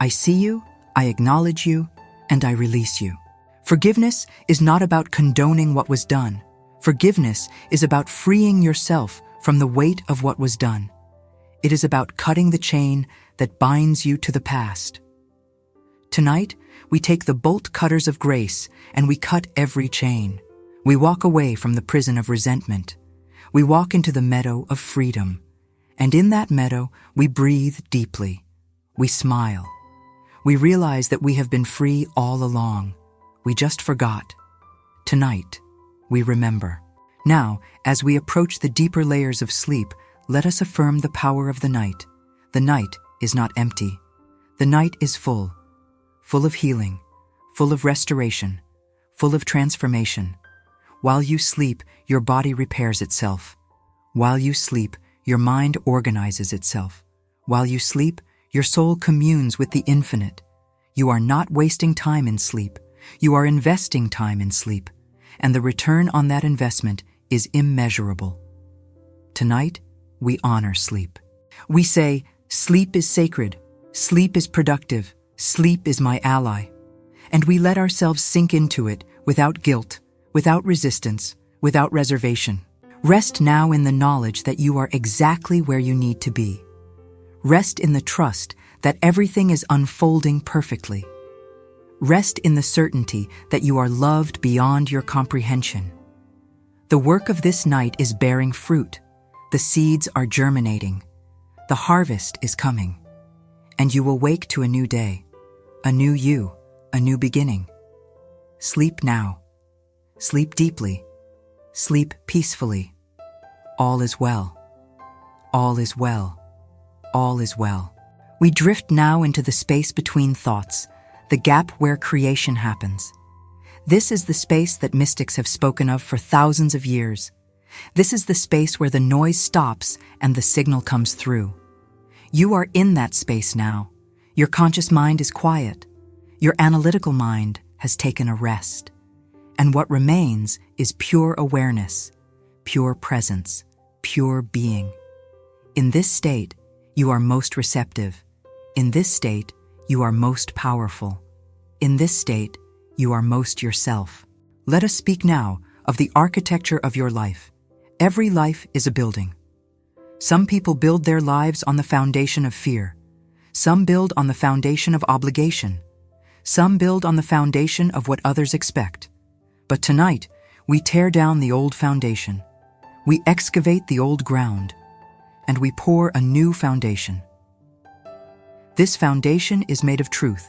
I see you, I acknowledge you, and I release you. Forgiveness is not about condoning what was done. Forgiveness is about freeing yourself from the weight of what was done. It is about cutting the chain that binds you to the past. Tonight, we take the bolt cutters of grace and we cut every chain. We walk away from the prison of resentment. We walk into the meadow of freedom. And in that meadow, we breathe deeply. We smile. We realize that we have been free all along. We just forgot. Tonight, we remember. Now, as we approach the deeper layers of sleep, let us affirm the power of the night. The night is not empty. The night is full of healing, full of restoration, full of transformation. While you sleep, your body repairs itself. While you sleep, your mind organizes itself. While you sleep, your soul communes with the infinite. You are not wasting time in sleep. You are investing time in sleep. And the return on that investment is immeasurable. Tonight, we honor sleep. We say, sleep is sacred, sleep is productive, sleep is my ally. And we let ourselves sink into it without guilt, without resistance, without reservation. Rest now in the knowledge that you are exactly where you need to be. Rest in the trust that everything is unfolding perfectly. Rest in the certainty that you are loved beyond your comprehension. The work of this night is bearing fruit. The seeds are germinating. The harvest is coming. And you will wake to a new day, a new you, a new beginning. Sleep now. Sleep deeply. Sleep peacefully. All is well. All is well. All is well. We drift now into the space between thoughts, the gap where creation happens. This is the space that mystics have spoken of for thousands of years. This is the space where the noise stops and the signal comes through. You are in that space now. Your conscious mind is quiet. Your analytical mind has taken a rest. And what remains is pure awareness, pure presence, pure being. In this state, you are most receptive. In this state, you are most powerful. In this state, you are most yourself. Let us speak now of the architecture of your life. Every life is a building. Some people build their lives on the foundation of fear. Some build on the foundation of obligation. Some build on the foundation of what others expect. But tonight, we tear down the old foundation. We excavate the old ground, and we pour a new foundation. This foundation is made of truth.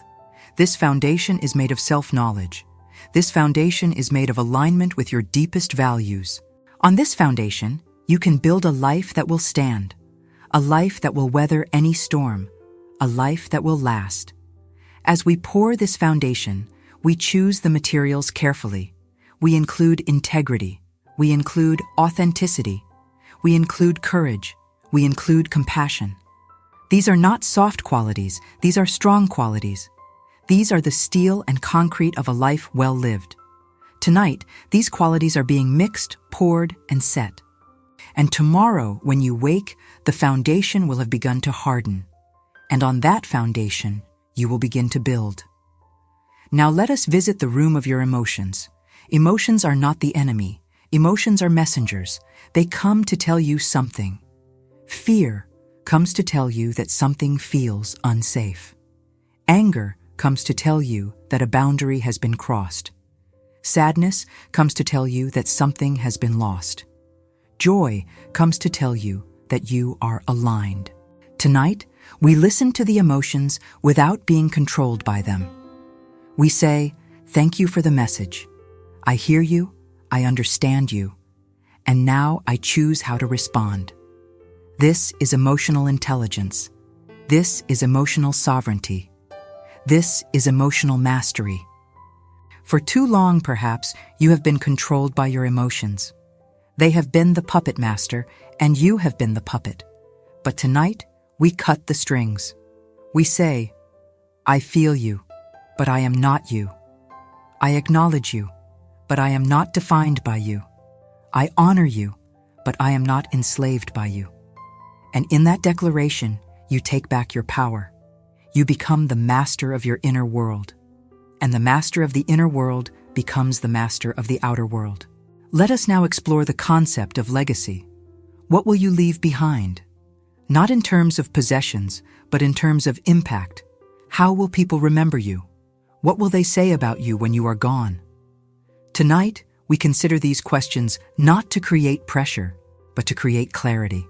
This foundation is made of self-knowledge. This foundation is made of alignment with your deepest values. On this foundation, you can build a life that will stand, a life that will weather any storm, a life that will last. As we pour this foundation, we choose the materials carefully. We include integrity. We include authenticity. We include courage. We include compassion. These are not soft qualities. These are strong qualities. These are the steel and concrete of a life well lived. Tonight, these qualities are being mixed, poured, and set. And tomorrow, when you wake, the foundation will have begun to harden. And on that foundation, you will begin to build. Now let us visit the room of your emotions. Emotions are not the enemy. Emotions are messengers. They come to tell you something. Fear comes to tell you that something feels unsafe. Anger comes to tell you that a boundary has been crossed. Sadness comes to tell you that something has been lost. Joy comes to tell you that you are aligned. Tonight, we listen to the emotions without being controlled by them. We say, "Thank you for the message. I hear you, I understand you, and now I choose how to respond." This is emotional intelligence. This is emotional sovereignty. This is emotional mastery. For too long, perhaps, you have been controlled by your emotions. They have been the puppet master, and you have been the puppet. But tonight, we cut the strings. We say, "I feel you, but I am not you. I acknowledge you, but I am not defined by you. I honor you, but I am not enslaved by you." And in that declaration, you take back your power. You become the master of your inner world. And the master of the inner world becomes the master of the outer world. Let us now explore the concept of legacy. What will you leave behind? Not in terms of possessions, but in terms of impact. How will people remember you? What will they say about you when you are gone? Tonight, we consider these questions not to create pressure, but to create clarity.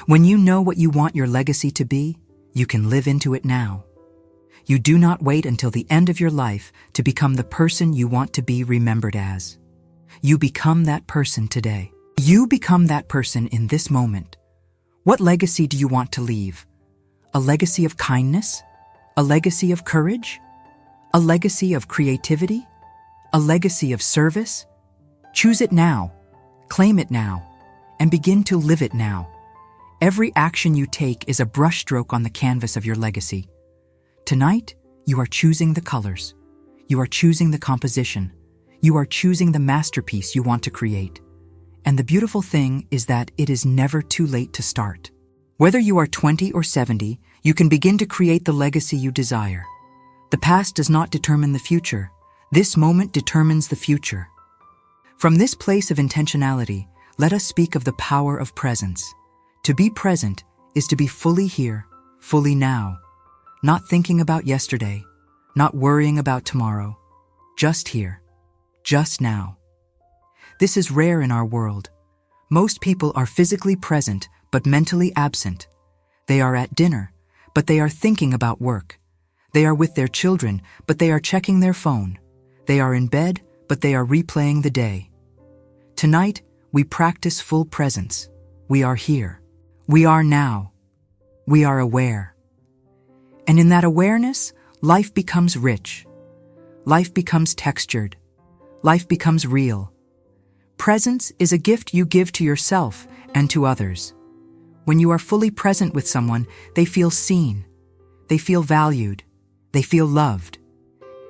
When you know what you want your legacy to be, you can live into it now. You do not wait until the end of your life to become the person you want to be remembered as. You become that person today. You become that person in this moment. What legacy do you want to leave? A legacy of kindness? A legacy of courage? A legacy of creativity? A legacy of service? Choose it now, claim it now, and begin to live it now. Every action you take is a brushstroke on the canvas of your legacy. Tonight, you are choosing the colors. You are choosing the composition. You are choosing the masterpiece you want to create. And the beautiful thing is that it is never too late to start. Whether you are 20 or 70, you can begin to create the legacy you desire. The past does not determine the future. This moment determines the future. From this place of intentionality, let us speak of the power of presence. To be present is to be fully here, fully now. Not thinking about yesterday, not worrying about tomorrow. Just here, just now. This is rare in our world. Most people are physically present but mentally absent. They are at dinner, but they are thinking about work. They are with their children, but they are checking their phone. They are in bed, but they are replaying the day. Tonight, we practice full presence. We are here. We are now. We are aware. And in that awareness, life becomes rich. Life becomes textured. Life becomes real. Presence is a gift you give to yourself and to others. When you are fully present with someone, they feel seen. They feel valued. They feel loved.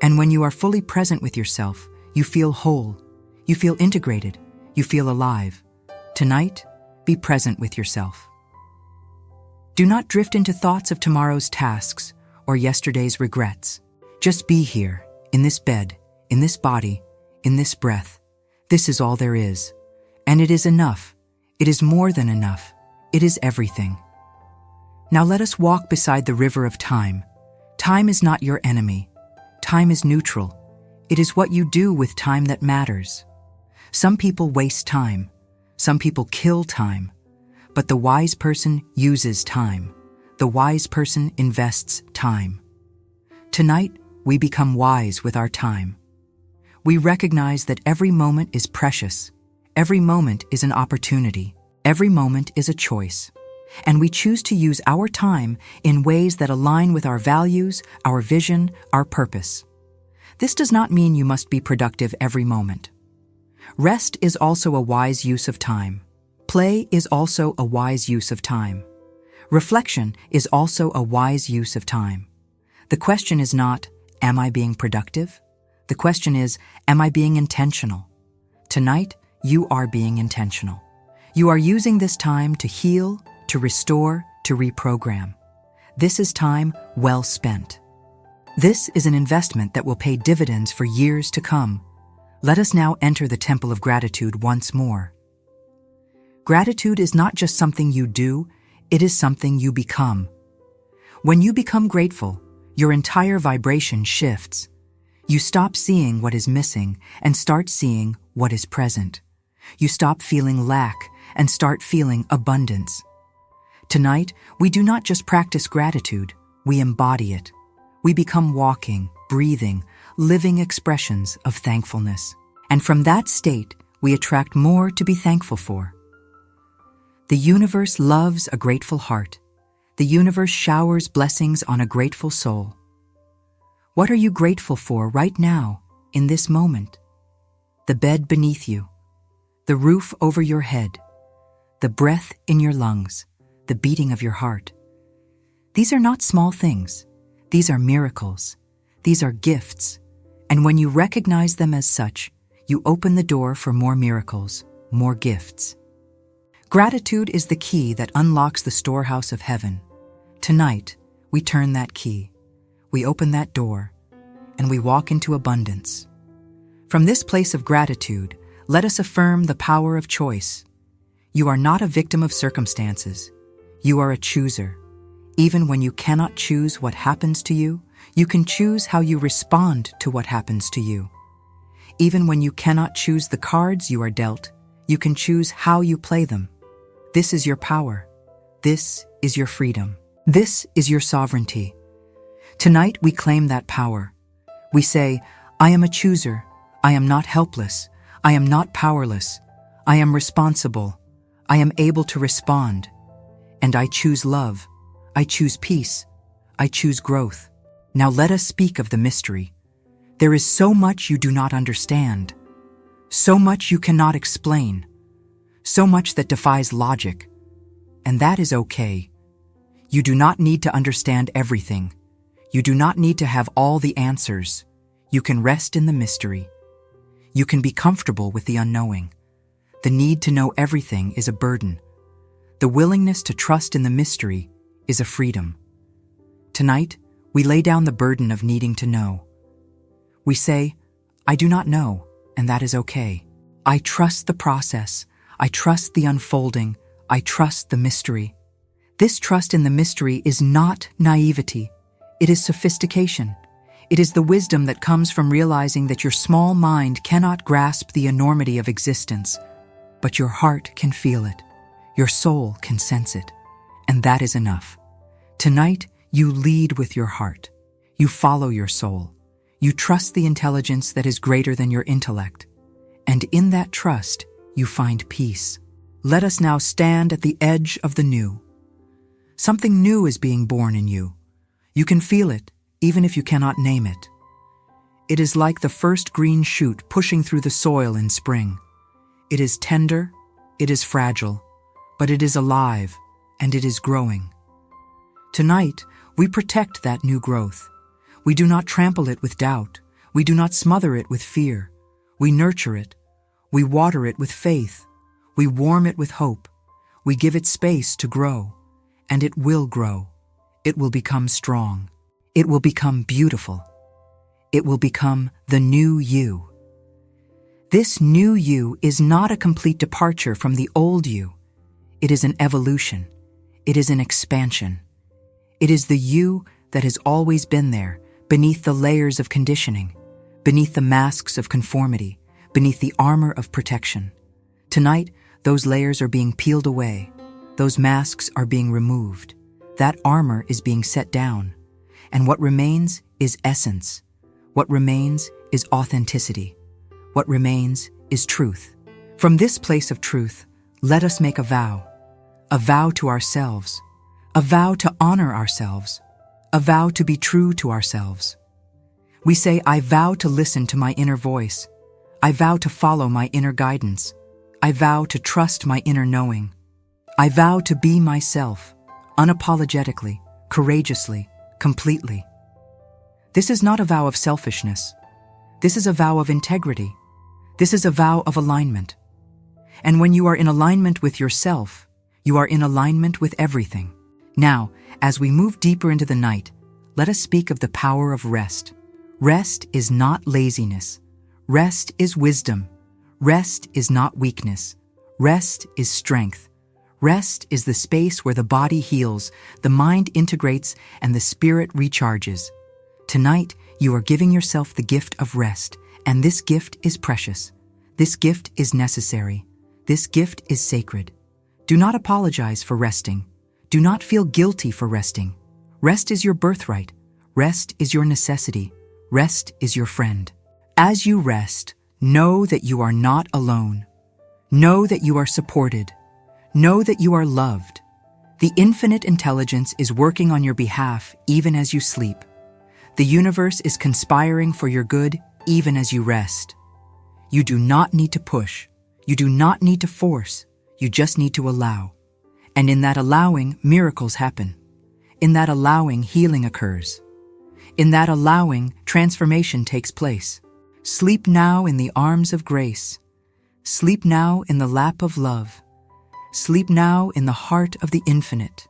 And when you are fully present with yourself, you feel whole. You feel integrated. You feel alive. Tonight, be present with yourself. Do not drift into thoughts of tomorrow's tasks or yesterday's regrets. Just be here, in this bed, in this body, in this breath. This is all there is. And it is enough. It is more than enough. It is everything. Now let us walk beside the river of time. Time is not your enemy. Time is neutral. It is what you do with time that matters. Some people waste time. Some people kill time. But the wise person uses time. The wise person invests time. Tonight, we become wise with our time. We recognize that every moment is precious. Every moment is an opportunity. Every moment is a choice. And we choose to use our time in ways that align with our values, our vision, our purpose. This does not mean you must be productive every moment. Rest is also a wise use of time. Play is also a wise use of time. Reflection is also a wise use of time. The question is not, am I being productive? The question is, am I being intentional? Tonight, you are being intentional. You are using this time to heal, to restore, to reprogram. This is time well spent. This is an investment that will pay dividends for years to come. Let us now enter the temple of gratitude once more. Gratitude is not just something you do, it is something you become. When you become grateful, your entire vibration shifts. You stop seeing what is missing and start seeing what is present. You stop feeling lack and start feeling abundance. Tonight, we do not just practice gratitude, we embody it. We become walking, breathing, living expressions of thankfulness. And from that state, we attract more to be thankful for. The universe loves a grateful heart. The universe showers blessings on a grateful soul. What are you grateful for right now, in this moment? The bed beneath you, the roof over your head, the breath in your lungs, the beating of your heart. These are not small things. These are miracles. These are gifts. And when you recognize them as such, you open the door for more miracles, more gifts. Gratitude is the key that unlocks the storehouse of heaven. Tonight, we turn that key. We open that door, and we walk into abundance. From this place of gratitude, let us affirm the power of choice. You are not a victim of circumstances. You are a chooser. Even when you cannot choose what happens to you, you can choose how you respond to what happens to you. Even when you cannot choose the cards you are dealt, you can choose how you play them. This is your power. This is your freedom. This is your sovereignty. Tonight we claim that power. We say, I am a chooser. I am not helpless. I am not powerless. I am responsible. I am able to respond. And I choose love. I choose peace. I choose growth. Now let us speak of the mystery. There is so much you do not understand. So much you cannot explain. So much that defies logic. And that is okay. You do not need to understand everything. You do not need to have all the answers. You can rest in the mystery. You can be comfortable with the unknowing. The need to know everything is a burden. The willingness to trust in the mystery is a freedom. Tonight, we lay down the burden of needing to know. We say, I do not know, and that is okay. I trust the process. I trust the unfolding. I trust the mystery. This trust in the mystery is not naivety. It is sophistication. It is the wisdom that comes from realizing that your small mind cannot grasp the enormity of existence, but your heart can feel it. Your soul can sense it. And that is enough. Tonight, you lead with your heart. You follow your soul. You trust the intelligence that is greater than your intellect. And in that trust, you find peace. Let us now stand at the edge of the new. Something new is being born in you. You can feel it, even if you cannot name it. It is like the first green shoot pushing through the soil in spring. It is tender, it is fragile, but it is alive, and it is growing. Tonight, we protect that new growth. We do not trample it with doubt. We do not smother it with fear. We nurture it. We water it with faith. We warm it with hope. We give it space to grow. And it will grow. It will become strong. It will become beautiful. It will become the new you. This new you is not a complete departure from the old you. It is an evolution. It is an expansion. It is the you that has always been there, beneath the layers of conditioning, beneath the masks of conformity, beneath the armor of protection. Tonight, those layers are being peeled away. Those masks are being removed. That armor is being set down. And what remains is essence. What remains is authenticity. What remains is truth. From this place of truth, let us make a vow to ourselves, a vow to honor ourselves, a vow to be true to ourselves. We say, I vow to listen to my inner voice. I vow to follow my inner guidance. I vow to trust my inner knowing. I vow to be myself, unapologetically, courageously, completely. This is not a vow of selfishness. This is a vow of integrity. This is a vow of alignment. And when you are in alignment with yourself, you are in alignment with everything. Now, as we move deeper into the night, let us speak of the power of rest. Rest is not laziness. Rest is wisdom. Rest is not weakness. Rest is strength. Rest is the space where the body heals, the mind integrates, and the spirit recharges. Tonight, you are giving yourself the gift of rest, and this gift is precious. This gift is necessary. This gift is sacred. Do not apologize for resting. Do not feel guilty for resting. Rest is your birthright. Rest is your necessity. Rest is your friend. As you rest, know that you are not alone. Know that you are supported. Know that you are loved. The infinite intelligence is working on your behalf even as you sleep. The universe is conspiring for your good even as you rest. You do not need to push. You do not need to force. You just need to allow. And in that allowing, miracles happen. In that allowing, healing occurs. In that allowing, transformation takes place. Sleep now in the arms of grace. Sleep now in the lap of love. Sleep now in the heart of the infinite.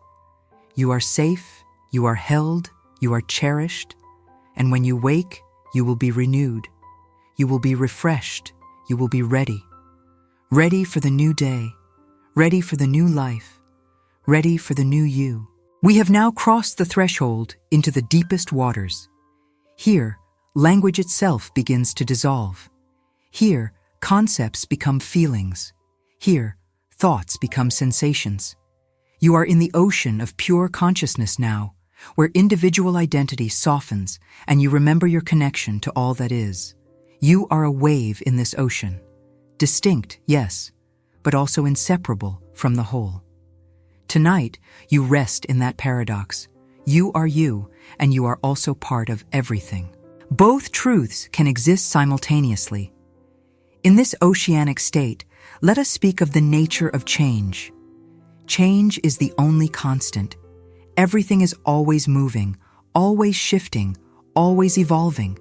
You are safe, you are held, you are cherished, and when you wake, you will be renewed. You will be refreshed. You will be ready. Ready for the new day. Ready for the new life. Ready for the new you. We have now crossed the threshold into the deepest waters. Here, language itself begins to dissolve. Here, concepts become feelings. Here, thoughts become sensations. You are in the ocean of pure consciousness now, where individual identity softens and you remember your connection to all that is. You are a wave in this ocean. Distinct, yes, but also inseparable from the whole. Tonight, you rest in that paradox. You are you, and you are also part of everything. Both truths can exist simultaneously. In this oceanic state, let us speak of the nature of change. Change is the only constant. Everything is always moving, always shifting, always evolving.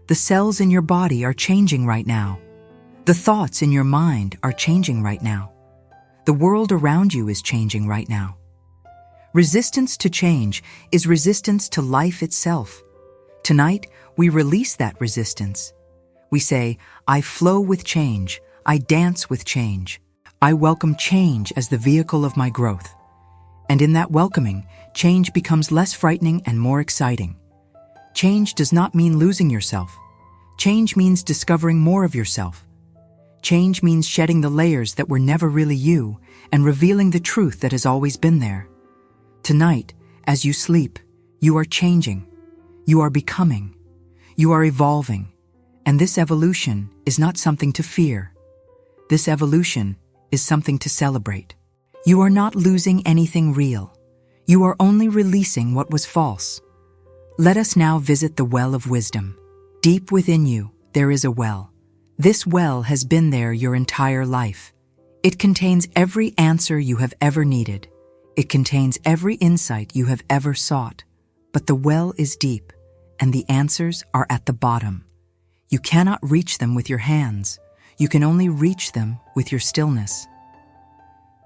The cells in your body are changing right now. The thoughts in your mind are changing right now. The world around you is changing right now. Resistance to change is resistance to life itself. Tonight, we release that resistance. We say, I flow with change. I dance with change. I welcome change as the vehicle of my growth. And in that welcoming, change becomes less frightening and more exciting. Change does not mean losing yourself. Change means discovering more of yourself. Change means shedding the layers that were never really you and revealing the truth that has always been there. Tonight, as you sleep, you are changing. You are becoming. You are evolving. And this evolution is not something to fear. This evolution is something to celebrate. You are not losing anything real. You are only releasing what was false. Let us now visit the well of wisdom. Deep within you, there is a well. This well has been there your entire life. It contains every answer you have ever needed. It contains every insight you have ever sought. But the well is deep, and the answers are at the bottom. You cannot reach them with your hands. You can only reach them with your stillness.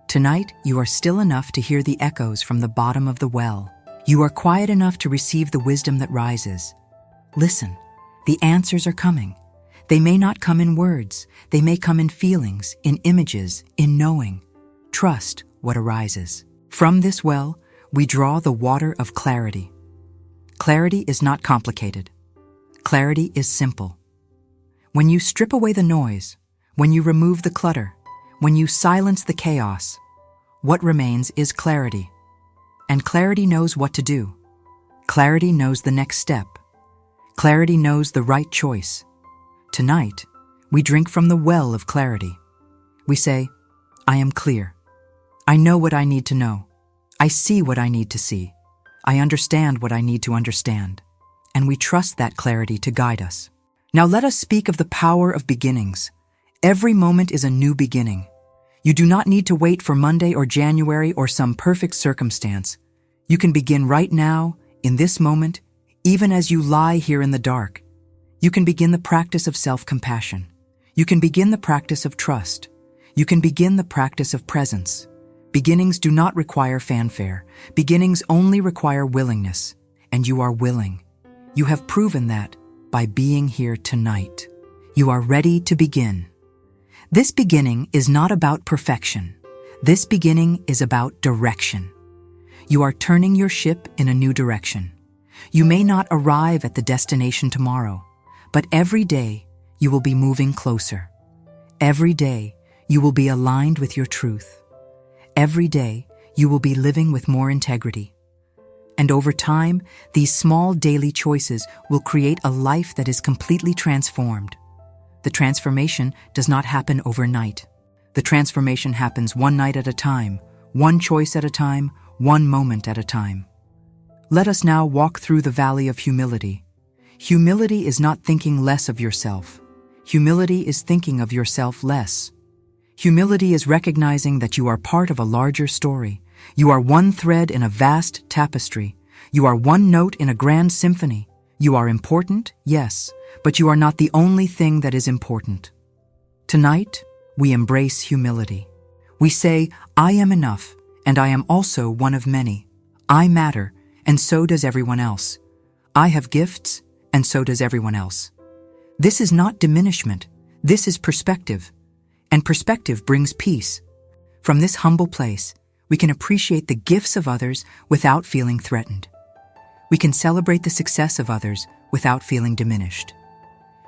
Tonight, you are still enough to hear the echoes from the bottom of the well. You are quiet enough to receive the wisdom that rises. Listen, the answers are coming. They may not come in words. They may come in feelings, in images, in knowing. Trust what arises. From this well, we draw the water of clarity. Clarity is not complicated. Clarity is simple. When you strip away the noise, when you remove the clutter, when you silence the chaos, what remains is clarity. And clarity knows what to do. Clarity knows the next step. Clarity knows the right choice. Tonight, we drink from the well of clarity. We say, I am clear. I know what I need to know. I see what I need to see. I understand what I need to understand. And we trust that clarity to guide us. Now let us speak of the power of beginnings. Every moment is a new beginning. You do not need to wait for Monday or January or some perfect circumstance. You can begin right now, in this moment, Even as you lie here in the dark, you can begin the practice of self-compassion. You can begin the practice of trust. You can begin the practice of presence. Beginnings do not require fanfare. Beginnings only require willingness, and you are willing. You have proven that by being here tonight. You are ready to begin. This beginning is not about perfection. This beginning is about direction. You are turning your ship in a new direction. You may not arrive at the destination tomorrow, but every day you will be moving closer. Every day you will be aligned with your truth. Every day you will be living with more integrity. And over time, these small daily choices will create a life that is completely transformed. The transformation does not happen overnight. The transformation happens one night at a time, one choice at a time, one moment at a time. Let us now walk through the valley of humility. Humility is not thinking less of yourself. Humility is thinking of yourself less. Humility is recognizing that you are part of a larger story. You are one thread in a vast tapestry. You are one note in a grand symphony. You are important, yes, but you are not the only thing that is important. Tonight, we embrace humility. We say, I am enough, and I am also one of many. I matter, and so does everyone else. I have gifts, and so does everyone else. This is not diminishment. This is perspective. And perspective brings peace. From this humble place, we can appreciate the gifts of others without feeling threatened. We can celebrate the success of others without feeling diminished.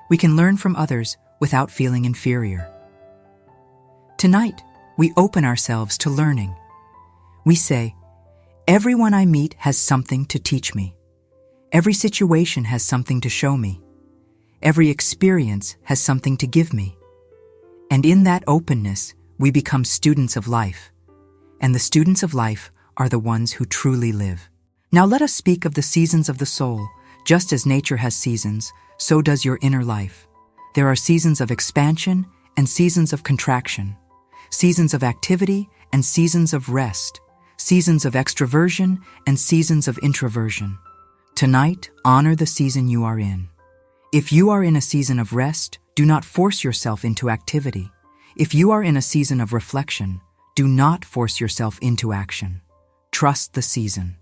We can learn from others without feeling inferior. Tonight, we open ourselves to learning. We say, everyone I meet has something to teach me. Every situation has something to show me. Every experience has something to give me. And in that openness, we become students of life. And the students of life are the ones who truly live. Now let us speak of the seasons of the soul. Just as nature has seasons, so does your inner life. There are seasons of expansion and seasons of contraction, seasons of activity and seasons of rest, seasons of extroversion and seasons of introversion. Tonight, honor the season you are in. If you are in a season of rest, do not force yourself into activity. If you are in a season of reflection, do not force yourself into action. Trust the season.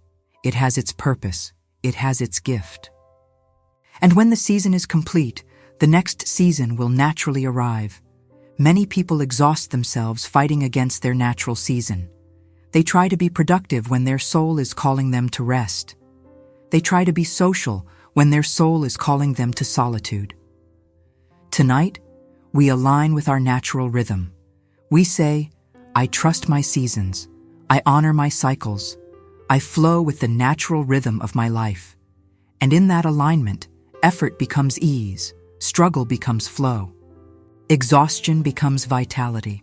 It has its purpose. It has its gift. And when the season is complete, the next season will naturally arrive. Many people exhaust themselves fighting against their natural season. They try to be productive when their soul is calling them to rest. They try to be social when their soul is calling them to solitude. Tonight, we align with our natural rhythm. We say, I trust my seasons. I honor my cycles. I flow with the natural rhythm of my life. And in that alignment, effort becomes ease, struggle becomes flow, exhaustion becomes vitality.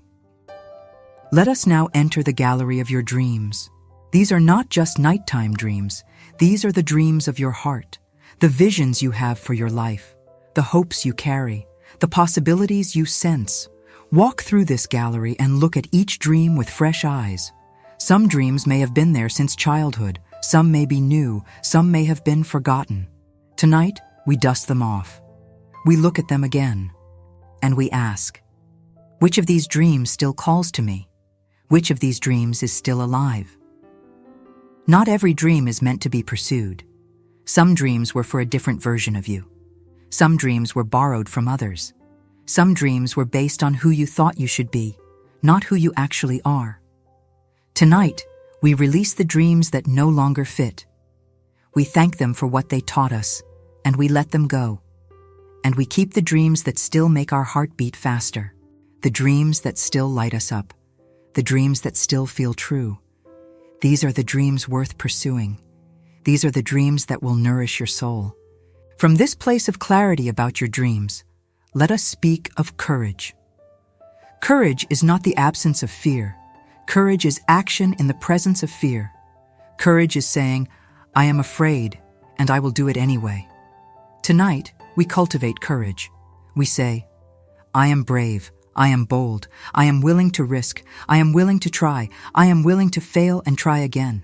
Let us now enter the gallery of your dreams. These are not just nighttime dreams. These are the dreams of your heart, the visions you have for your life, the hopes you carry, the possibilities you sense. Walk through this gallery and look at each dream with fresh eyes. Some dreams may have been there since childhood, some may be new, some may have been forgotten. Tonight, we dust them off. We look at them again, and we ask, which of these dreams still calls to me? Which of these dreams is still alive? Not every dream is meant to be pursued. Some dreams were for a different version of you. Some dreams were borrowed from others. Some dreams were based on who you thought you should be, not who you actually are. Tonight, we release the dreams that no longer fit. We thank them for what they taught us, and we let them go. And we keep the dreams that still make our heart beat faster, the dreams that still light us up, the dreams that still feel true. These are the dreams worth pursuing. These are the dreams that will nourish your soul. From this place of clarity about your dreams, let us speak of courage. Courage is not the absence of fear. Courage is action in the presence of fear. Courage is saying, I am afraid, and I will do it anyway. Tonight, we cultivate courage. We say, I am brave, I am bold, I am willing to risk, I am willing to try, I am willing to fail and try again.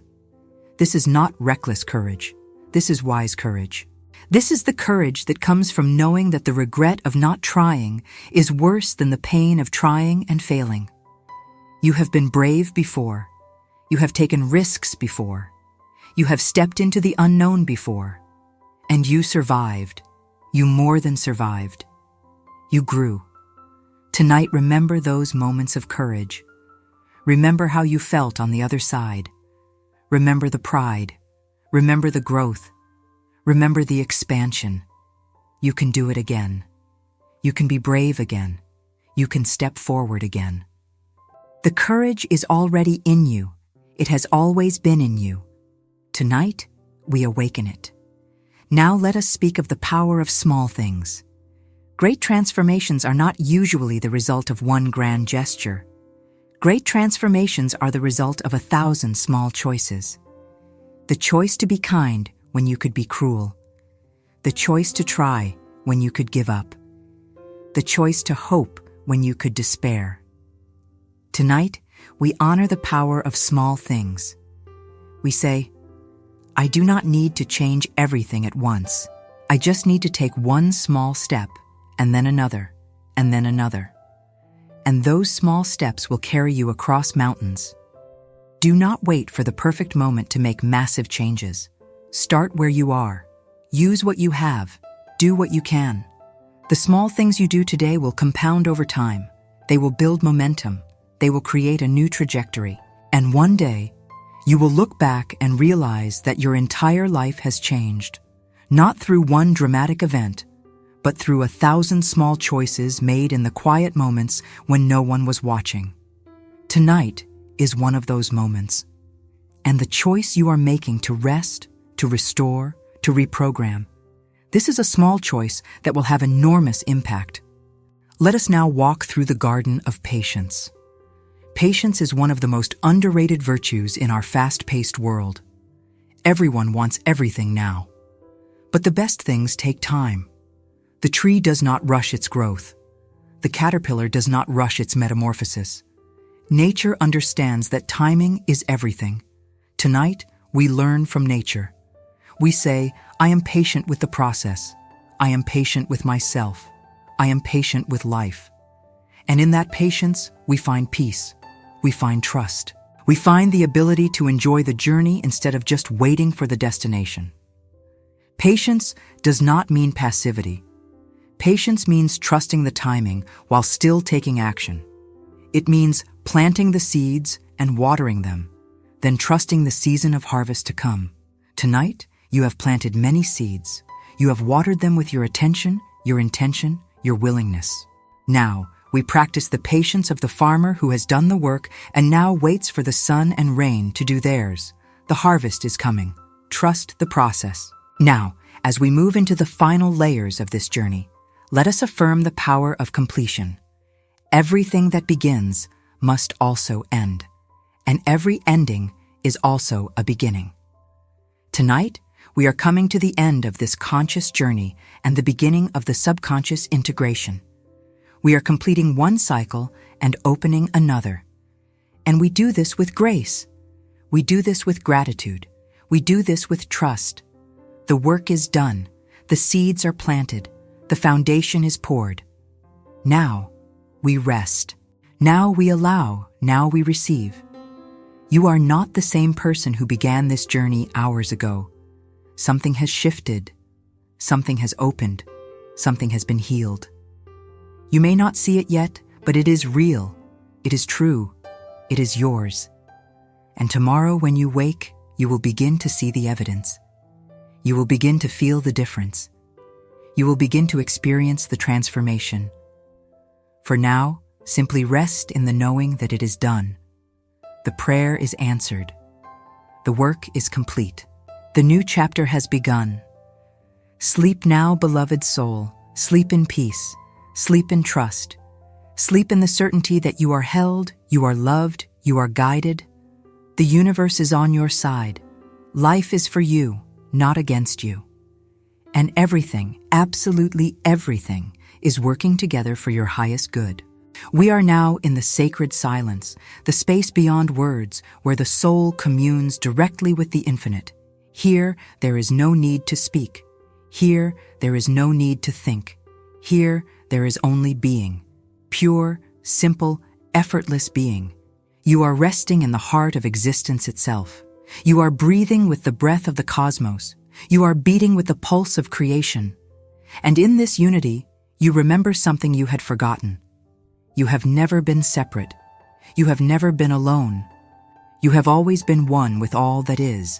This is not reckless courage. This is wise courage. This is the courage that comes from knowing that the regret of not trying is worse than the pain of trying and failing. You have been brave before. You have taken risks before. You have stepped into the unknown before. And you survived. You more than survived. You grew. Tonight, remember those moments of courage. Remember how you felt on the other side. Remember the pride. Remember the growth. Remember the expansion. You can do it again. You can be brave again. You can step forward again. The courage is already in you. It has always been in you. Tonight, we awaken it. Now let us speak of the power of small things. Great transformations are not usually the result of one grand gesture. Great transformations are the result of 1,000 small choices. The choice to be kind when you could be cruel. The choice to try when you could give up. The choice to hope when you could despair. Tonight, we honor the power of small things. We say, I do not need to change everything at once. I just need to take one small step, and then another, and then another. And those small steps will carry you across mountains. Do not wait for the perfect moment to make massive changes. Start where you are. Use what you have. Do what you can. The small things you do today will compound over time. They will build momentum. They will create a new trajectory. And one day, you will look back and realize that your entire life has changed, not through one dramatic event, but through 1,000 small choices made in the quiet moments when no one was watching. Tonight is one of those moments. And the choice you are making to rest, to restore, to reprogram, this is a small choice that will have enormous impact. Let us now walk through the garden of patience. Patience is one of the most underrated virtues in our fast-paced world. Everyone wants everything now. But the best things take time. The tree does not rush its growth. The caterpillar does not rush its metamorphosis. Nature understands that timing is everything. Tonight, we learn from nature. We say, I am patient with the process. I am patient with myself. I am patient with life. And in that patience, we find peace. We find trust. We find the ability to enjoy the journey instead of just waiting for the destination. Patience does not mean passivity. Patience means trusting the timing while still taking action. It means planting the seeds and watering them, then trusting the season of harvest to come. Tonight, you have planted many seeds. You have watered them with your attention, your intention, your willingness. Now, we practice the patience of the farmer who has done the work and now waits for the sun and rain to do theirs. The harvest is coming. Trust the process. Now, as we move into the final layers of this journey, let us affirm the power of completion. Everything that begins must also end, and every ending is also a beginning. Tonight, we are coming to the end of this conscious journey and the beginning of the subconscious integration. We are completing one cycle and opening another. And we do this with grace. We do this with gratitude. We do this with trust. The work is done. The seeds are planted. The foundation is poured. Now, we rest. Now we allow. Now we receive. You are not the same person who began this journey hours ago. Something has shifted. Something has opened. Something has been healed. You may not see it yet, but it is real. It is true. It is yours. And tomorrow when you wake, you will begin to see the evidence. You will begin to feel the difference. You will begin to experience the transformation. For now, simply rest in the knowing that it is done. The prayer is answered. The work is complete. The new chapter has begun. Sleep now, beloved soul. Sleep in peace. Sleep in trust. Sleep in the certainty that you are held, you are loved, you are guided. The universe is on your side. Life is for you, not against you. And everything, absolutely everything, is working together for your highest good. We are now in the sacred silence, the space beyond words, where the soul communes directly with the infinite. Here, there is no need to speak. Here, there is no need to think. Here, there is only being. Pure, simple, effortless being. You are resting in the heart of existence itself. You are breathing with the breath of the cosmos. You are beating with the pulse of creation. And in this unity, you remember something you had forgotten. You have never been separate. You have never been alone. You have always been one with all that is.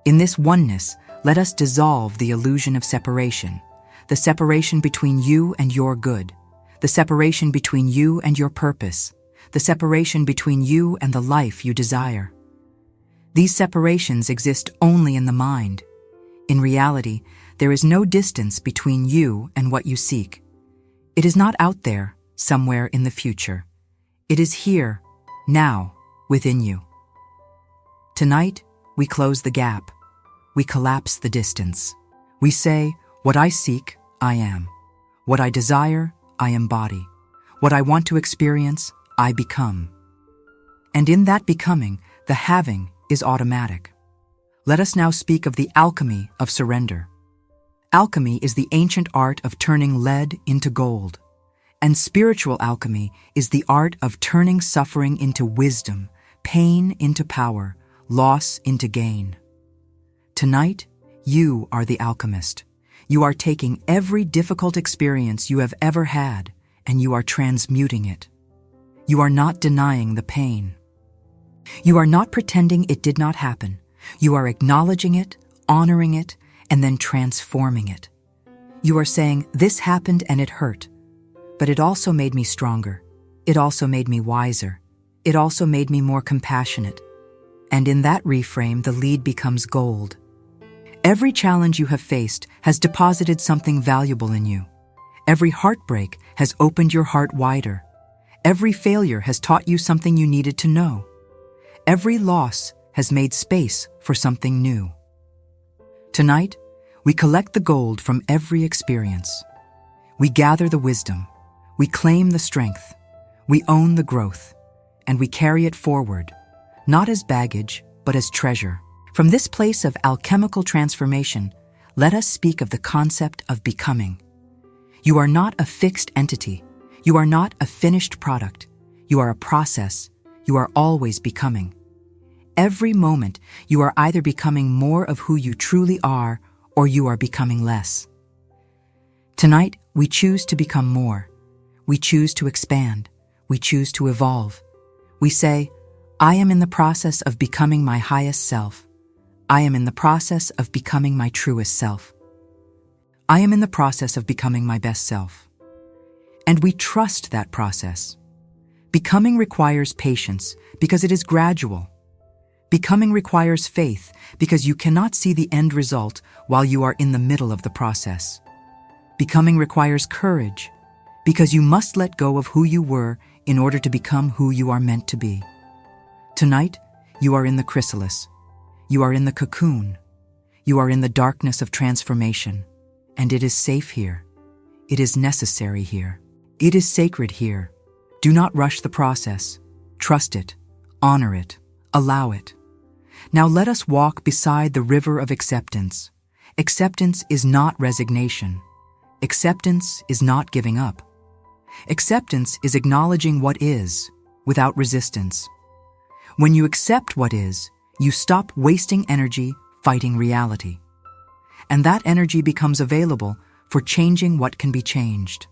In this oneness, let us dissolve the illusion of separation, the separation between you and your good, the separation between you and your purpose, the separation between you and the life you desire. These separations exist only in the mind. In reality, there is no distance between you and what you seek. It is not out there, somewhere in the future. It is here, now, within you. Tonight, we close the gap. We collapse the distance. We say, what I seek, I am. What I desire, I embody. What I want to experience, I become. And in that becoming, the having is automatic. Let us now speak of the alchemy of surrender. Alchemy is the ancient art of turning lead into gold. And spiritual alchemy is the art of turning suffering into wisdom, pain into power, loss into gain. Tonight, you are the alchemist. You are taking every difficult experience you have ever had, and you are transmuting it. You are not denying the pain. You are not pretending it did not happen. You are acknowledging it, honoring it, and then transforming it. You are saying, this happened and it hurt, but it also made me stronger. It also made me wiser. It also made me more compassionate. And in that reframe, the lead becomes gold. Every challenge you have faced has deposited something valuable in you. Every heartbreak has opened your heart wider. Every failure has taught you something you needed to know. Every loss has made space for something new. Tonight, we collect the gold from every experience. We gather the wisdom. We claim the strength. We own the growth. And we carry it forward, not as baggage, but as treasure. From this place of alchemical transformation, let us speak of the concept of becoming. You are not a fixed entity. You are not a finished product. You are a process. You are always becoming. Every moment, you are either becoming more of who you truly are, or you are becoming less. Tonight, we choose to become more. We choose to expand. We choose to evolve. We say, I am in the process of becoming my highest self. I am in the process of becoming my truest self. I am in the process of becoming my best self. And we trust that process. Becoming requires patience because it is gradual. Becoming requires faith because you cannot see the end result while you are in the middle of the process. Becoming requires courage because you must let go of who you were in order to become who you are meant to be. Tonight, you are in the chrysalis. You are in the cocoon. You are in the darkness of transformation. And it is safe here. It is necessary here. It is sacred here. Do not rush the process. Trust it. Honor it. Allow it. Now let us walk beside the river of acceptance. Acceptance is not resignation. Acceptance is not giving up. Acceptance is acknowledging what is, without resistance. When you accept what is, you stop wasting energy fighting reality. And that energy becomes available for changing what can be changed.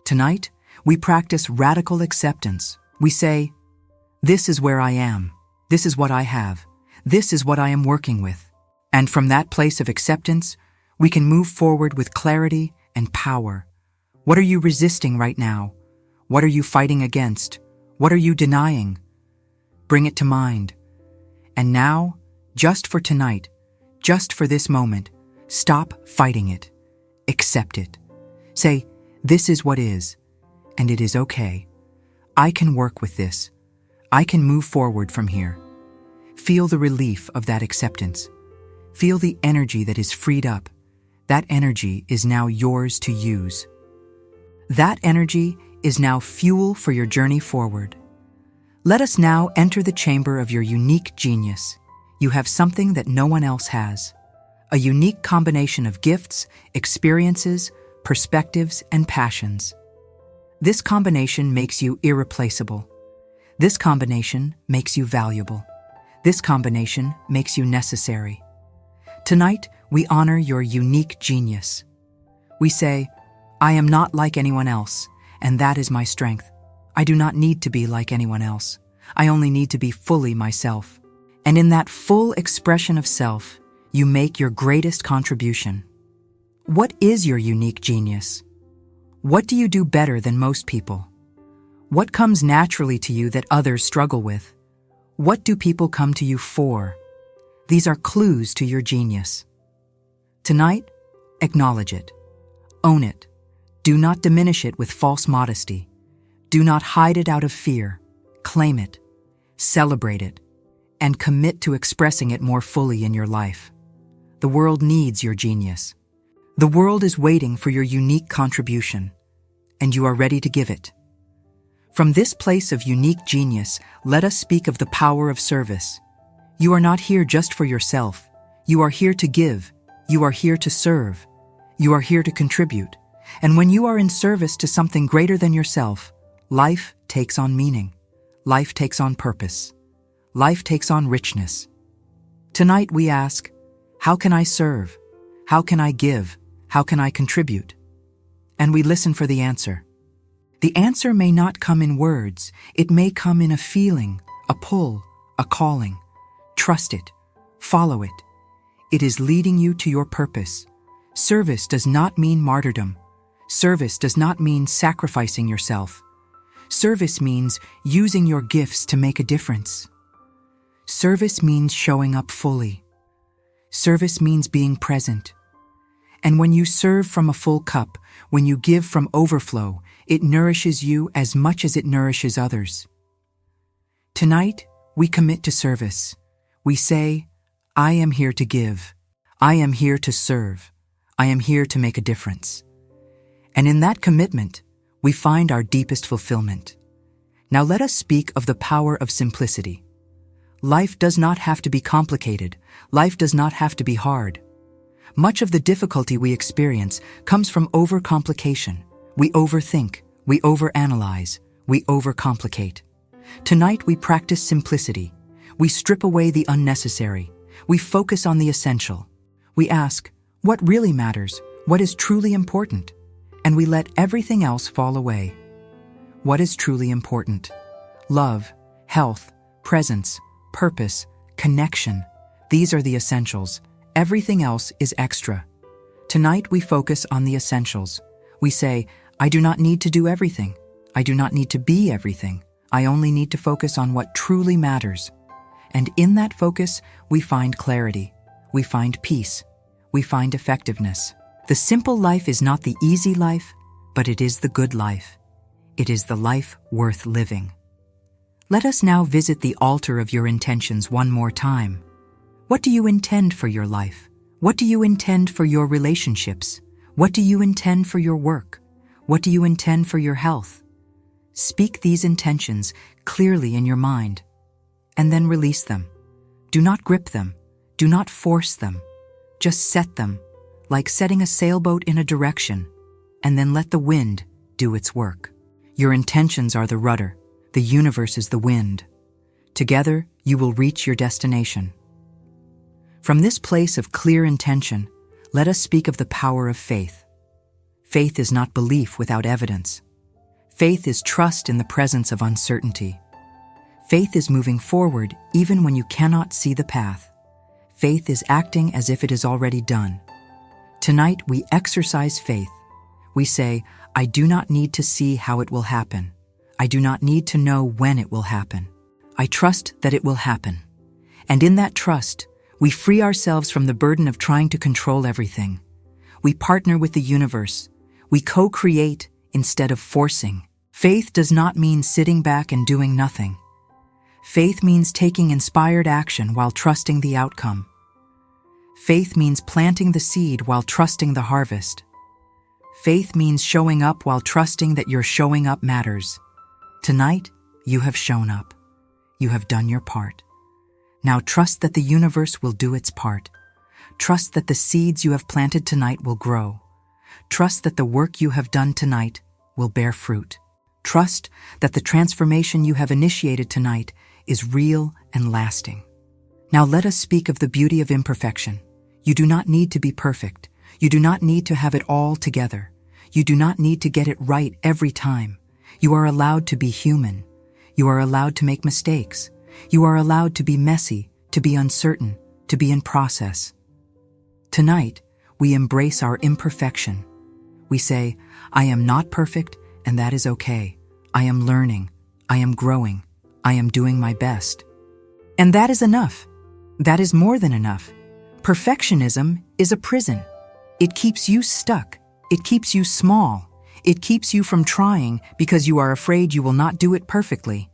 Tonight, we practice radical acceptance. We say, this is where I am. This is what I have. This is what I am working with. And from that place of acceptance, we can move forward with clarity and power. What are you resisting right now? What are you fighting against? What are you denying? Bring it to mind. And now, just for tonight, just for this moment, stop fighting it. Accept it. Say, this is what is, and it is okay. I can work with this. I can move forward from here. Feel the relief of that acceptance. Feel the energy that is freed up. That energy is now yours to use. That energy is now fuel for your journey forward. Let us now enter the chamber of your unique genius. You have something that no one else has. a unique combination of gifts, experiences, perspectives, and passions. This combination makes you irreplaceable. This combination makes you valuable. This combination makes you necessary. Tonight, we honor your unique genius. We say, I am not like anyone else, and that is my strength. I do not need to be like anyone else. I only need to be fully myself. And in that full expression of self, you make your greatest contribution. What is your unique genius? What do you do better than most people? What comes naturally to you that others struggle with? What do people come to you for? These are clues to your genius. Tonight, acknowledge it. Own it. Do not diminish it with false modesty. Do not hide it out of fear. Claim it. Celebrate it. And commit to expressing it more fully in your life. The world needs your genius. The world is waiting for your unique contribution, and you are ready to give it. From this place of unique genius, let us speak of the power of service. You are not here just for yourself. You are here to give. You are here to serve. You are here to contribute. And when you are in service to something greater than yourself, life takes on meaning. Life takes on purpose. Life takes on richness. Tonight we ask, how can I serve? How can I give? How can I contribute? And we listen for the answer. The answer may not come in words. It may come in a feeling, a pull, a calling. Trust it. Follow it. It is leading you to your purpose. Service does not mean martyrdom. Service does not mean sacrificing yourself. Service means using your gifts to make a difference. Service means showing up fully. Service means being present. And when you serve from a full cup, when you give from overflow, it nourishes you as much as it nourishes others. Tonight, we commit to service. We say, I am here to give. I am here to serve. I am here to make a difference. And in that commitment, we find our deepest fulfillment. Now let us speak of the power of simplicity. Life does not have to be complicated. Life does not have to be hard. Much of the difficulty we experience comes from overcomplication. We overthink, we overanalyze, we overcomplicate. Tonight we practice simplicity. We strip away the unnecessary. We focus on the essential. We ask, what really matters? What is truly important? And we let everything else fall away. What is truly important? Love, health, presence, purpose, connection. These are the essentials. Everything else is extra. Tonight we focus on the essentials. We say, I do not need to do everything. I do not need to be everything. I only need to focus on what truly matters. And in that focus, we find clarity. We find peace. We find effectiveness. The simple life is not the easy life, but it is the good life. It is the life worth living. Let us now visit the altar of your intentions one more time. What do you intend for your life? What do you intend for your relationships? What do you intend for your work? What do you intend for your health? Speak these intentions clearly in your mind, and then release them. Do not grip them. Do not force them. Just set them, like setting a sailboat in a direction, and then let the wind do its work. Your intentions are the rudder. The universe is the wind. Together, you will reach your destination. From this place of clear intention, let us speak of the power of faith. Faith is not belief without evidence. Faith is trust in the presence of uncertainty. Faith is moving forward even when you cannot see the path. Faith is acting as if it is already done. Tonight, we exercise faith. We say, I do not need to see how it will happen. I do not need to know when it will happen. I trust that it will happen. And in that trust, we free ourselves from the burden of trying to control everything. We partner with the universe. We co-create instead of forcing. Faith does not mean sitting back and doing nothing. Faith means taking inspired action while trusting the outcome. Faith means planting the seed while trusting the harvest. Faith means showing up while trusting that your showing up matters. Tonight, you have shown up. You have done your part. Now trust that the universe will do its part. Trust that the seeds you have planted tonight will grow. Trust that the work you have done tonight will bear fruit. Trust that the transformation you have initiated tonight is real and lasting. Now let us speak of the beauty of imperfection. You do not need to be perfect. You do not need to have it all together. You do not need to get it right every time. You are allowed to be human. You are allowed to make mistakes. You are allowed to be messy, to be uncertain, to be in process. Tonight, we embrace our imperfection. We say, I am not perfect, and that is okay. I am learning. I am growing. I am doing my best. And that is enough. That is more than enough. Perfectionism is a prison. It keeps you stuck. It keeps you small. It keeps you from trying because you are afraid you will not do it perfectly.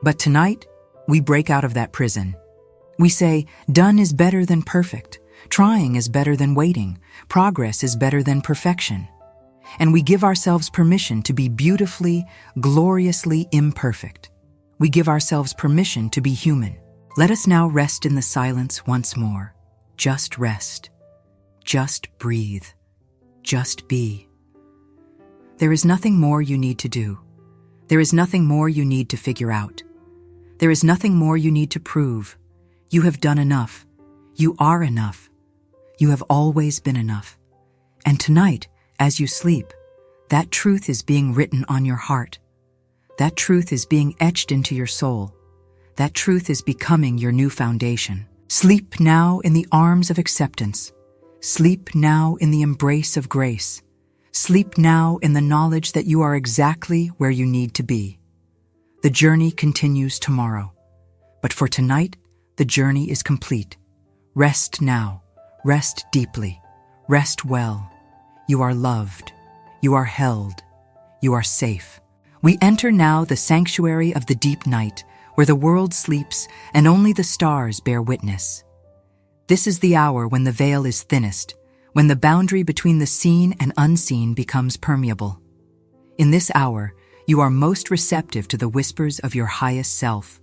But tonight, we break out of that prison. We say, done is better than perfect. Trying is better than waiting. Progress is better than perfection. And we give ourselves permission to be beautifully, gloriously imperfect. We give ourselves permission to be human. Let us now rest in the silence once more. Just rest. Just breathe. Just be. There is nothing more you need to do. There is nothing more you need to figure out. There is nothing more you need to prove. You have done enough. You are enough. You have always been enough. And tonight, as you sleep, that truth is being written on your heart. That truth is being etched into your soul. That truth is becoming your new foundation. Sleep now in the arms of acceptance. Sleep now in the embrace of grace. Sleep now in the knowledge that you are exactly where you need to be. The journey continues tomorrow. But for tonight, the journey is complete. Rest now. Rest deeply. Rest well. You are loved. You are held. You are safe. We enter now the sanctuary of the deep night, where the world sleeps and only the stars bear witness. This is the hour when the veil is thinnest, when the boundary between the seen and unseen becomes permeable. In this hour, you are most receptive to the whispers of your highest self.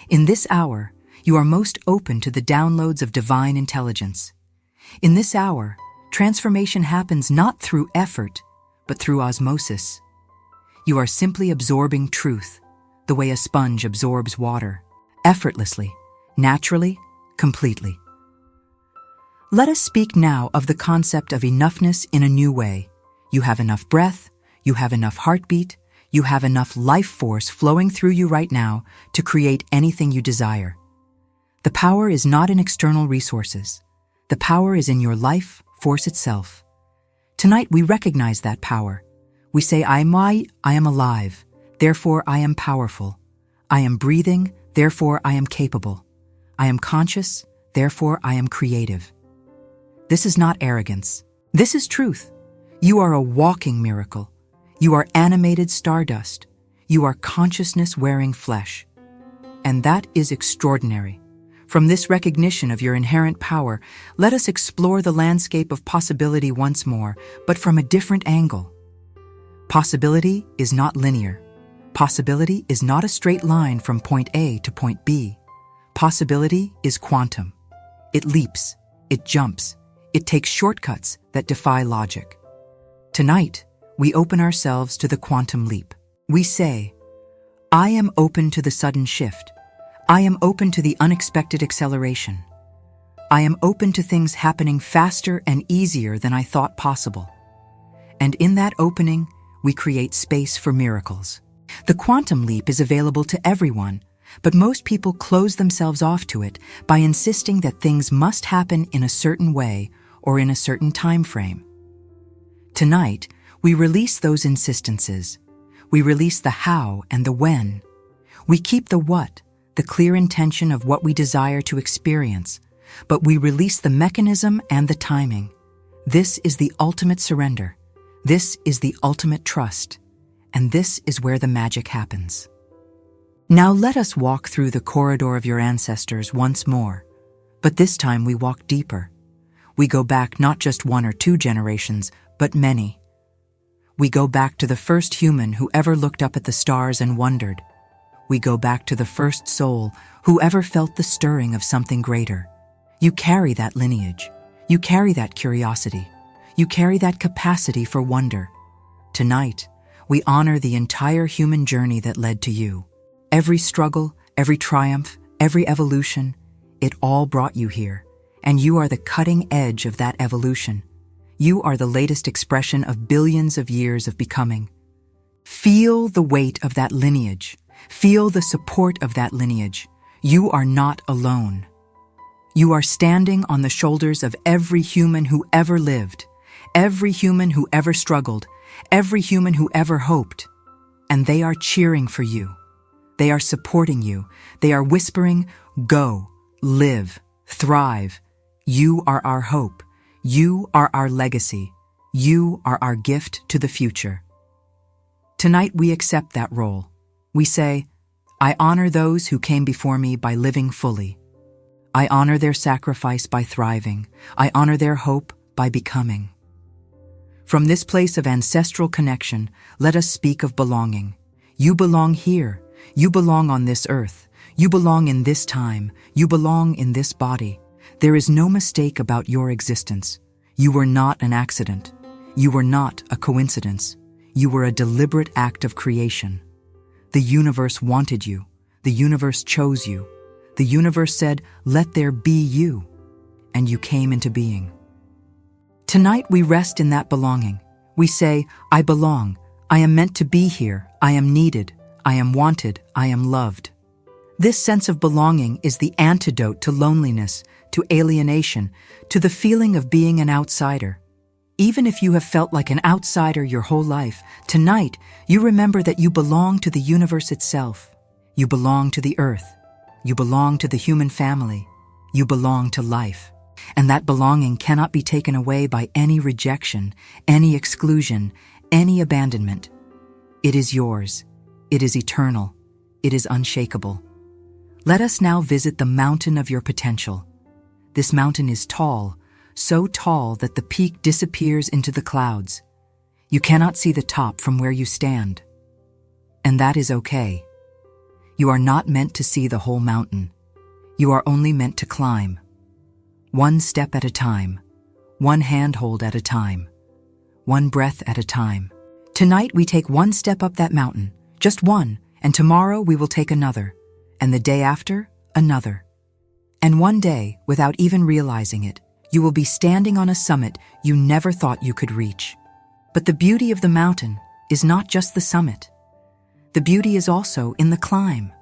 In this hour, you are most open to the downloads of divine intelligence. In this hour, transformation happens not through effort, but through osmosis. You are simply absorbing truth, the way a sponge absorbs water, effortlessly, naturally, completely. Let us speak now of the concept of enoughness in a new way. You have enough breath, you have enough heartbeat, you have enough life force flowing through you right now to create anything you desire. The power is not in external resources. The power is in your life force itself. Tonight we recognize that power. We say, I am alive, therefore I am powerful. I am breathing, therefore I am capable. I am conscious, therefore I am creative. This is not arrogance. This is truth. You are a walking miracle. You are animated stardust. You are consciousness-wearing flesh. And that is extraordinary. From this recognition of your inherent power, let us explore the landscape of possibility once more, but from a different angle. Possibility is not linear. Possibility is not a straight line from point A to point B. Possibility is quantum. It leaps, it jumps, it takes shortcuts that defy logic. Tonight, we open ourselves to the quantum leap. We say, I am open to the sudden shift. I am open to the unexpected acceleration. I am open to things happening faster and easier than I thought possible. And in that opening, we create space for miracles. The quantum leap is available to everyone, but most people close themselves off to it by insisting that things must happen in a certain way or in a certain time frame. Tonight, we release those insistences. We release the how and the when. We keep the what, the clear intention of what we desire to experience, but we release the mechanism and the timing. This is the ultimate surrender. This is the ultimate trust. And this is where the magic happens. Now let us walk through the corridor of your ancestors once more, but this time we walk deeper. We go back not just 1 or 2 generations, but many. We go back to the first human who ever looked up at the stars and wondered. We go back to the first soul who ever felt the stirring of something greater. You carry that lineage. You carry that curiosity. You carry that capacity for wonder. Tonight, we honor the entire human journey that led to you. Every struggle, every triumph, every evolution, it all brought you here. And you are the cutting edge of that evolution. You are the latest expression of billions of years of becoming. Feel the weight of that lineage. Feel the support of that lineage. You are not alone. You are standing on the shoulders of every human who ever lived, every human who ever struggled, every human who ever hoped. And they are cheering for you. They are supporting you. They are whispering, "Go, live, thrive. You are our hope. You are our legacy. You are our gift to the future." Tonight we accept that role. We say, "I honor those who came before me by living fully. I honor their sacrifice by thriving. I honor their hope by becoming." From this place of ancestral connection, let us speak of belonging. You belong here. You belong on this earth. You belong in this time. You belong in this body. There is no mistake about your existence. You were not an accident. You were not a coincidence. You were a deliberate act of creation. The universe wanted you. The universe chose you. The universe said, "Let there be you." And you came into being. Tonight we rest in that belonging. We say, "I belong. I am meant to be here. I am needed. I am wanted. I am loved." This sense of belonging is the antidote to loneliness, to alienation, to the feeling of being an outsider. Even if you have felt like an outsider your whole life, tonight you remember that you belong to the universe itself. You belong to the earth. You belong to the human family. You belong to life. And that belonging cannot be taken away by any rejection, any exclusion, any abandonment. It is yours. It is eternal. It is unshakable. Let us now visit the mountain of your potential. This mountain is tall, so tall that the peak disappears into the clouds. You cannot see the top from where you stand. And that is okay. You are not meant to see the whole mountain. You are only meant to climb. One step at a time. One handhold at a time. One breath at a time. Tonight we take one step up that mountain, just one, and tomorrow we will take another, and the day after, another. And one day, without even realizing it, you will be standing on a summit you never thought you could reach. But the beauty of the mountain is not just the summit. The beauty is also in the climb.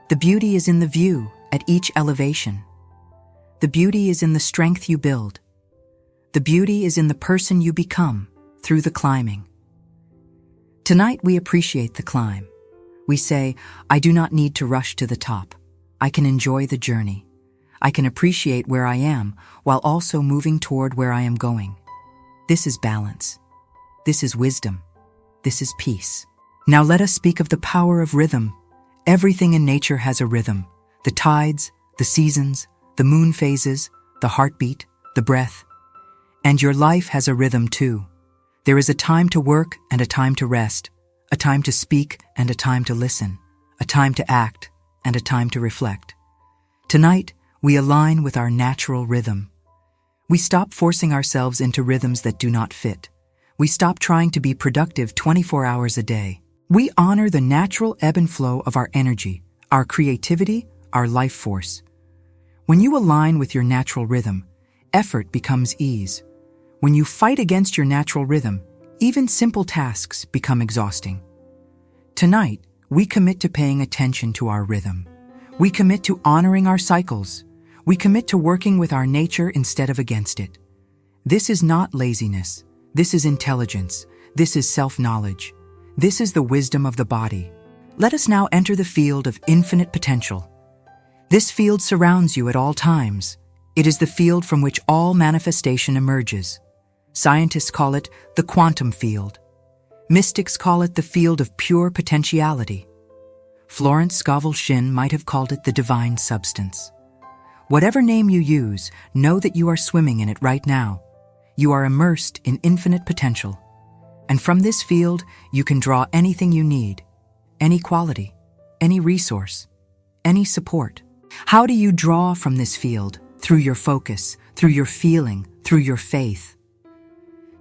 The beauty is in the view at each elevation. The beauty is in the strength you build. The beauty is in the person you become through the climbing. Tonight we appreciate the climb. We say, "I do not need to rush to the top. I can enjoy the journey. I can appreciate where I am while also moving toward where I am going." This is balance. This is wisdom. This is peace. Now let us speak of the power of rhythm. Everything in nature has a rhythm. The tides, the seasons, the moon phases, the heartbeat, the breath. And your life has a rhythm too. There is a time to work and a time to rest, a time to speak and a time to listen, a time to act and a time to reflect. Tonight, we align with our natural rhythm. We stop forcing ourselves into rhythms that do not fit. We stop trying to be productive 24 hours a day. We honor the natural ebb and flow of our energy, our creativity, our life force. When you align with your natural rhythm, effort becomes ease. When you fight against your natural rhythm, even simple tasks become exhausting. Tonight, we commit to paying attention to our rhythm. We commit to honoring our cycles. We commit to working with our nature instead of against it. This is not laziness. This is intelligence. This is self-knowledge. This is the wisdom of the body. Let us now enter the field of infinite potential. This field surrounds you at all times. It is the field from which all manifestation emerges. Scientists call it the quantum field. Mystics call it the field of pure potentiality. Florence Scovel Shinn might have called it the divine substance. Whatever name you use, know that you are swimming in it right now. You are immersed in infinite potential. And from this field, you can draw anything you need, any quality, any resource, any support. How do you draw from this field? through your focus, through your feeling, through your faith.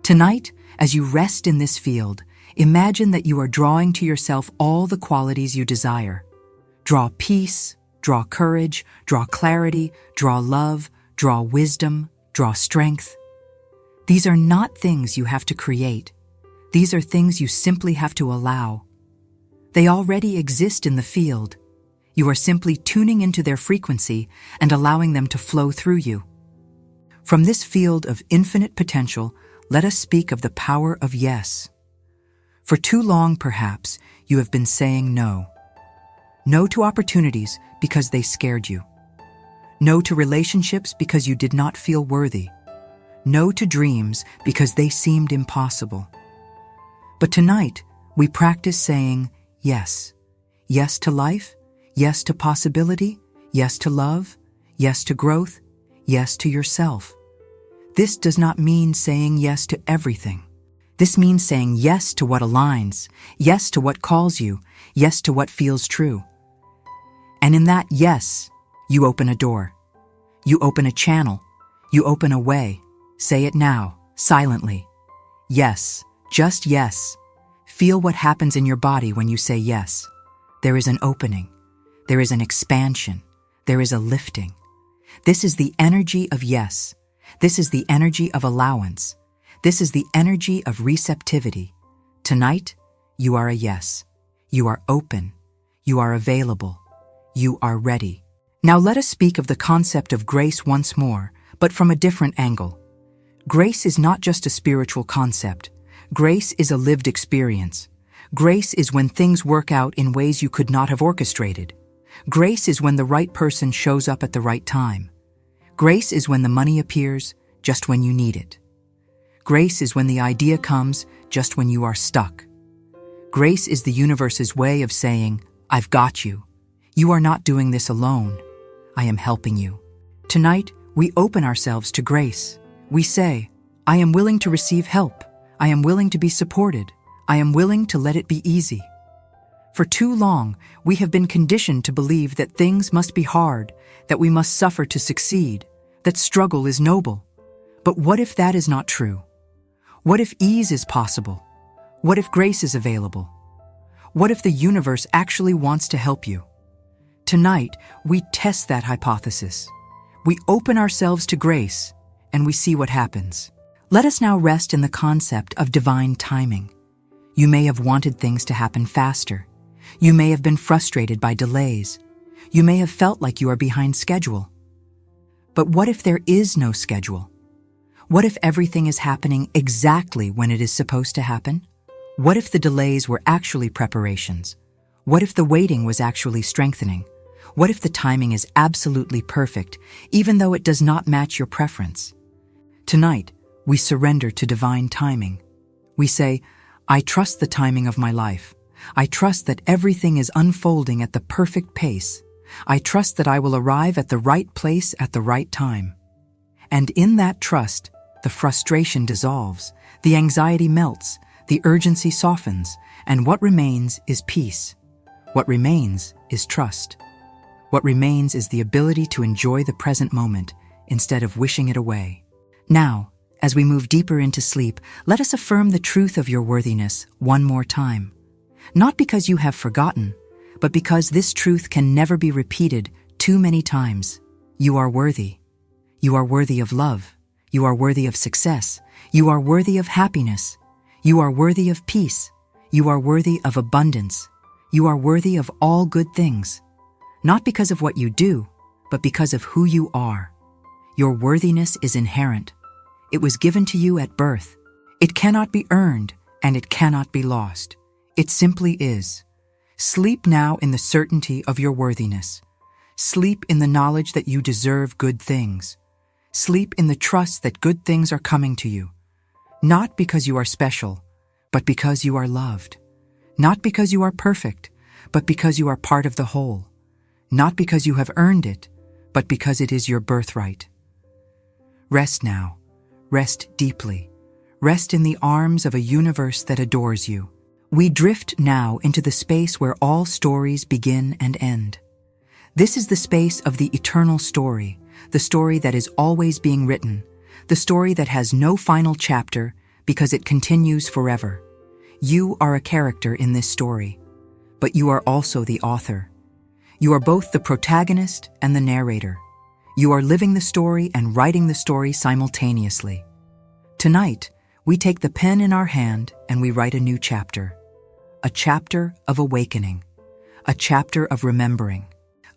Tonight, as you rest in this field, imagine that you are drawing to yourself all the qualities you desire. Draw peace, draw courage, draw clarity, draw love, draw wisdom, draw strength. These are not things you have to create. These are things you simply have to allow. They already exist in the field. You are simply tuning into their frequency and allowing them to flow through you. From this field of infinite potential, let us speak of the power of yes. For too long, perhaps, you have been saying no. No to opportunities because they scared you. No to relationships because you did not feel worthy. No to dreams because they seemed impossible. But tonight, we practice saying yes. Yes to life, yes to possibility, yes to love, yes to growth, yes to yourself. This does not mean saying yes to everything. This means saying yes to what aligns, yes to what calls you, yes to what feels true. And in that yes, you open a door. You open a channel. You open a way. Say it now, silently. Yes, just yes. Feel what happens in your body when you say yes. There is an opening. There is an expansion. There is a lifting. This is the energy of yes. This is the energy of allowance. This is the energy of receptivity. Tonight, you are a yes. You are open. You are available. You are ready. Now let us speak of the concept of grace once more, but from a different angle. Grace is not just a spiritual concept. Grace is a lived experience. Grace is when things work out in ways you could not have orchestrated. Grace is when the right person shows up at the right time. Grace is when the money appears just when you need it. Grace is when the idea comes just when you are stuck. Grace is the universe's way of saying, I've got you. You are not doing this alone. I am helping you. Tonight, we open ourselves to grace. We say, I am willing to receive help. I am willing to be supported. I am willing to let it be easy. For too long, we have been conditioned to believe that things must be hard, that we must suffer to succeed, that struggle is noble. But what if that is not true? What if ease is possible? What if grace is available? What if the universe actually wants to help you? Tonight, we test that hypothesis. We open ourselves to grace, and we see what happens. Let us now rest in the concept of divine timing. You may have wanted things to happen faster. You may have been frustrated by delays. You may have felt like you are behind schedule. But what if there is no schedule? What if everything is happening exactly when it is supposed to happen? What if the delays were actually preparations? What if the waiting was actually strengthening? What if the timing is absolutely perfect, even though it does not match your preference? Tonight, we surrender to divine timing. We say, I trust the timing of my life. I trust that everything is unfolding at the perfect pace. I trust that I will arrive at the right place at the right time. And in that trust, the frustration dissolves, the anxiety melts, the urgency softens, and what remains is peace. What remains is trust. What remains is the ability to enjoy the present moment instead of wishing it away. Now, as we move deeper into sleep, let us affirm the truth of your worthiness one more time. Not because you have forgotten, but because this truth can never be repeated too many times. You are worthy. You are worthy of love. You are worthy of success. You are worthy of happiness. You are worthy of peace. You are worthy of abundance. You are worthy of all good things. Not because of what you do, but because of who you are. Your worthiness is inherent. It was given to you at birth. It cannot be earned, and it cannot be lost. It simply is. Sleep now in the certainty of your worthiness. Sleep in the knowledge that you deserve good things. Sleep in the trust that good things are coming to you. Not because you are special, but because you are loved. Not because you are perfect, but because you are part of the whole. Not because you have earned it, but because it is your birthright. Rest now. Rest deeply. Rest in the arms of a universe that adores you. We drift now into the space where all stories begin and end. This is the space of the eternal story, the story that is always being written, the story that has no final chapter because it continues forever. You are a character in this story, but you are also the author. You are both the protagonist and the narrator. You are living the story and writing the story simultaneously. Tonight, we take the pen in our hand and we write a new chapter. A chapter of awakening. A chapter of remembering.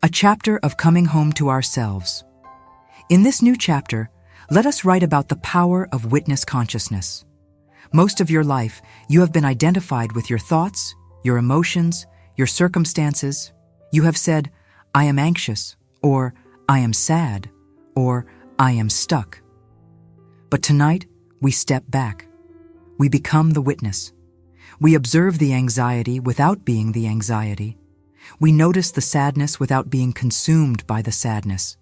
A chapter of coming home to ourselves. In this new chapter, let us write about the power of witness consciousness. Most of your life, you have been identified with your thoughts, your emotions, your circumstances. You have said, I am anxious, or I am sad, or I am stuck. But tonight, we step back. We become the witness. We observe the anxiety without being the anxiety. We notice the sadness without being consumed by the sadness.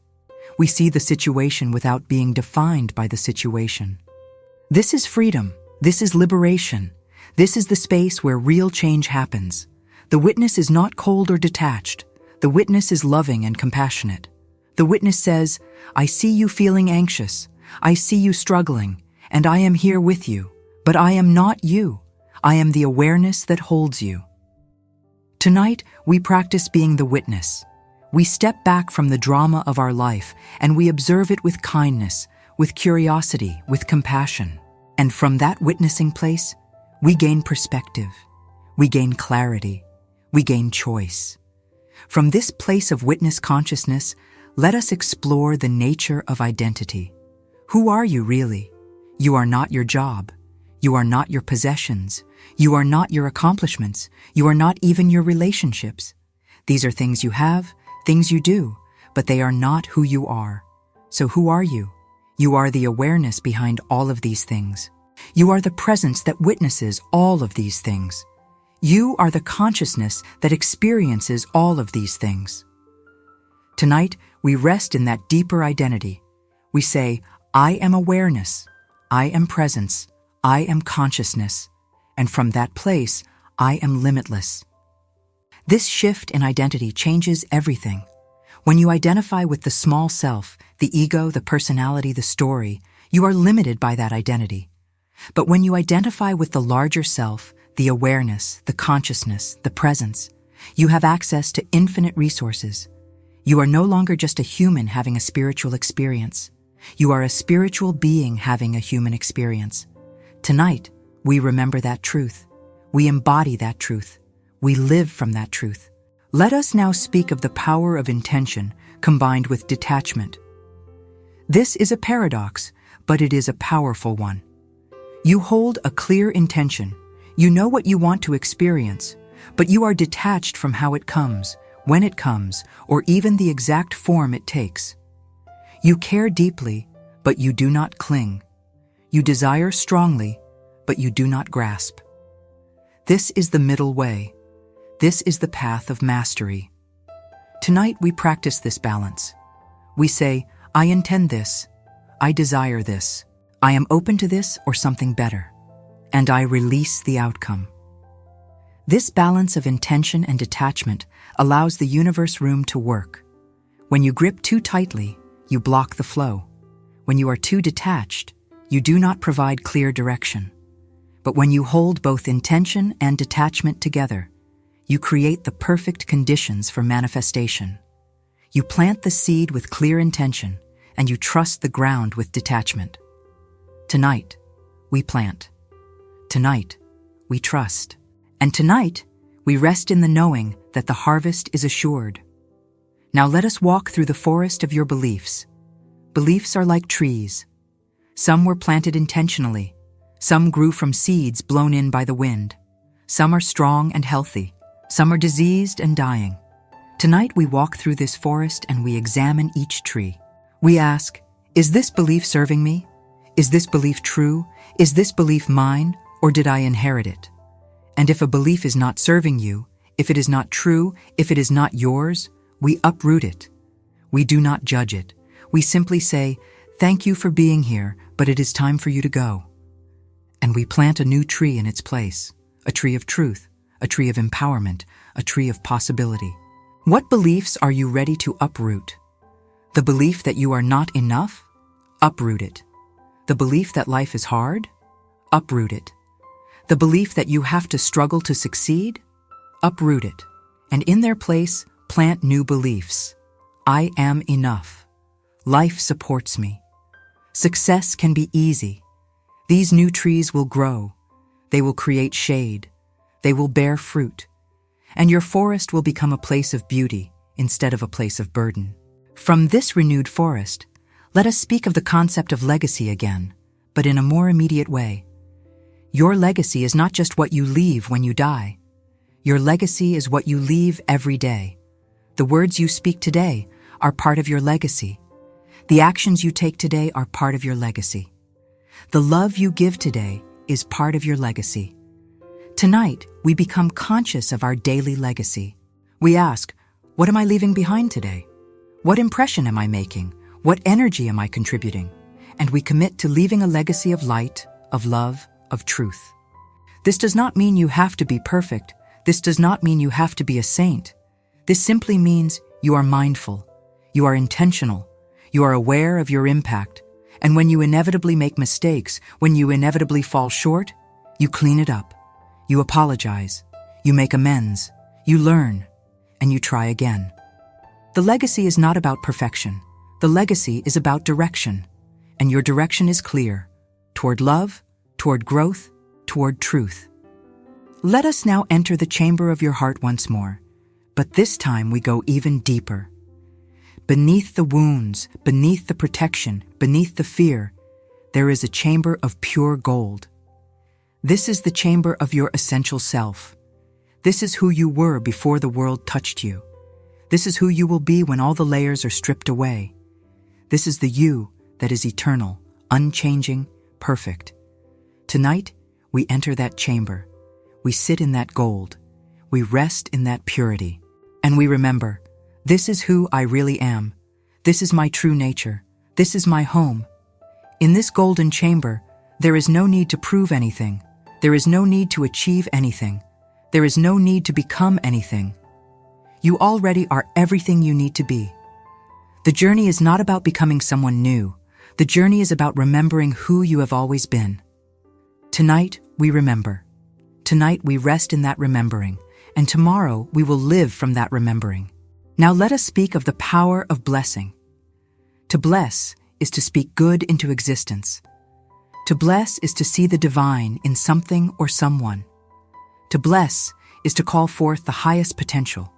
We see the situation without being defined by the situation. This is freedom. This is liberation. This is the space where real change happens. The witness is not cold or detached. The witness is loving and compassionate. The witness says, I see you feeling anxious. I see you struggling, and I am here with you. But I am not you. I am the awareness that holds you. Tonight, we practice being the witness. We step back from the drama of our life, and we observe it with kindness, with curiosity, with compassion. And from that witnessing place, we gain perspective. We gain clarity. We gain choice. From this place of witness consciousness, let us explore the nature of identity. Who are you really? You are not your job. You are not your possessions. You are not your accomplishments. You are not even your relationships. These are things you have, things you do, but they are not who you are. So who are you? You are the awareness behind all of these things. You are the presence that witnesses all of these things. You are the consciousness that experiences all of these things. Tonight, we rest in that deeper identity. We say, I am awareness. I am presence. I am consciousness. And from that place, I am limitless. This shift in identity changes everything. When you identify with the small self, the ego, the personality, the story, you are limited by that identity. But when you identify with the larger self, the awareness, the consciousness, the presence, you have access to infinite resources. You are no longer just a human having a spiritual experience. You are a spiritual being having a human experience. Tonight, we remember that truth. We embody that truth. We live from that truth. Let us now speak of the power of intention combined with detachment. This is a paradox, but it is a powerful one. You hold a clear intention. You know what you want to experience, but you are detached from how it comes, when it comes, or even the exact form it takes. You care deeply, but you do not cling. You desire strongly, but you do not grasp. This is the middle way. This is the path of mastery. Tonight we practice this balance. We say, I intend this. I desire this. I am open to this or something better. And I release the outcome. This balance of intention and detachment allows the universe room to work. When you grip too tightly, you block the flow. When you are too detached, you do not provide clear direction. But when you hold both intention and detachment together, you create the perfect conditions for manifestation. You plant the seed with clear intention, and you trust the ground with detachment. Tonight, we plant. Tonight, we trust. And tonight, we rest in the knowing that the harvest is assured. Now let us walk through the forest of your beliefs. Beliefs are like trees. Some were planted intentionally. Some grew from seeds blown in by the wind. Some are strong and healthy. Some are diseased and dying. Tonight we walk through this forest and we examine each tree. We ask, is this belief serving me? Is this belief true? Is this belief mine, or did I inherit it? And if a belief is not serving you, if it is not true, if it is not yours, we uproot it. We do not judge it. We simply say, thank you for being here, but it is time for you to go. And we plant a new tree in its place, a tree of truth, a tree of empowerment, a tree of possibility. What beliefs are you ready to uproot? The belief that you are not enough? Uproot it. The belief that life is hard? Uproot it. The belief that you have to struggle to succeed? Uproot it. And in their place, plant new beliefs. I am enough. Life supports me. Success can be easy. These new trees will grow. They will create shade. They will bear fruit. And your forest will become a place of beauty instead of a place of burden. From this renewed forest, let us speak of the concept of legacy again, but in a more immediate way. Your legacy is not just what you leave when you die. Your legacy is what you leave every day. The words you speak today are part of your legacy. The actions you take today are part of your legacy. The love you give today is part of your legacy. Tonight, we become conscious of our daily legacy. We ask, what am I leaving behind today? What impression am I making? What energy am I contributing? And we commit to leaving a legacy of light, of love, of truth. This does not mean you have to be perfect. This does not mean you have to be a saint. This simply means you are mindful, you are intentional, you are aware of your impact, and when you inevitably make mistakes, when you inevitably fall short, you clean it up, you apologize, you make amends, you learn, and you try again. The legacy is not about perfection. The legacy is about direction, and your direction is clear, toward love, toward growth, toward truth. Let us now enter the chamber of your heart once more, but this time we go even deeper. Beneath the wounds, beneath the protection, beneath the fear, there is a chamber of pure gold. This is the chamber of your essential self. This is who you were before the world touched you. This is who you will be when all the layers are stripped away. This is the you that is eternal, unchanging, perfect. Tonight, we enter that chamber. We sit in that gold. We rest in that purity. And we remember, this is who I really am. This is my true nature. This is my home. In this golden chamber, there is no need to prove anything. There is no need to achieve anything. There is no need to become anything. You already are everything you need to be. The journey is not about becoming someone new. The journey is about remembering who you have always been. Tonight, we remember. Tonight, we rest in that remembering, and tomorrow, we will live from that remembering. Now let us speak of the power of blessing. To bless is to speak good into existence. To bless is to see the divine in something or someone. To bless is to call forth the highest potential.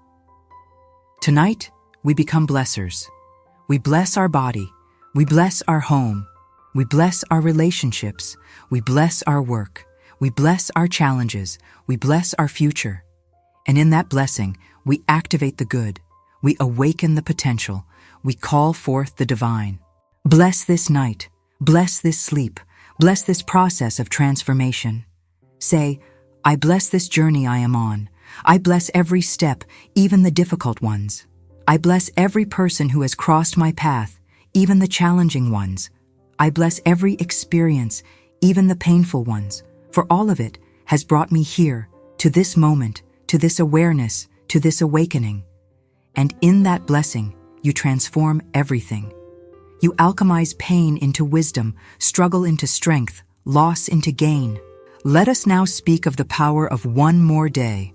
Tonight, we become blessers. We bless our body. We bless our home. We bless our relationships. We bless our work. We bless our challenges. We bless our future. And in that blessing, we activate the good. We awaken the potential. We call forth the divine. Bless this night. Bless this sleep. Bless this process of transformation. Say, I bless this journey I am on. I bless every step, even the difficult ones. I bless every person who has crossed my path, even the challenging ones. I bless every experience, even the painful ones, for all of it has brought me here, to this moment, to this awareness, to this awakening. And in that blessing, you transform everything. You alchemize pain into wisdom, struggle into strength, loss into gain. Let us now speak of the power of one more day.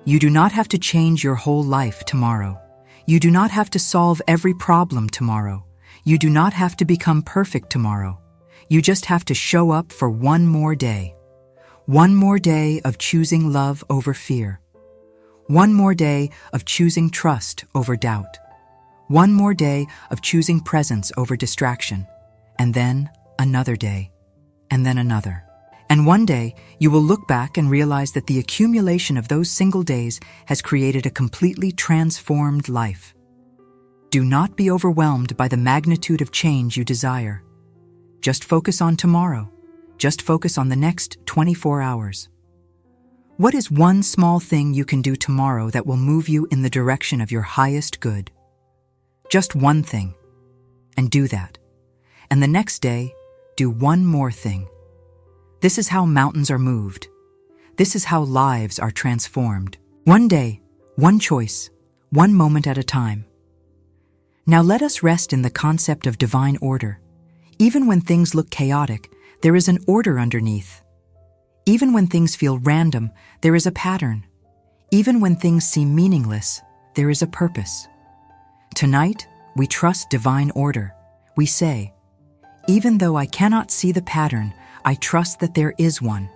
You do not have to change your whole life tomorrow. You do not have to solve every problem tomorrow. You do not have to become perfect tomorrow. You just have to show up for one more day. One more day of choosing love over fear. One more day of choosing trust over doubt. One more day of choosing presence over distraction. And then another day. And then another. And one day, you will look back and realize that the accumulation of those single days has created a completely transformed life. Do not be overwhelmed by the magnitude of change you desire. Just focus on tomorrow. Just focus on the next 24 hours. What is one small thing you can do tomorrow that will move you in the direction of your highest good? Just one thing. And do that. And the next day, do one more thing. This is how mountains are moved. This is how lives are transformed. One day, one choice, one moment at a time. Now let us rest in the concept of divine order. Even when things look chaotic, there is an order underneath. Even when things feel random, there is a pattern. Even when things seem meaningless, there is a purpose. Tonight, we trust divine order. We say, even though I cannot see the pattern, I trust that there is one.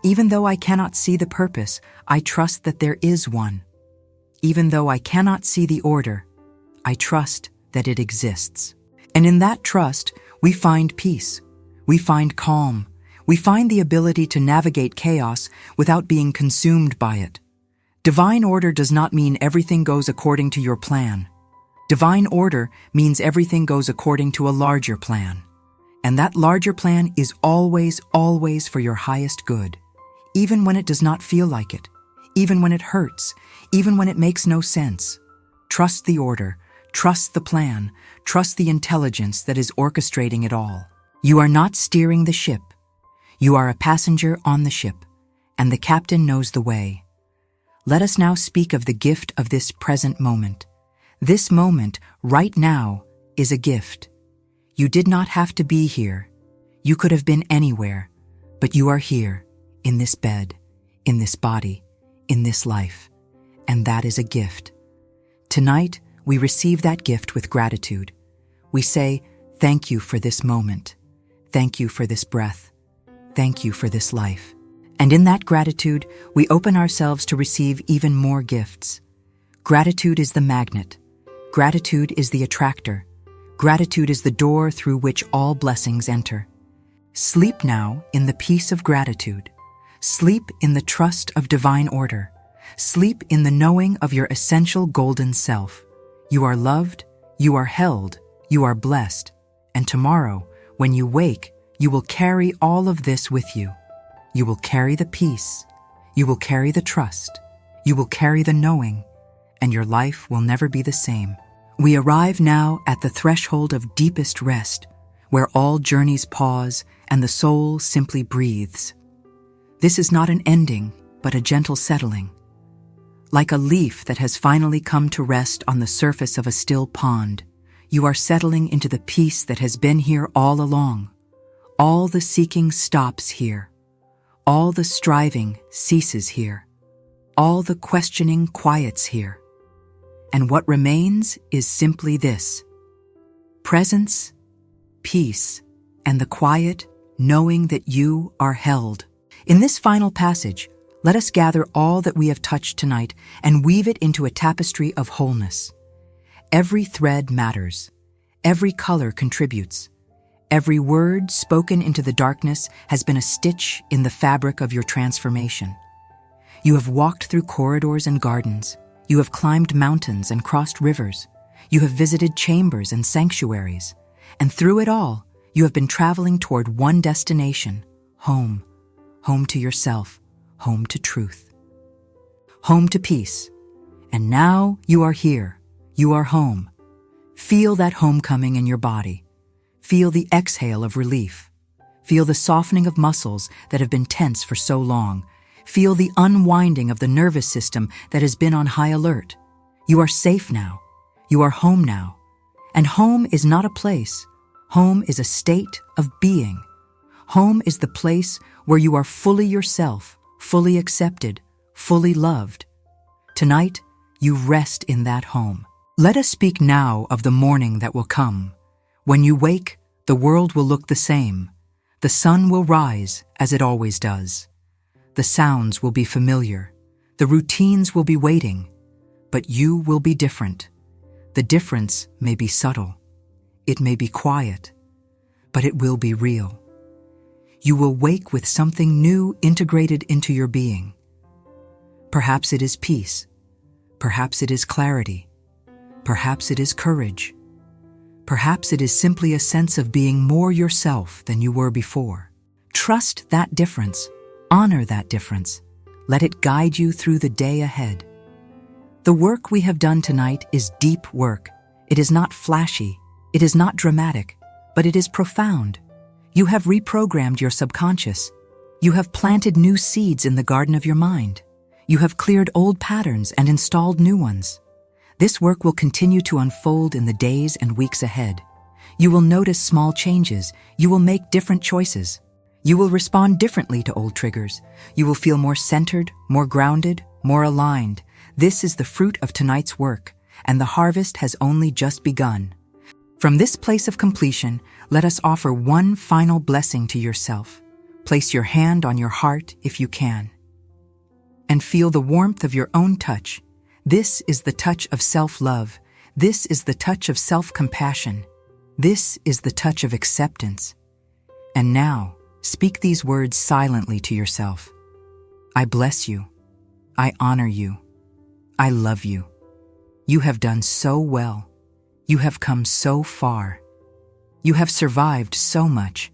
Even though I cannot see the purpose, I trust that there is one. Even though I cannot see the order, I trust that it exists. And in that trust, we find peace. We find calm. We find the ability to navigate chaos without being consumed by it. Divine order does not mean everything goes according to your plan. Divine order means everything goes according to a larger plan. And that larger plan is always, always for your highest good. Even when it does not feel like it. Even when it hurts. Even when it makes no sense. Trust the order. Trust the plan. Trust the intelligence that is orchestrating it all. You are not steering the ship. You are a passenger on the ship, and the captain knows the way. Let us now speak of the gift of this present moment. This moment, right now, is a gift. You did not have to be here. You could have been anywhere, but you are here, in this bed, in this body, in this life, and that is a gift. Tonight, we receive that gift with gratitude. We say, thank you for this moment. Thank you for this breath. Thank you for this life. And in that gratitude, we open ourselves to receive even more gifts. Gratitude is the magnet. Gratitude is the attractor. Gratitude is the door through which all blessings enter. Sleep now in the peace of gratitude. Sleep in the trust of divine order. Sleep in the knowing of your essential golden self. You are loved, you are held, you are blessed, and tomorrow, when you wake, you will carry all of this with you. You will carry the peace, you will carry the trust, you will carry the knowing, and your life will never be the same. We arrive now at the threshold of deepest rest, where all journeys pause and the soul simply breathes. This is not an ending, but a gentle settling. Like a leaf that has finally come to rest on the surface of a still pond, you are settling into the peace that has been here all along. All the seeking stops here. All the striving ceases here. All the questioning quiets here. And what remains is simply this: presence, peace, and the quiet knowing that you are held. In this final passage, let us gather all that we have touched tonight and weave it into a tapestry of wholeness. Every thread matters. Every color contributes. Every word spoken into the darkness has been a stitch in the fabric of your transformation. You have walked through corridors and gardens. You have climbed mountains and crossed rivers. You have visited chambers and sanctuaries. And through it all, you have been traveling toward one destination: home. Home to yourself. Home to truth. Home to peace. And now you are here. You are home. Feel that homecoming in your body. Feel the exhale of relief. Feel the softening of muscles that have been tense for so long. Feel the unwinding of the nervous system that has been on high alert. You are safe now. You are home now. And home is not a place. Home is a state of being. Home is the place where you are fully yourself, fully accepted, fully loved. Tonight, you rest in that home. Let us speak now of the morning that will come. When you wake, the world will look the same. The sun will rise as it always does. The sounds will be familiar. The routines will be waiting. But you will be different. The difference may be subtle. It may be quiet. But it will be real. You will wake with something new integrated into your being. Perhaps it is peace. Perhaps it is clarity. Perhaps it is courage. Perhaps it is simply a sense of being more yourself than you were before. Trust that difference. Honor that difference. Let it guide you through the day ahead. The work we have done tonight is deep work. It is not flashy. It is not dramatic, but it is profound. You have reprogrammed your subconscious. You have planted new seeds in the garden of your mind. You have cleared old patterns and installed new ones. This work will continue to unfold in the days and weeks ahead. You will notice small changes. You will make different choices. You will respond differently to old triggers. You will feel more centered, more grounded, more aligned. This is the fruit of tonight's work, and the harvest has only just begun. From this place of completion, let us offer one final blessing to yourself. Place your hand on your heart if you can, and feel the warmth of your own touch. This is the touch of self-love. This is the touch of self-compassion. This is the touch of acceptance. And now, speak these words silently to yourself. I bless you. I honor you. I love you. You have done so well. You have come so far. You have survived so much.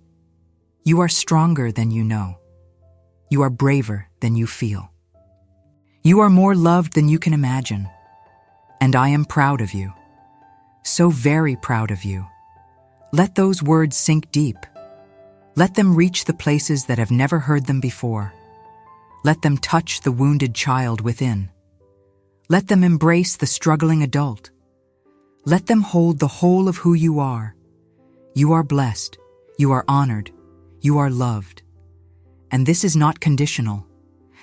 You are stronger than you know. You are braver than you feel. You are more loved than you can imagine. And I am proud of you. So very proud of you. Let those words sink deep. Let them reach the places that have never heard them before. Let them touch the wounded child within. Let them embrace the struggling adult. Let them hold the whole of who you are. You are blessed. You are honored. You are loved. And this is not conditional.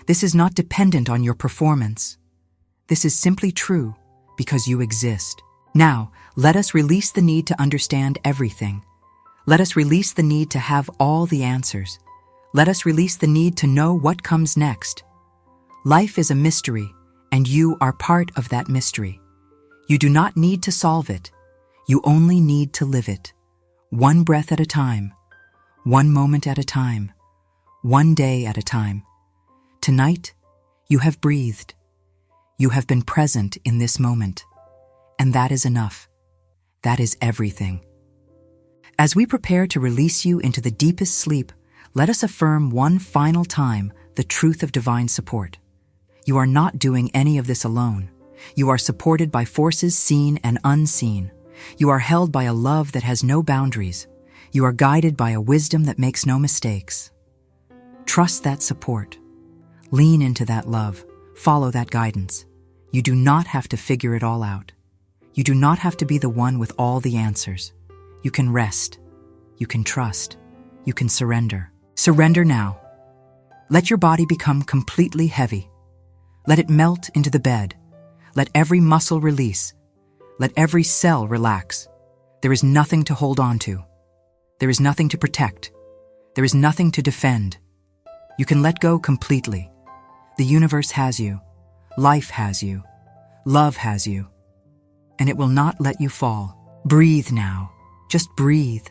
This is not dependent on your performance. This is simply true because you exist. Now, let us release the need to understand everything. Let us release the need to have all the answers. Let us release the need to know what comes next. Life is a mystery, and you are part of that mystery. You do not need to solve it. You only need to live it. One breath at a time. One moment at a time. One day at a time. Tonight, you have breathed. You have been present in this moment. And that is enough. That is everything. As we prepare to release you into the deepest sleep, let us affirm one final time the truth of divine support. You are not doing any of this alone. You are supported by forces seen and unseen. You are held by a love that has no boundaries. You are guided by a wisdom that makes no mistakes. Trust that support. Lean into that love. Follow that guidance. You do not have to figure it all out. You do not have to be the one with all the answers. You can rest. You can trust. You can surrender. Surrender now. Let your body become completely heavy. Let it melt into the bed. Let every muscle release. Let every cell relax. There is nothing to hold on to. There is nothing to protect. There is nothing to defend. You can let go completely. The universe has you. Life has you. Love has you. And it will not let you fall. Breathe now. Just breathe.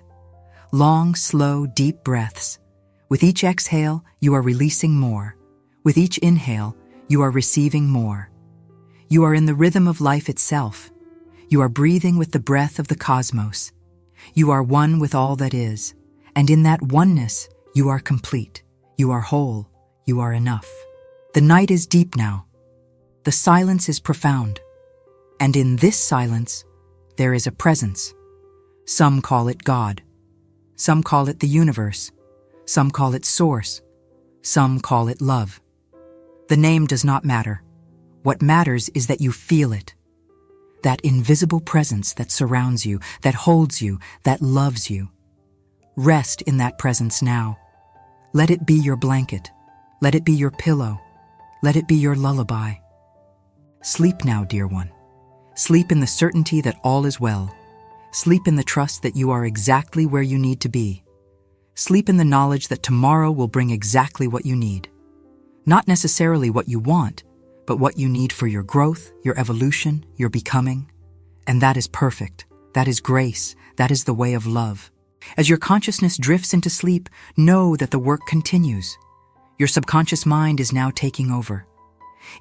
Long, slow, deep breaths. With each exhale, you are releasing more. With each inhale, you are receiving more. You are in the rhythm of life itself. You are breathing with the breath of the cosmos. You are one with all that is. And in that oneness, you are complete. You are whole. You are enough. The night is deep now. The silence is profound. And in this silence, there is a presence. Some call it God. Some call it the universe. Some call it source. Some call it love. The name does not matter. What matters is that you feel it. That invisible presence that surrounds you, that holds you, that loves you. Rest in that presence now. Let it be your blanket. Let it be your pillow. Let it be your lullaby. Sleep now, dear one. Sleep in the certainty that all is well. Sleep in the trust that you are exactly where you need to be. Sleep in the knowledge that tomorrow will bring exactly what you need. Not necessarily what you want, but what you need for your growth, your evolution, your becoming. And that is perfect. That is grace. That is the way of love. As your consciousness drifts into sleep, know that the work continues. Your subconscious mind is now taking over.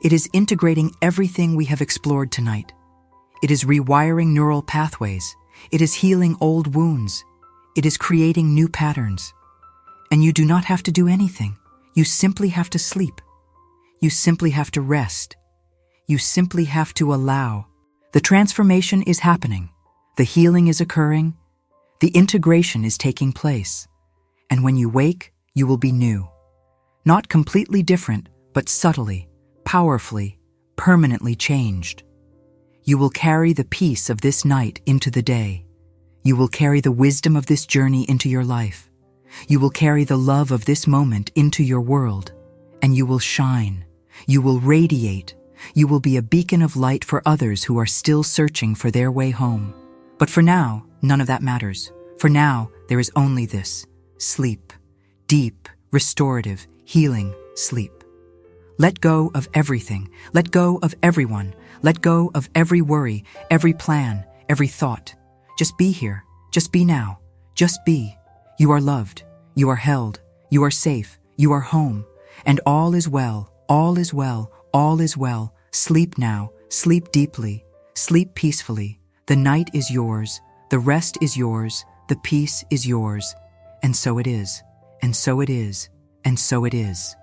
It is integrating everything we have explored tonight. It is rewiring neural pathways. It is healing old wounds. It is creating new patterns. And you do not have to do anything. You simply have to sleep. You simply have to rest. You simply have to allow. The transformation is happening. The healing is occurring. The integration is taking place. And when you wake, you will be new. Not completely different, but subtly, powerfully, permanently changed. You will carry the peace of this night into the day. You will carry the wisdom of this journey into your life. You will carry the love of this moment into your world. And you will shine. You will radiate. You will be a beacon of light for others who are still searching for their way home. But for now, none of that matters. For now, there is only this: sleep. Deep, restorative, healing sleep. Let go of everything. Let go of everyone. Let go of every worry, every plan, every thought. Just be here. Just be now. Just be. You are loved. You are held. You are safe. You are home. And all is well. All is well. All is well. Sleep now. Sleep deeply. Sleep peacefully. The night is yours. The rest is yours. The peace is yours. And so it is. And so it is. And so it is.